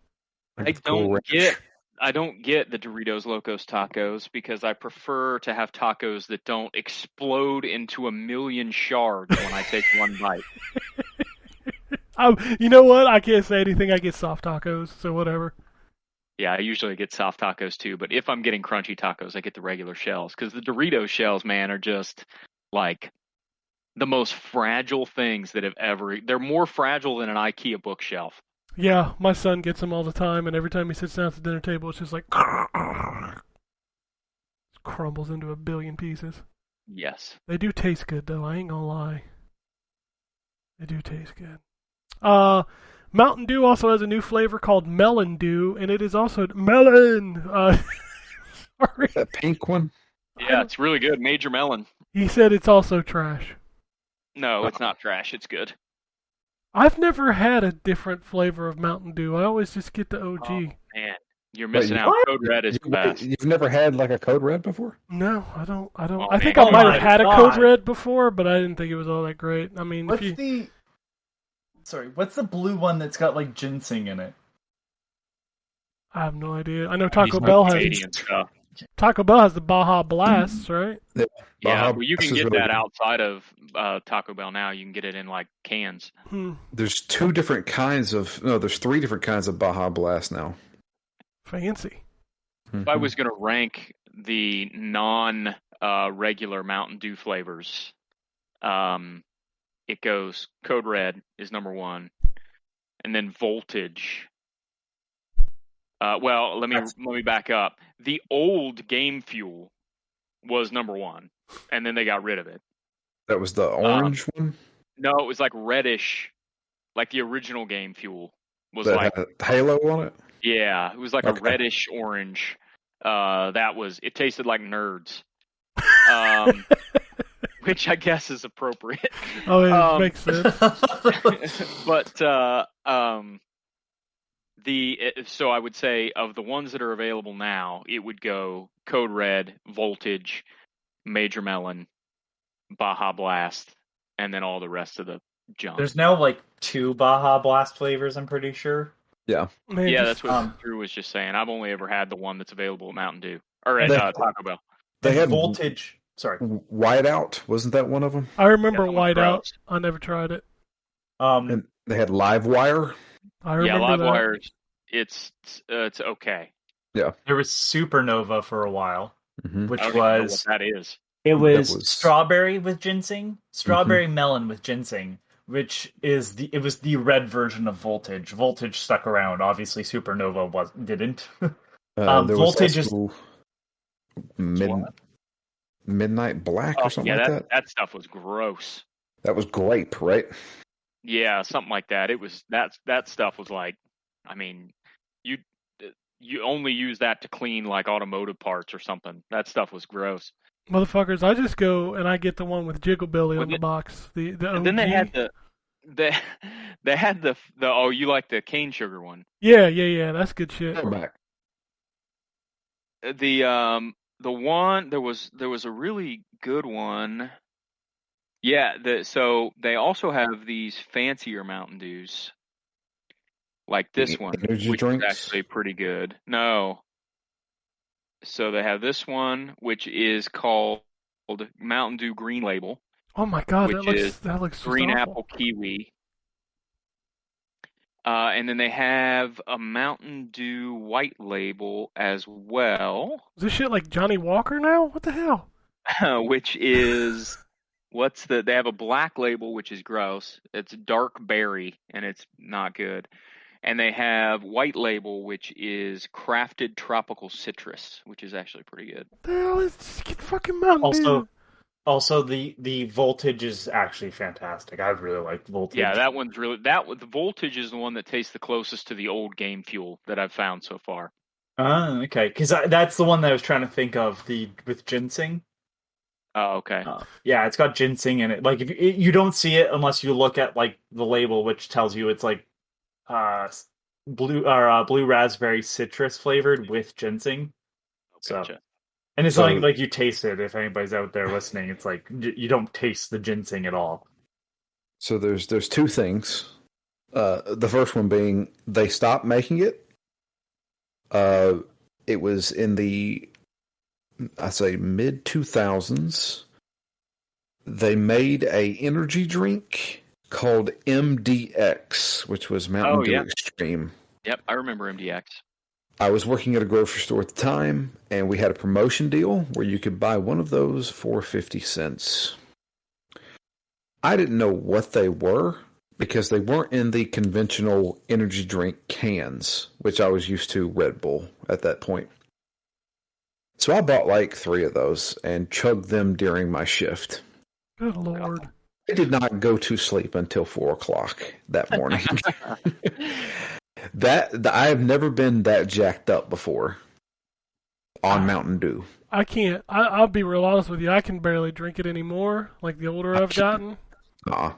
I don't get the Doritos Locos tacos because I prefer to have tacos that don't explode into a million shards when I take one bite. You know what? I can't say anything. I get soft tacos, so whatever. Yeah, I usually get soft tacos too, but if I'm getting crunchy tacos, I get the regular shells because the Doritos shells, man, are just like the most fragile things that have ever. They're more fragile than an IKEA bookshelf. Yeah, my son gets them all the time, and every time he sits down at the dinner table, it's just like crumbles into a billion pieces. Yes. They do taste good, though. I ain't gonna lie. They do taste good. Mountain Dew also has a new flavor called Melon Dew, and it is also melon. Sorry. That pink one? Yeah, it's really good. Major melon. He said it's also trash. No, it's not trash. It's good. I've never had a different flavor of Mountain Dew. I always just get the OG. Oh, man, you're missing out. Code Red is the best. You've never had like a Code Red before? No, I don't. Oh, I think man. I might Oh have my had a God. Code Red before, but I didn't think it was all that great. I mean, What's the blue one that's got like ginseng in it? I have no idea. I know Taco These Bell has Canadian stuff. the Baja Blasts, right? Yeah, Baja well, you can Blast is get really that good. outside of Taco Bell now. You can get it in like cans. There's three different kinds of Baja Blast now. Fancy. If I was going to rank the non-regular Mountain Dew flavors, it goes Code Red is number one, and then Voltage. Well, let me back up. The old Game Fuel was number one, and then they got rid of it. That was the orange one? No, it was like reddish, like the original Game Fuel was That like. had a halo on it? Yeah, it was like Okay. a reddish orange. It tasted like nerds. Which I guess is appropriate. Oh, it makes sense. But so I would say of the ones that are available now, it would go Code Red, Voltage, Major Melon, Baja Blast, and then all the rest of the junk. There's now like 2 Baja Blast flavors, I'm pretty sure. Yeah. Man, Yeah, just- that's what Drew was just saying. I've only ever had the one that's available at Mountain Dew or at They- Taco Bell. They And had Voltage. Sorry. Whiteout, wasn't that one of them? I remember Yeah, that one's Whiteout. gross. I never tried it. And they had Live Wire. I Yeah, remember Live that. Wires. It's okay. There was Supernova for a while, Mhm. which I don't even know was what that is. it was, was- strawberry with ginseng, strawberry melon with ginseng, which is it was the red version of Voltage. Voltage stuck around. Obviously, Supernova didn't. There was Voltage is also Midnight Black or something yeah, like that. that stuff was gross. That was grape, right? Yeah, something like that. It was that stuff was like, I mean, you only use that to clean like automotive parts or something. That stuff was gross. Motherfuckers, I just go and I get the one with Jiggle Billy on the it- box. The And then they OG. had they had the oh, you like the cane sugar one. Yeah, that's good shit. Go back. The one there was a really good one. Yeah, so they also have these fancier Mountain Dews, like this one, Energy which drinks? is actually pretty good. No, so they have this one, which is called Mountain Dew Green Label, Oh my god, which is that looks just green awful. apple kiwi. And then they have a Mountain Dew White Label as well. Is this shit like Johnny Walker now? What the hell? Which is they have a black label, which is gross. It's dark berry and it's not good. And they have white label, which is crafted tropical citrus, which is actually pretty good. The hell is just get fucking Mountain Dew. Also, the voltage is actually fantastic. I really like voltage. Yeah, that one's really the voltage is the one that tastes the closest to the old Game Fuel that I've found so far. Okay, because that's the one that I was trying to think of with ginseng. Oh, okay. Yeah, it's got ginseng in it. Like if you don't see it unless you look at like the label, which tells you it's like blue raspberry citrus flavored with ginseng. Gotcha. So, and it's So- not like you taste it. If anybody's out there listening, it's like you don't taste the ginseng at all. So there's two things. The first one being they stopped making it. It was in the I say mid 2000s. They made a energy drink called MDX, which was Mountain Dew yeah. Extreme. Yep, I remember MDX. I was working at a grocery store at the time, and we had a promotion deal where you could buy one of those for 50 cents. I didn't know what they were because they weren't in the conventional energy drink cans, which I was used to Red Bull at that point. So I bought like 3 of those and chugged them during my shift. Good lord. I did not go to sleep until 4 o'clock that morning. I have never been that jacked up before on Mountain Dew. I can't. I'll be real honest with you. I can barely drink it anymore. Like the older I've gotten.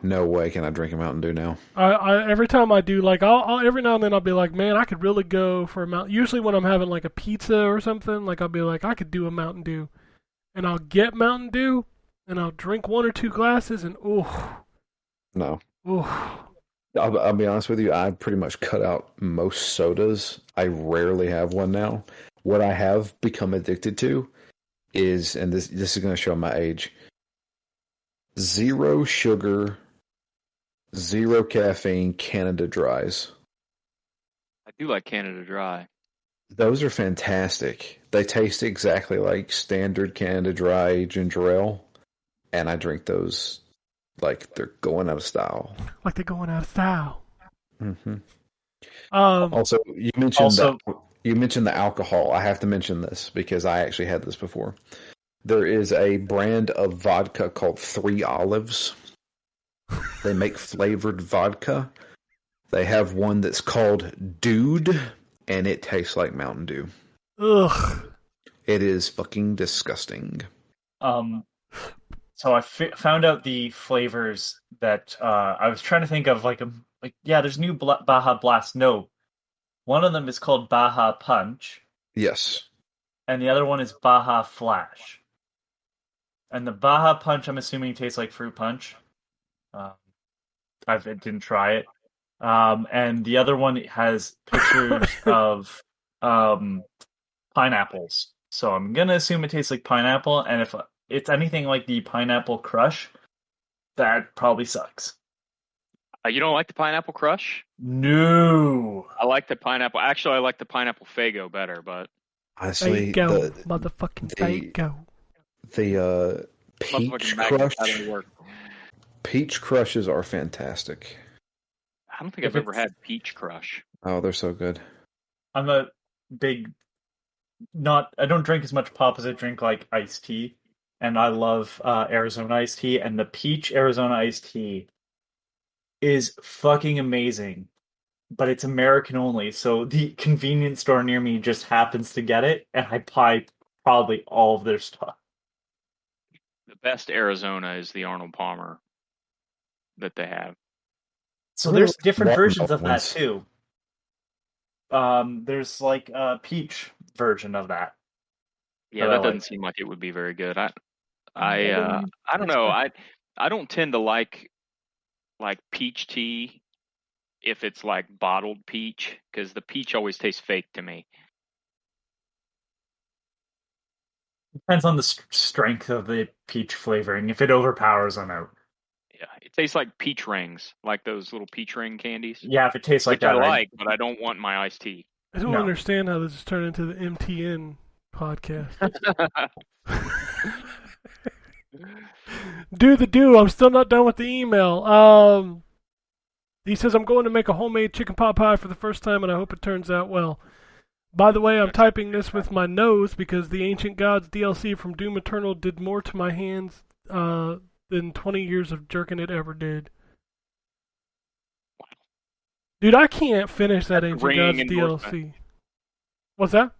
No way can I drink a Mountain Dew now. I every time I do, like I'll every now and then I'll be like, man, I could really go for a Mountain. Usually when I'm having like a pizza or something, like I'll be like, I could do a Mountain Dew, and I'll get Mountain Dew, and I'll drink 1 or 2 glasses, and No. I'll I'll be honest with you. I've pretty much cut out most sodas. I rarely have one now. What I have become addicted to is, and this is going to show my age, 0 sugar, 0 caffeine Canada Dries. I do like Canada Dry. Those are fantastic. They taste exactly like standard Canada Dry ginger ale, and I drink those like they're going out of style. like they're going out of style. Mm-hmm. Um, Also, you mentioned the alcohol. I have to mention this because I actually had this before. There is a brand of vodka called 3 Olives. They make flavored vodka. They have one that's called Dude, and it tastes like Mountain Dew. ugh. It is fucking disgusting. So I found out the flavors that I was trying to think of. There's new Baja Blast. No, one of them is called Baja Punch, Yes. and the other one is Baja Flash. And the Baja Punch, I'm assuming, tastes like fruit punch. I didn't try it. And the other one has pictures of pineapples. So I'm gonna assume it tastes like pineapple. And if it's anything like the Pineapple Crush, that probably sucks. You don't like the Pineapple Crush? No. I like the pineapple. Actually, I like the Pineapple Fago better, but Honestly, Fago, motherfucking Fago. the Peach motherfucking magnet Crush. out of work. Peach Crushes are fantastic. I don't think I've ever had Peach Crush. Oh, they're so good. I'm a big I don't drink as much pop as I drink like iced tea. And I love Arizona iced tea, and the peach Arizona iced tea is fucking amazing. But it's American only, so the convenience store near me just happens to get it, and I buy probably all of their stuff. The best Arizona is the Arnold Palmer that they have. So there's different Watermelon versions of that ones. too. There's like a peach version of that. Yeah, That I that like. doesn't seem like it would be very good. I don't know. I don't tend to like peach tea if it's like bottled peach, because the peach always tastes fake to me. Depends on the strength of the peach flavoring. If it overpowers, I'm out. Yeah, it tastes like peach rings, like those little peach ring candies. Yeah, if it tastes like which that, I like, but I don't want my iced tea. I don't No. understand how this has turned into the MTN podcast. Do. I'm still not done with the email. He says, I'm going to make a homemade chicken pot pie for the first time, and I hope it turns out well. By the way, I'm typing this with my nose because the Ancient Gods DLC from Doom Eternal did more to my hands than 20 years of jerking it ever did. Dude, I can't finish that Ancient Gods DLC. What's that?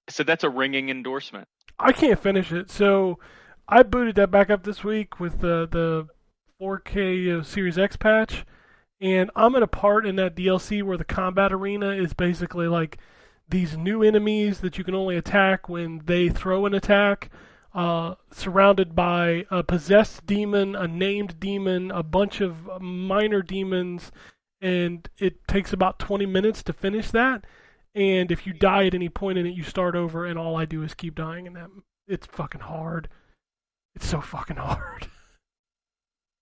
So that's a ringing endorsement. I can't finish it. So I booted that back up this week with the 4K Series X patch, and I'm in a part in that DLC where the combat arena is basically like these new enemies that you can only attack when they throw an attack, surrounded by a possessed demon, a named demon, a bunch of minor demons, and it takes about 20 minutes to finish that. And if you die at any point in it, you start over, and all I do is keep dying in that. It's fucking hard. It's so fucking hard.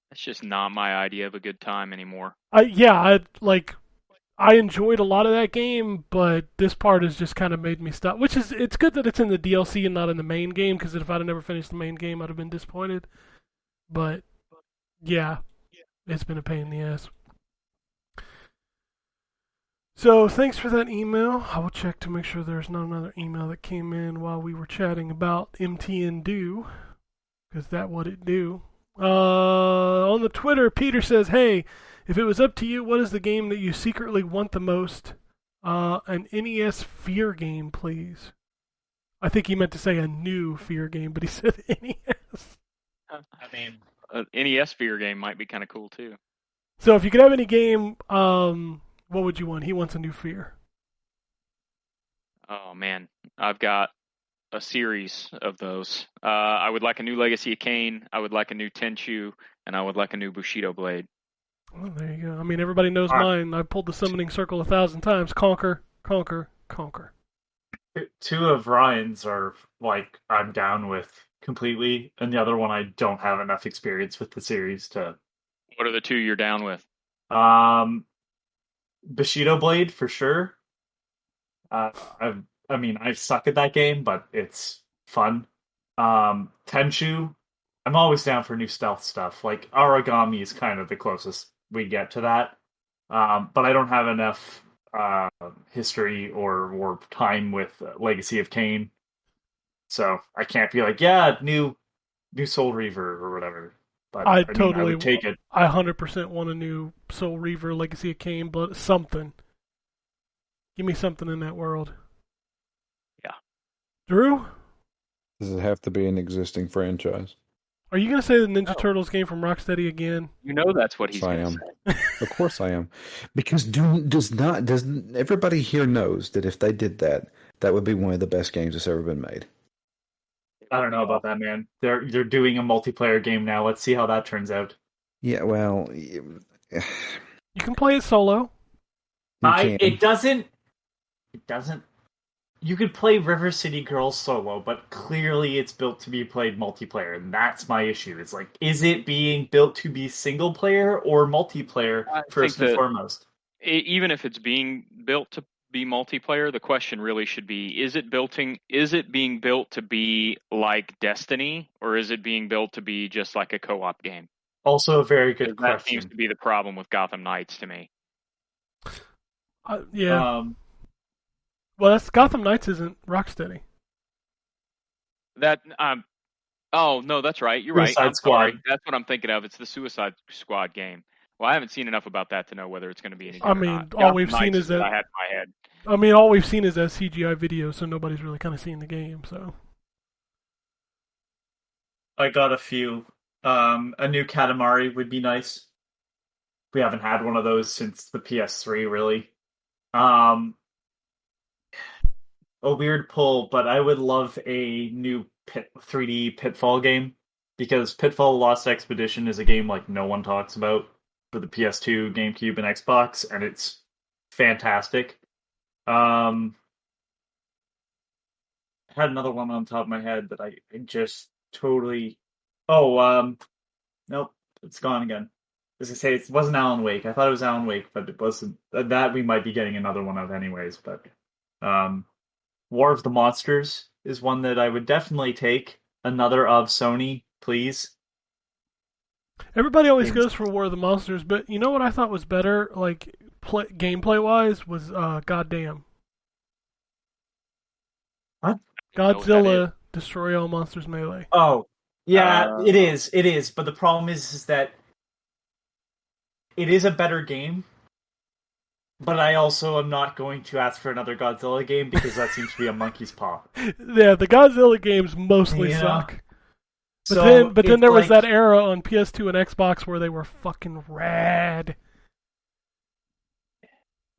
That's just not my idea of a good time anymore. I enjoyed a lot of that game, but this part has just kind of made me stop. Which is, it's good that it's in the DLC and not in the main game, because if I'd have never finished the main game, I'd have been disappointed. But yeah, it's been a pain in the ass. So thanks for that email. I will check to make sure there's not another email that came in while we were chatting about MTN Do, because that what it do. On the Twitter, Peter says, hey, if it was up to you, what is the game that you secretly want the most? An NES Fear game, please. I think he meant to say a new Fear game, but he said NES. I mean, an NES Fear game might be kind of cool too. So if you could have any game, what would you want? He wants a new Fear. Oh man, I've got a series of those. I would like a new Legacy of Kain, I would like a new Tenchu, and I would like a new Bushido Blade. Well, there you go. I mean, everybody knows mine. I pulled the summoning circle 1,000 times. Conquer, conquer, conquer. Two of Ryan's are like I'm down with completely, and the other one I don't have enough experience with the series to. What are the two you're down with? Bushido Blade for sure. I suck at that game, but it's fun. Tenchu, I'm always down for new stealth stuff. Like Origami is kind of the closest we get to that. But I don't have enough history or time with Legacy of Kain, so I can't be like, yeah, new Soul Reaver or whatever. But I would take it. I 100% want a new Soul Reaver, Legacy of Kain, but something. Give me something in that world. Yeah. Drew? Does it have to be an existing franchise? Are you going to say the Ninja Turtles game from Rocksteady again? You know that's what he's Yes, going to say. Of course I am. Because doesn't everybody here knows that if they did that, that would be one of the best games that's ever been made. I don't know about that, man. They're doing a multiplayer game now. Let's see how that turns out. Yeah, well, You can play it solo. It doesn't. You could play River City Girls solo, but clearly it's built to be played multiplayer, and that's my issue. It's like, is it being built to be single player or multiplayer first and foremost? Even if it's being built to be multiplayer, the question really should be: is it being built to be like Destiny, or is it being built to be just like a co-op game? Also, a very good question. That seems to be the problem with Gotham Knights to me. Yeah. Well, Gotham Knights isn't Rocksteady. Oh no, that's right. You're Suicide right. I'm Squad. sorry. That's what I'm thinking of. It's the Suicide Squad game. Well, I haven't seen enough about that to know whether it's going to be any good or not. All we've seen is that I had in my head. I mean, all we've seen is that CGI video, so nobody's really kind of seen the game. So I got a few. A new Katamari would be nice. We haven't had one of those since the PS3, really. A weird pull, but I would love a new 3D Pitfall game, because Pitfall Lost Expedition is a game like no one talks about for the PS2, GameCube, and Xbox, and it's fantastic. I had another one on top of my head that I just totally... nope, it's gone again. I was going to say, it wasn't Alan Wake. I thought it was Alan Wake, but it wasn't. That we might be getting another one of anyways, but... War of the Monsters is one that I would definitely take. Another of Sony, please. Everybody always Games. goes for War of the Monsters, but you know what I thought was better, like gameplay wise, was Goddamn. What? know what that Godzilla Destroy All Monsters Melee. Oh, yeah, it is. It is. But the problem is that it is a better game. But I also am not going to ask for another Godzilla game because that seems to be a monkey's paw. Yeah, the Godzilla games mostly Yeah. suck. But then it's there was like- that era on PS2 and Xbox where they were fucking rad.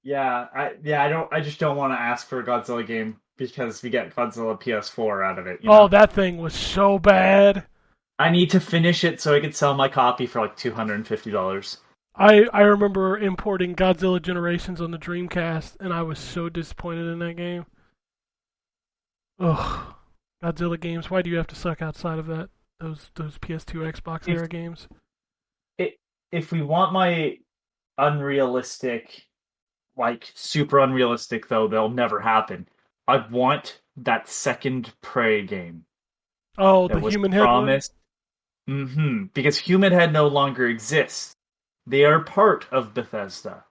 Yeah, I just don't want to ask for a Godzilla game because we get Godzilla PS4 out of it. You know? Oh, that thing was so bad. I need to finish it so I could sell my copy for like $250. I remember importing Godzilla Generations on the Dreamcast, and I was so disappointed in that game. Ugh, Godzilla games. Why do you have to suck outside of that? Those PS2, Xbox era games. If we want my unrealistic, like super unrealistic though, they'll never happen. I want that second Prey game. Oh, that the was Human Head one? promised. Because Human Head no longer exists. They are part of Bethesda.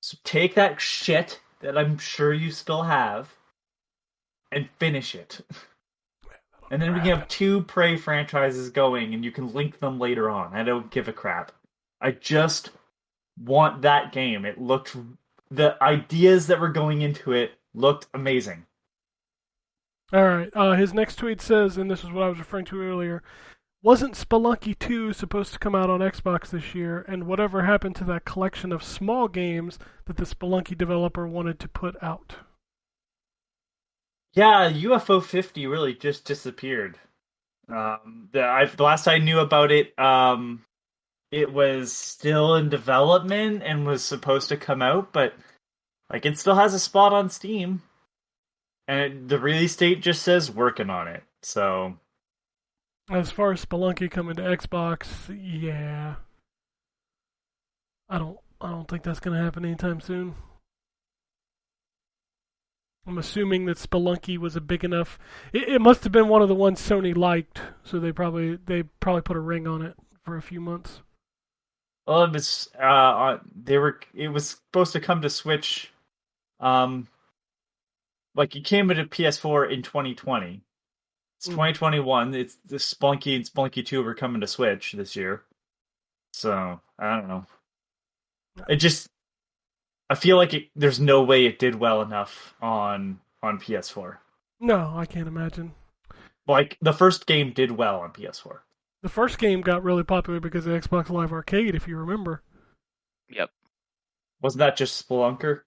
So take that shit that I'm sure you still have and finish it. And then we can have 2 Prey franchises going and you can link them later on. I don't give a crap. I just want that game. The ideas that were going into it looked amazing. Alright, his next tweet says, and this is what I was referring to earlier, wasn't Spelunky 2 supposed to come out on Xbox this year, and whatever happened to that collection of small games that the Spelunky developer wanted to put out? Yeah, UFO 50 really just disappeared. The last I knew about it, it was still in development and was supposed to come out, but like it still has a spot on Steam, and the release date just says working on it. So, As far as Spelunky coming to Xbox, yeah. I don't think that's gonna happen anytime soon. I'm assuming that Spelunky was a big enough. It must have been one of the ones Sony liked, so they probably put a ring on it for a few months. well, it was it was supposed to come to Switch, like it came into PS4 in 2020. It's 2021. It's the Spelunky and Spelunky 2 were coming to Switch this year. So, I don't know. I feel like there's no way it did well enough on PS4. No, I can't imagine. Like, the first game did well on PS4. The first game got really popular because of Xbox Live Arcade, if you remember. Yep. Wasn't that just Spelunker?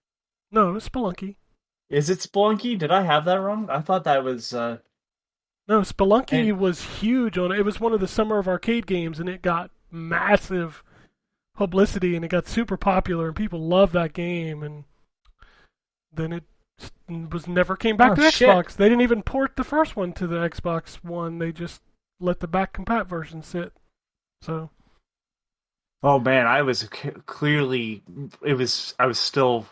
No, it was Spelunky. Is it Spelunky? Did I have that wrong? I thought that was... No, Spelunky was huge on it. It was one of the Summer of Arcade games, and it got massive publicity, and it got super popular, and people loved that game, and then it never came back to shit. Xbox. They didn't even port the first one to the Xbox One. They just let the back compat version sit. So, Oh man, I was clearly... I was still...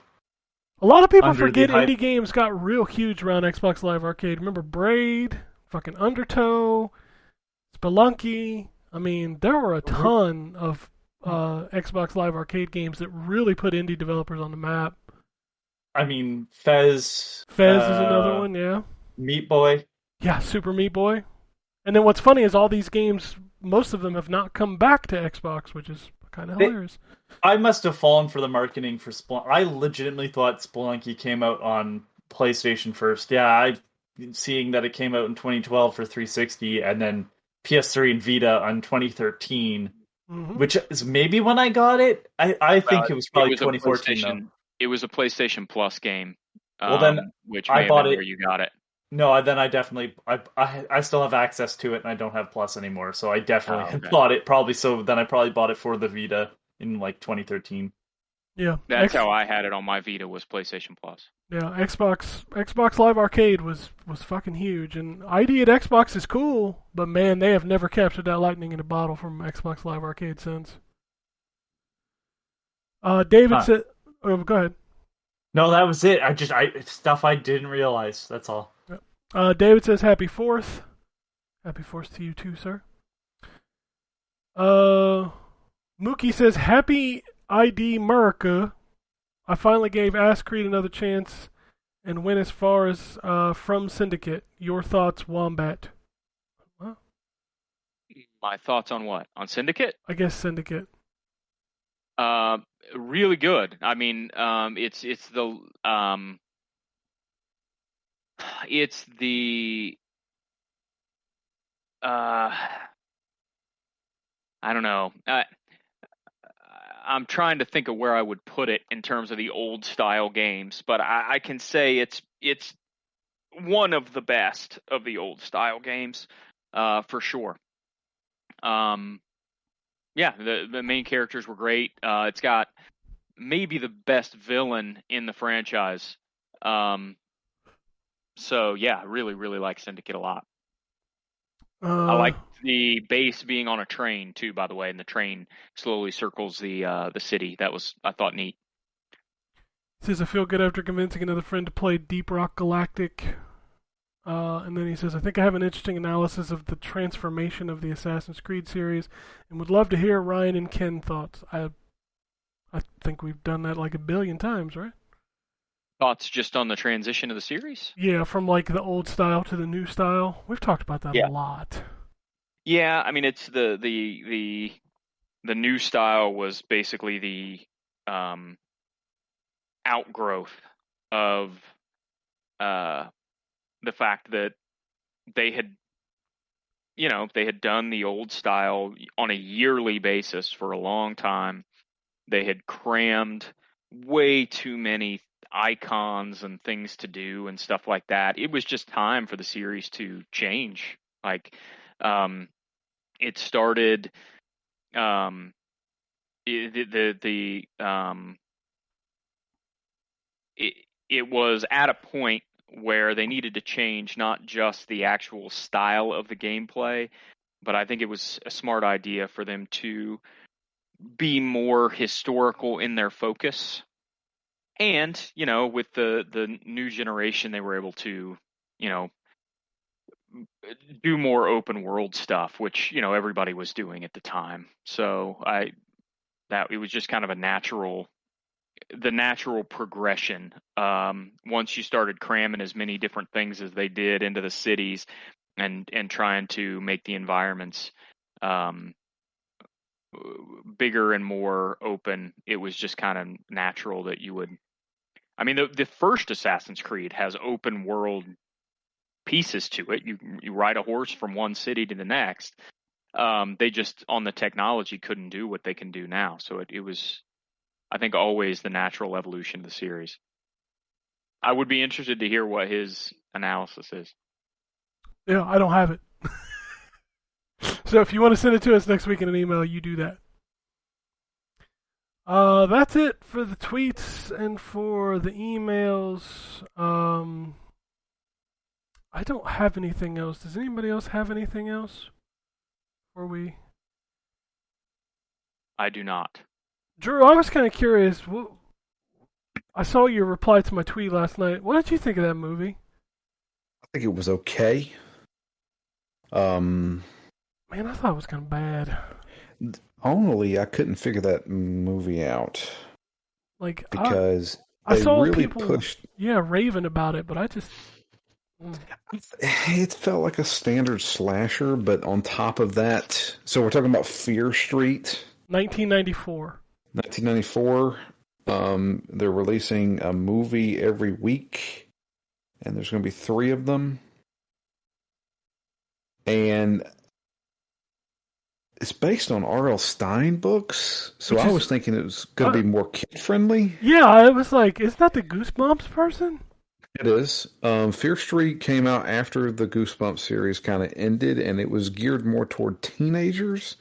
a lot of people Under the forget hype. indie games got real huge around Xbox Live Arcade. Remember Braid, fucking Undertow, Spelunky. I mean, there were a ton of Xbox Live Arcade games that really put indie developers on the map. I mean, Fez... Fez is another one, yeah. Meat Boy. Yeah, Super Meat Boy. And then what's funny is all these games, most of them have not come back to Xbox, which is kind of hilarious. I must have fallen for the marketing for Spelunky. I legitimately thought Spelunky came out on PlayStation first. Yeah, seeing that it came out in 2012 for 360 and then PS3 and Vita on 2013, which is maybe when I got it. I think it was probably 2014 though. It was a PlayStation Plus game. Well, then which I may have bought been it- where you got it. No, then I definitely I still have access to it and I don't have Plus anymore, so I definitely okay. bought it probably. So then I probably bought it for the Vita in like 2013. Yeah, That's how I had it on my Vita, was PlayStation Plus. Yeah, Xbox Live Arcade was fucking huge, and ID at Xbox is cool, but man, they have never captured that lightning in a bottle from Xbox Live Arcade since. David said, "Oh, go ahead." No, that was it. It's stuff I didn't realize. That's all. David says, "Happy 4th. Happy 4th to you too, sir." Mookie says, "Happy ID America. I finally gave Ass Creed another chance and went as far as From Syndicate. Your thoughts, Wombat?" Well, My thoughts on what? On Syndicate? I guess Syndicate. Really good. I mean, it's the I don't know. I'm trying to think of where I would put it in terms of the old style games, but I can say it's one of the best of the old style games, for sure. Yeah, the main characters were great. It's got maybe the best villain in the franchise. So yeah, really, really like Syndicate a lot. I like the base being on a train too, by the way, and the train slowly circles the city. That was, I thought, neat. Says, "I feel good after convincing another friend to play Deep Rock Galactic." And then he says, "I think I have an interesting analysis of the transformation of the Assassin's Creed series and would love to hear Ryan and Ken thoughts." I think we've done that like a billion times, right? Thoughts just on the transition of the series? Yeah, from like the old style to the new style. We've talked about that Yeah. a lot. Yeah, I mean, it's the new style was basically the outgrowth of the fact that they had done the old style on a yearly basis for a long time. They had crammed way too many icons and things to do and stuff like that. It was just time for the series to change. Like, it started, it was at a point where they needed to change not just the actual style of the gameplay, but I think it was a smart idea for them to be more historical in their focus. And, with the new generation, they were able to, do more open world stuff, which, everybody was doing at the time. So it was just kind of the natural progression. Once you started cramming as many different things as they did into the cities and trying to make the environments bigger and more open, it was just kind of natural that you would. I mean, the first Assassin's Creed has open world pieces to it. You ride a horse from one city to the next. They just, on the technology, couldn't do what they can do now. So it was, I think, always the natural evolution of the series. I would be interested to hear what his analysis is. Yeah, I don't have it. So if you want to send it to us next week in an email, you do that. That's it for the tweets and for the emails. I don't have anything else. Does anybody else have anything else? I do not. Drew, I was kind of curious. I saw your reply to my tweet last night. What did you think of that movie? I think it was okay. Man, I thought it was kind of bad. Only I couldn't figure that movie out. Like, because I they saw really people, pushed. yeah, raving about it, but I just. It felt like a standard slasher, but on top of that, so we're talking about Fear Street, 1994. 1994. They're releasing a movie every week, and there's going to be 3 of them. And it's based on R.L. Stine books, so I was thinking it was going to be more kid-friendly. Yeah, it was like, isn't that the Goosebumps person? It is. Fear Street came out after the Goosebumps series kind of ended, and it was geared more toward teenagers.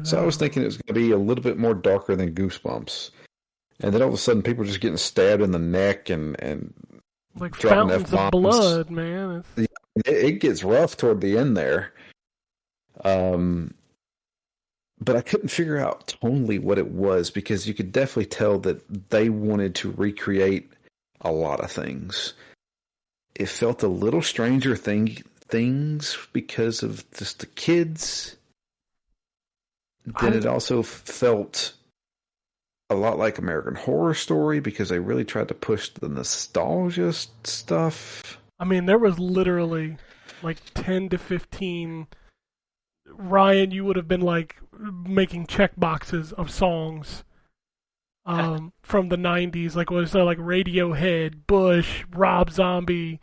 So I was thinking it was going to be a little bit more darker than Goosebumps. And then all of a sudden, people are just getting stabbed in the neck and like dropping fountains F-bombs. of blood, man. It gets rough toward the end there. But I couldn't figure out tonally what it was, because you could definitely tell that they wanted to recreate a lot of things. It felt a little Stranger Things because of just the kids. then it also felt a lot like American Horror Story because they really tried to push the nostalgia stuff. I mean, there was literally like 10 to 15. Ryan, you would have been like making check boxes of songs from the 90s. Like, what is that? Like Radiohead, Bush, Rob Zombie,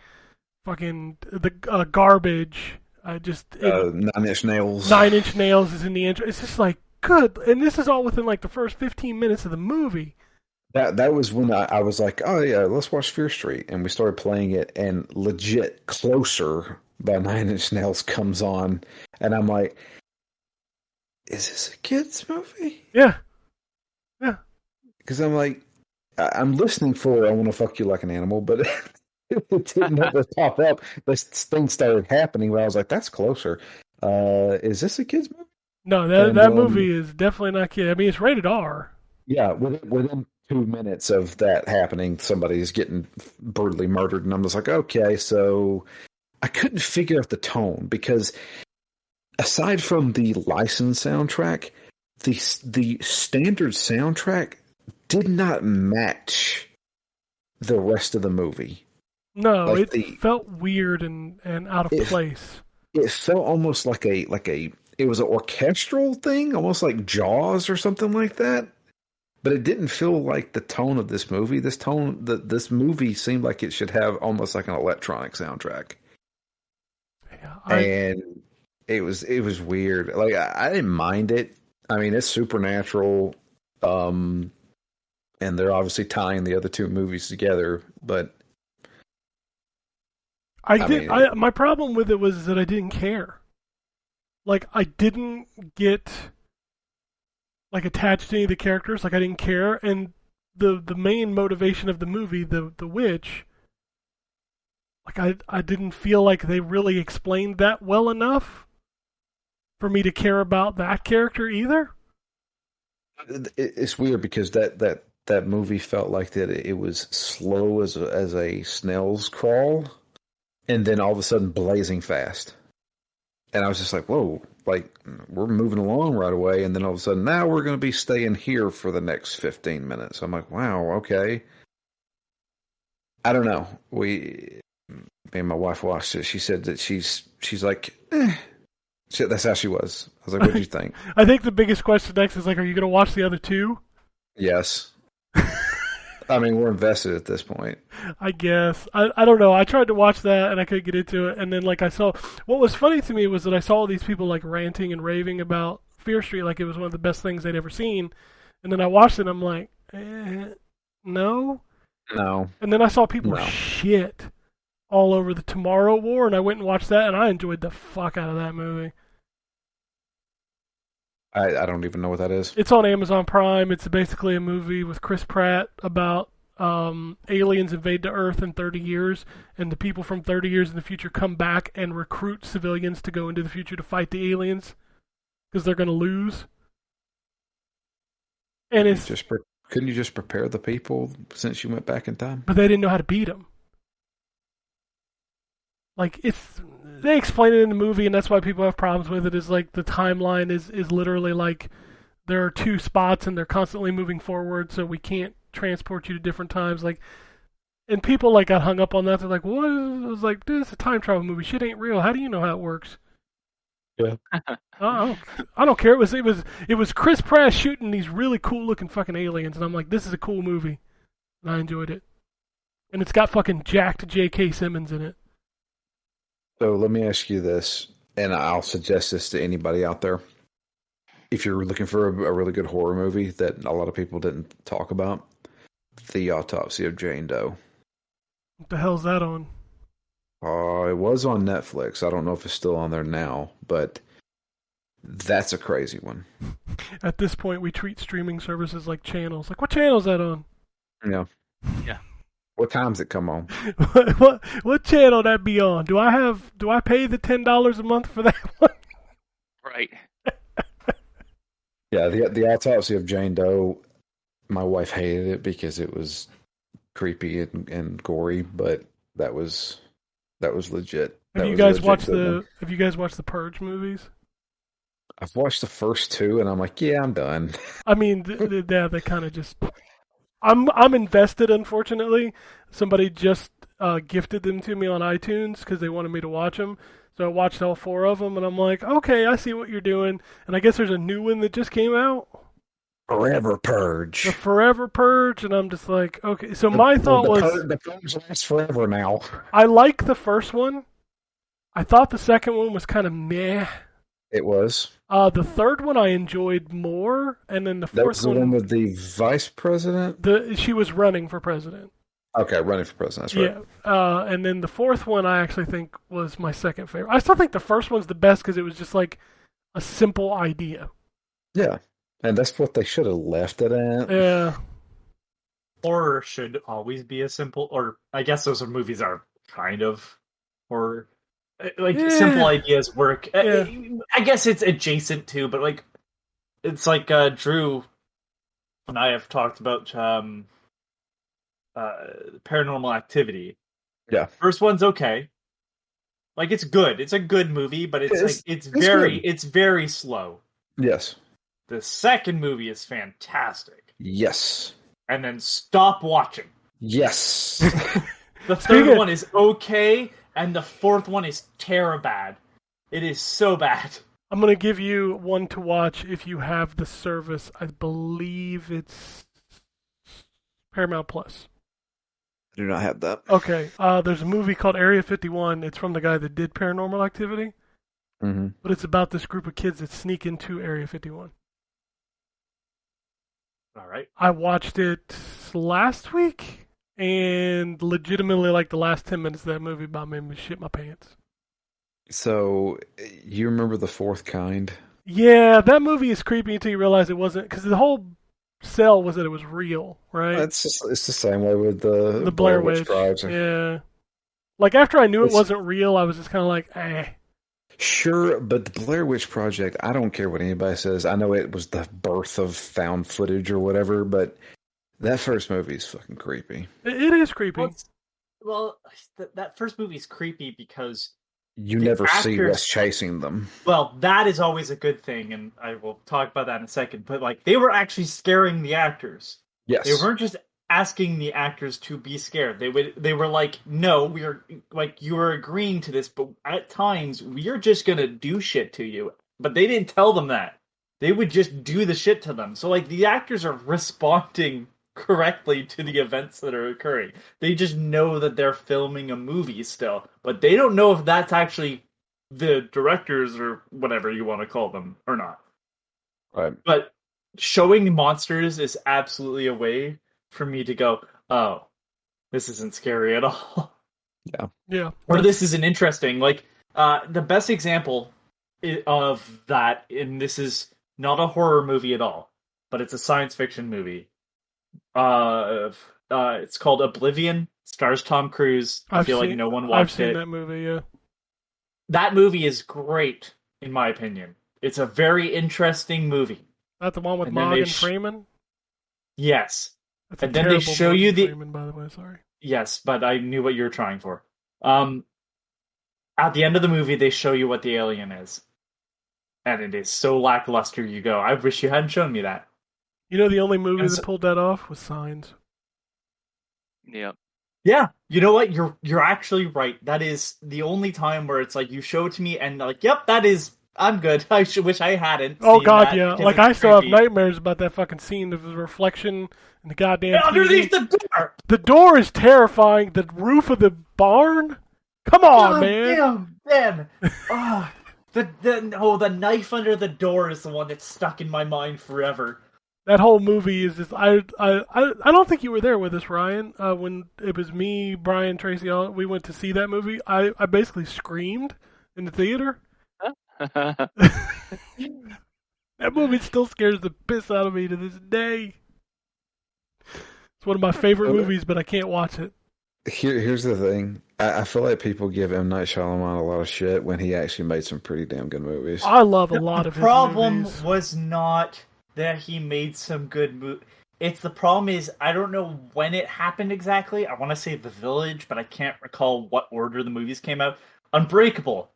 fucking the Garbage. Nine Inch Nails. 9 Inch Nails is in the intro. It's just like, good. And this is all within like the first 15 minutes of the movie. That was when I was like, oh yeah, let's watch Fear Street. And we started playing it, and legit Closer by 9 Inch Nails comes on. And I'm like, is this a kid's movie? Yeah. Because I'm like, I'm listening for I Want to Fuck You Like an Animal, but it didn't ever pop up. This thing started happening where I was like, that's Closer. Is this a kid's movie? No, that movie is definitely not kid. I mean, it's rated R. Yeah, within 2 minutes of that happening, somebody's getting brutally murdered, and I'm just like, okay, so I couldn't figure out the tone because aside from the licensed soundtrack, the standard soundtrack did not match the rest of the movie. No, like it felt weird and out of place. It felt almost like it was an orchestral thing, almost like Jaws or something like that. But it didn't feel like the tone of this movie. This movie seemed like it should have almost like an electronic soundtrack. Yeah, and it was weird. Like I didn't mind it. I mean, it's supernatural. And they're obviously tying the other two movies together, but my problem with it was that I didn't care. Like, I didn't get like attached to any of the characters. Like, I didn't care, and the main motivation of the movie, the witch, like I didn't feel like they really explained that well enough for me to care about that character either. It's weird because that movie felt like that it was slow as a snail's crawl, and then all of a sudden blazing fast. And I was just like, whoa, like we're moving along right away, and then all of a sudden now we're going to be staying here for the next 15 minutes. I'm like, wow, okay. I don't know. Me and my wife watched it. She said that she's like, that's how she was. I was like, what do you think? I think the biggest question next is like, are you going to watch the other two? Yes. I mean, we're invested at this point. I guess. I don't know. I tried to watch that and I couldn't get into it. And then like I saw, what was funny to me was that I saw all these people like ranting and raving about Fear Street like it was one of the best things they'd ever seen. And then I watched it and I'm like, no. No. And then I saw people shit all over the Tomorrow War, and I went and watched that, and I enjoyed the fuck out of that movie. I don't even know what that is. It's on Amazon Prime. It's basically a movie with Chris Pratt about aliens invade the Earth in 30 years, and the people from 30 years in the future come back and recruit civilians to go into the future to fight the aliens because they're going to lose. And it's couldn't you just prepare the people since you went back in time? But they didn't know how to beat them. Like, they explain it in the movie, and that's why people have problems with it, is like the timeline is literally like there are two spots and they're constantly moving forward, so we can't transport you to different times. Like, and people like got hung up on that. They're like, what? I was like, dude, it's a time travel movie. Shit ain't real. How do you know how it works? Yeah. I don't care. It was Chris Pratt shooting these really cool looking fucking aliens, and I'm like, this is a cool movie. And I enjoyed it. And it's got fucking jacked J.K. Simmons in it. So let me ask you this, and I'll suggest this to anybody out there. If you're looking for a really good horror movie that a lot of people didn't talk about, The Autopsy of Jane Doe. What the hell's that on? It was on Netflix. I don't know if it's still on there now, but that's a crazy one. At this point, we treat streaming services like channels. Like, what channel is that on? Yeah. Yeah. What time's it come on? what channel that be on? Do I pay the $10 a month for that one? Right. Yeah, the Autopsy of Jane Doe. My wife hated it because it was creepy and gory, but that was legit. Have you guys watched the Purge movies? I've watched the first two, and I'm like, yeah, I'm done. I mean, they kind of just. I'm invested. Unfortunately, somebody just gifted them to me on iTunes because they wanted me to watch them. So I watched all 4 of them, and I'm like, okay, I see what you're doing. And I guess there's a new one that just came out, Forever the Purge. Forever Purge, and I'm just like, okay. So my thought was, the purge lasts forever now. I like the first one. I thought the second one was kind of meh. It was. The third one I enjoyed more, and then the That fourth was the one with the vice president. she was running for president. Okay, running for president. That's right. Yeah, and then the fourth one I actually think was my second favorite. I still think the first one's the best because it was just like a simple idea. Yeah, and that's what they should have left it at. Yeah, Horror should always be a simple, or I guess those movies are kind of horror. Like, Yeah. simple ideas work. Yeah. I guess it's adjacent to, but like, it's like Drew and I have talked about Paranormal Activity. Yeah. First one's okay. Like, it's good. It's a good movie, but it's good. very slow. Yes. The second movie is fantastic. Yes. And then stop watching. Yes. The third one is okay, and the fourth one is bad. It is so bad. I'm gonna give you one to watch if you have the service. I believe it's Paramount Plus. I do not have that. Okay, there's a movie called Area 51. It's from the guy that did Paranormal Activity, Mm-hmm. but it's about this group of kids that sneak into Area 51. All right. I watched it last week, and legitimately, like the last 10 minutes of that movie about made me shit my pants. So, you remember The Fourth Kind? Yeah, that movie is creepy until you realize it wasn't, because the whole sell was that it was real, right? It's the same way with the Blair Witch Project. Yeah. Like, after I knew it It's- wasn't real, I was just kind of like, eh. Sure, but the Blair Witch Project, I don't care what anybody says. I know it was the birth of found footage or whatever, but that first movie is fucking creepy. It is creepy. Well, that first movie is creepy because, You The never see actors- what's chasing them. well, that is always a good thing, and I will talk about that in a second. But like, they were actually scaring the actors. Yes. They weren't just asking the actors to be scared. They were like, no, we are, like, you are agreeing to this, but at times we are just gonna do shit to you. But they didn't tell them that. They would just do the shit to them. So like, the actors are responding correctly to the events that are occurring. They just know that they're filming a movie still, but they don't know if that's actually the directors or whatever you want to call them or not. Right. But showing monsters is absolutely a way for me to go, oh, this isn't scary at all. Yeah. Or this isn't interesting. Like, the best example of that, and this is not a horror movie at all, but it's a science fiction movie. It's called Oblivion. Stars Tom Cruise. I feel like no one I've watched seen it. that movie, yeah. That movie is great, in my opinion. It's a very interesting movie. Not the one with And then Morgan they Freeman? Yes. That's a and then they terrible show Morgan you the- Freeman, by the way, sorry. Yes, but I knew what you were trying for. At the end of the movie, they show you what the alien is. And it is so lackluster, you go, I wish you hadn't shown me that. You know the only movie And that so- pulled that off was Signs. Yep. Yeah, you know what? You're actually right. That is the only time where it's like, you show it to me and like, yep, that is, I'm good. I wish I hadn't. Oh seen god, that yeah. because Like it's I still have creepy. nightmares about that fucking scene of the reflection in the goddamn Underneath TV. the door! The door is terrifying. The roof of the barn? Come on, God man. damn, Ben! Oh, the knife under the door is the one that's stuck in my mind forever. That whole movie is just I don't think you were there with us, Ryan. When it was me, Brian, Tracy, we went to see that movie. I basically screamed in the theater. That movie still scares the piss out of me to this day. It's one of my favorite movies, but I can't watch it. Here's the thing. I feel like people give M. Night Shyamalan a lot of shit when he actually made some pretty damn good movies. I love a lot of The his problem movies. was not that he made some good movies. It's the problem is, I don't know when it happened exactly. I want to say The Village, but I can't recall what order the movies came out. Unbreakable.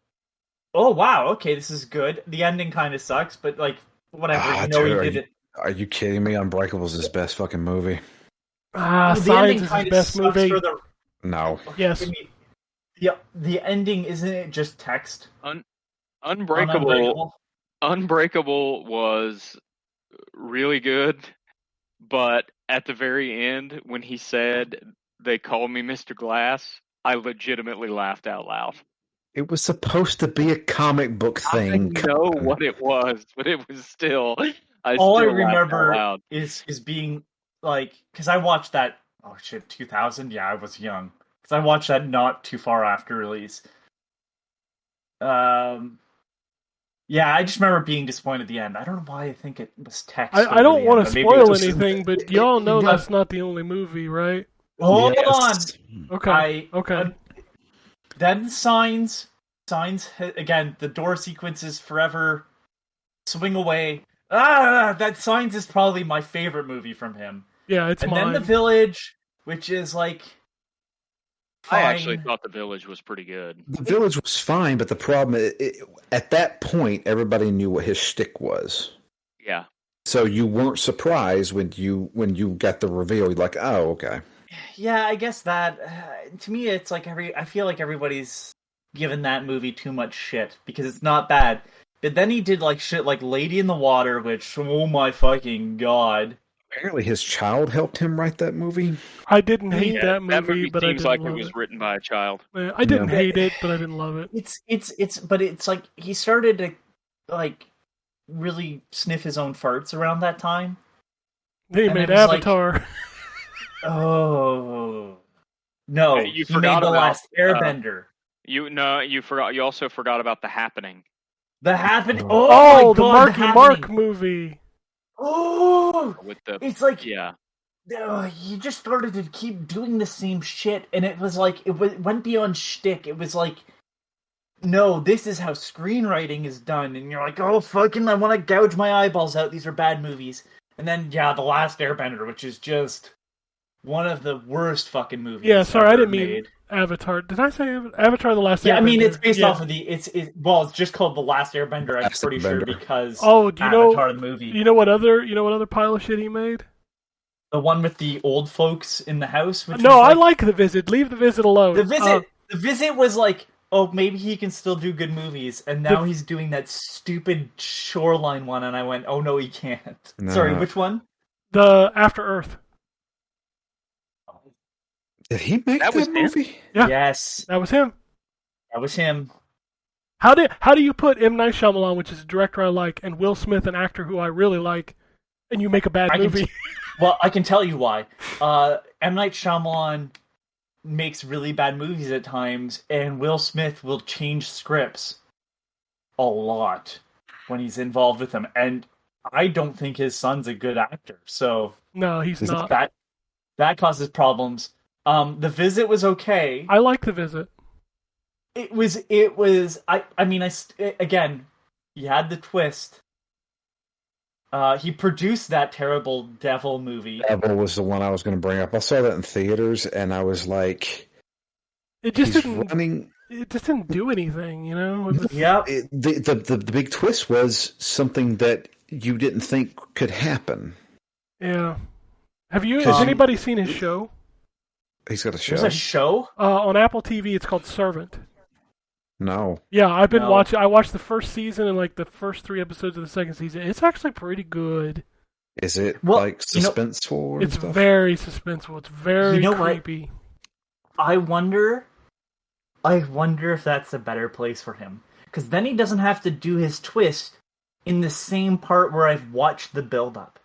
Oh wow, okay, this is good. The ending kind of sucks, but like whatever. Ah, He dude, did it. are you kidding me? Unbreakable's his best fucking movie. Ah, The Signs ending is his kind of best sucks movie. for the. No. Yes. I mean, the ending isn't it just text? On Unbreakable. Unbreakable was really good, but at the very end, when he said they call me Mr. Glass, I legitimately laughed out loud. It was supposed to be a comic book thing. I know what it was, but it was still. All I still laughed out remember loud. is being like, because I watched that. Oh shit, 2000. Yeah, I was young because I watched that not too far after release. Yeah, I just remember being disappointed at the end. I don't know why I think it was text. I don't want to spoil just- anything, but it- y'all it know got- that's not the only movie, right? Hold Yes. on. Okay. Okay. Then signs again. The door sequences forever. Swing away. That Signs is probably my favorite movie from him. Yeah, it's And mine. then The Village, which is like. I actually fine. thought The Village was pretty good. The Village was fine, but the problem at that point, everybody knew what his shtick was. Yeah. So you weren't surprised when you got the reveal. You're like, oh, okay. Yeah, I guess that to me it's like I feel like everybody's given that movie too much shit because it's not bad. But then he did like shit like Lady in the Water, which oh my fucking god. Apparently, his child helped him write that movie. I didn't hate Yeah, that movie, but I seems didn't like love it was it. written by a child. Yeah, I didn't Yeah. hate it, but I didn't love it. But it's like he started to like really sniff his own farts around that time. He And made it was like- Avatar. Oh no, Hey, you he forgot made the about, last Airbender. You forgot. You also forgot about The Happening. The Happening. Oh, Oh, the my God, Marky The Mark Happening. movie. Oh, With the it's like yeah. he just started to keep doing the same shit, and it was like it went beyond shtick. It was like, no, this is how screenwriting is done, and you're like, oh fucking, I want to gouge my eyeballs out. These are bad movies. And then The Last Airbender, which is just one of the worst fucking movies. Yeah, sorry, I ever didn't mean made. Avatar. Did I say Avatar: The Last Airbender? Yeah, I mean it's based Yeah. off of it's just called The Last Airbender. I'm Last pretty sure Airbender. because Oh, do you know? Avatar the movie, You know what other pile of shit he made? the one with the old folks in the house. Which No, was I like The Visit. Leave The Visit alone. The Visit was like, oh, maybe he can still do good movies, and now he's doing that stupid Shoreline one, and I went, oh no, he can't. No. Sorry, which one? The After Earth. Did he make That was that him? movie? Yeah. Yes, That was him. that was him. How do you put M. Night Shyamalan, which is a director I like, and Will Smith, an actor who I really like, and you make a bad I can movie? Well, I can tell you why. M. Night Shyamalan makes really bad movies at times, and Will Smith will change scripts a lot when he's involved with them. And I don't think his son's a good actor, so No, he's Is not. that causes problems. The Visit was okay. I like The Visit. It was. Again, he had the twist. He produced that terrible Devil movie. Devil was the one I was going to bring up. I saw that in theaters, and I was like, It just he's didn't. running. It just didn't do anything, you know. It was- Yep. The big twist was something that you didn't think could happen. Yeah. Has Um, anybody seen his show? He's got a show. There's a show. On Apple TV, it's called Servant. No. Yeah, I've been No. watching. I watched the first season and like the first 3 episodes of the second season. It's actually pretty good. Is it Well, like suspenseful and It's stuff? very suspenseful. It's very You know what? creepy. I wonder if that's a better place for him, because then he doesn't have to do his twist in the same part where I've watched the build-up.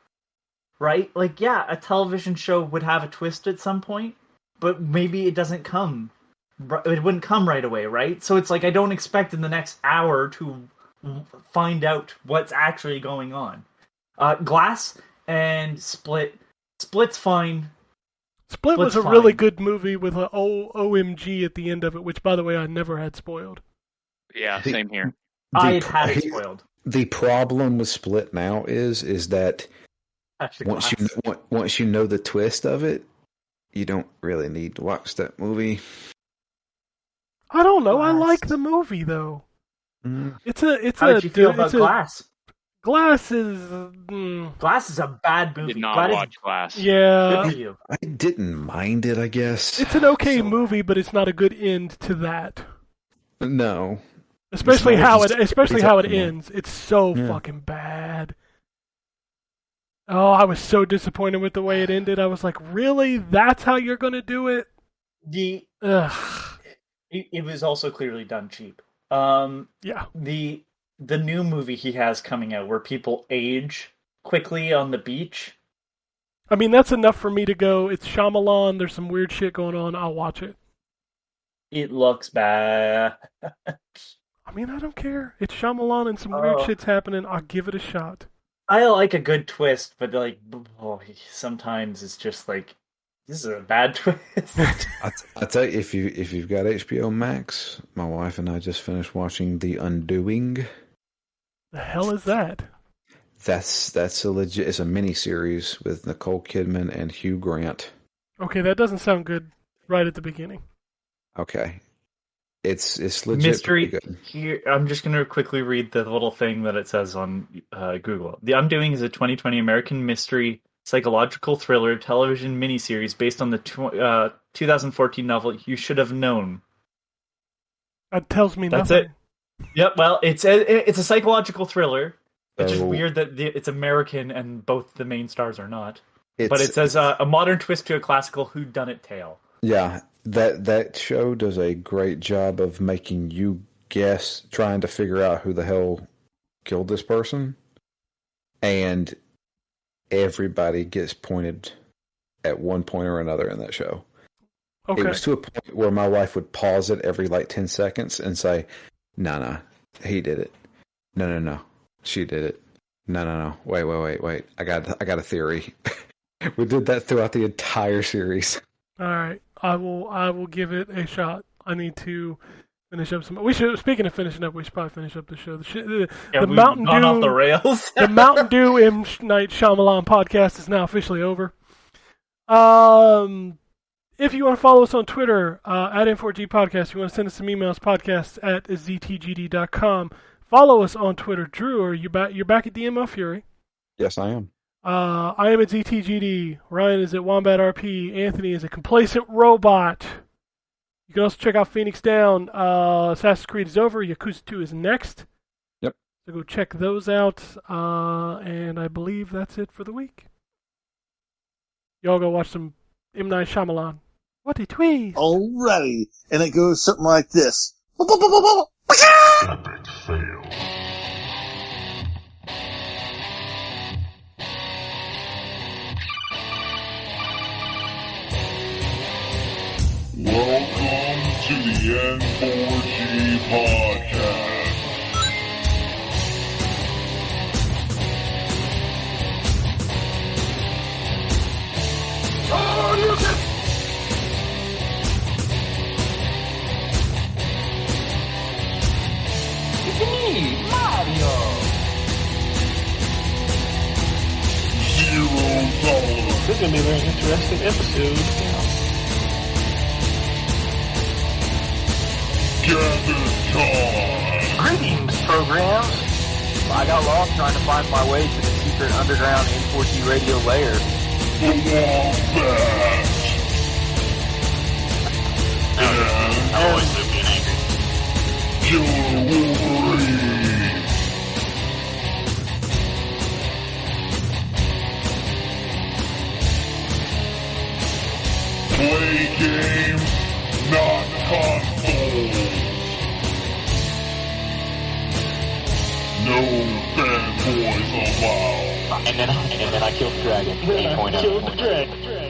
Right? Like, yeah, a television show would have a twist at some point, but maybe it doesn't come. It wouldn't come right away, right? So it's like I don't expect in the next hour to find out what's actually going on. Glass and Split. Split's fine. Split was a Split's really fine. good movie with a OMG at the end of it, which, by the way, I never had spoiled. Yeah, same here. I had it spoiled. The problem with Split now is that Actually, once you know the twist of it, you don't really need to watch that movie. I don't know. I Glass. like the movie though. It's a. How did you feel about Glass? Glass is. Glass is a bad movie. Did not Glad watch Glass. Good Yeah, for you. I didn't mind it, I guess. it's an okay So movie, but it's not a good end to that. No. Especially It's not how just- it. Especially it's how up it to me. ends. It's so Yeah. fucking bad. Oh, I was so disappointed with the way it ended. I was like, really? That's how you're gonna do it? Ugh. It was also clearly done cheap. Yeah. The new movie he has coming out where people age quickly on the beach. I mean, that's enough for me to go. It's Shyamalan. There's some weird shit going on. I'll watch it. It looks bad. I mean, I don't care. It's Shyamalan and some weird shit's happening. I'll give it a shot. I like a good twist, but like sometimes it's just like this is a bad twist. I tell you, if you've got HBO Max, my wife and I just finished watching The Undoing. The hell is that? That's a legit. It's a mini series with Nicole Kidman and Hugh Grant. Okay, that doesn't sound good right at the beginning. Okay, it's legit Mystery. pretty good. Here, I'm just going to quickly read the little thing that it says on Google. The Undoing is a 2020 American mystery psychological thriller television miniseries based on the 2014 novel You Should Have Known. That tells me That's nothing. it. Yep. Well, it's a psychological thriller. It's just So- weird that it's American and both the main stars are not. It's, But it says a modern twist to a classical whodunit tale. yeah, that show does a great job of making you guess, trying to figure out who the hell killed this person, and everybody gets pointed at one point or another in that show. Okay. It was to a point where my wife would pause it every like 10 seconds and say, "No, he did it. No, she did it. No. Wait. I got a theory." We did that throughout the entire series. All right. I will give it a shot. I need to finish up some. We should. Speaking of finishing up, we should probably finish up the show. The We've Mountain gone Dew off the rails. the Mountain Dew M. Night Shyamalan podcast is now officially over. If you want to follow us on Twitter, at N4G Podcast, you want to send us some emails, podcasts at ZTGD.com. Follow us on Twitter. Drew, are you back? You're back at DML Fury. Yes, I am. I am at ZTGD. Ryan is at Wombat RP. Anthony is a complacent robot. You can also check out Phoenix Down. Assassin's Creed is over. Yakuza 2 is next. Yep. So go check those out. And I believe that's it for the week. Y'all go watch some M. Night Shyamalan. What a twist! Alrighty. And it goes something like this. Epic fail. Welcome to the N4G Podcast. $0. This is going to be a very interesting episode. Gather time. Greetings, programs. I got lost trying to find my way to the secret underground N4G Radio lair. The Wombat. And Always so being angry. Killer Wolverine. Play games, not consoles. No fanboys allowed. And then I killed the dragon. 8.0. Killed the dragon.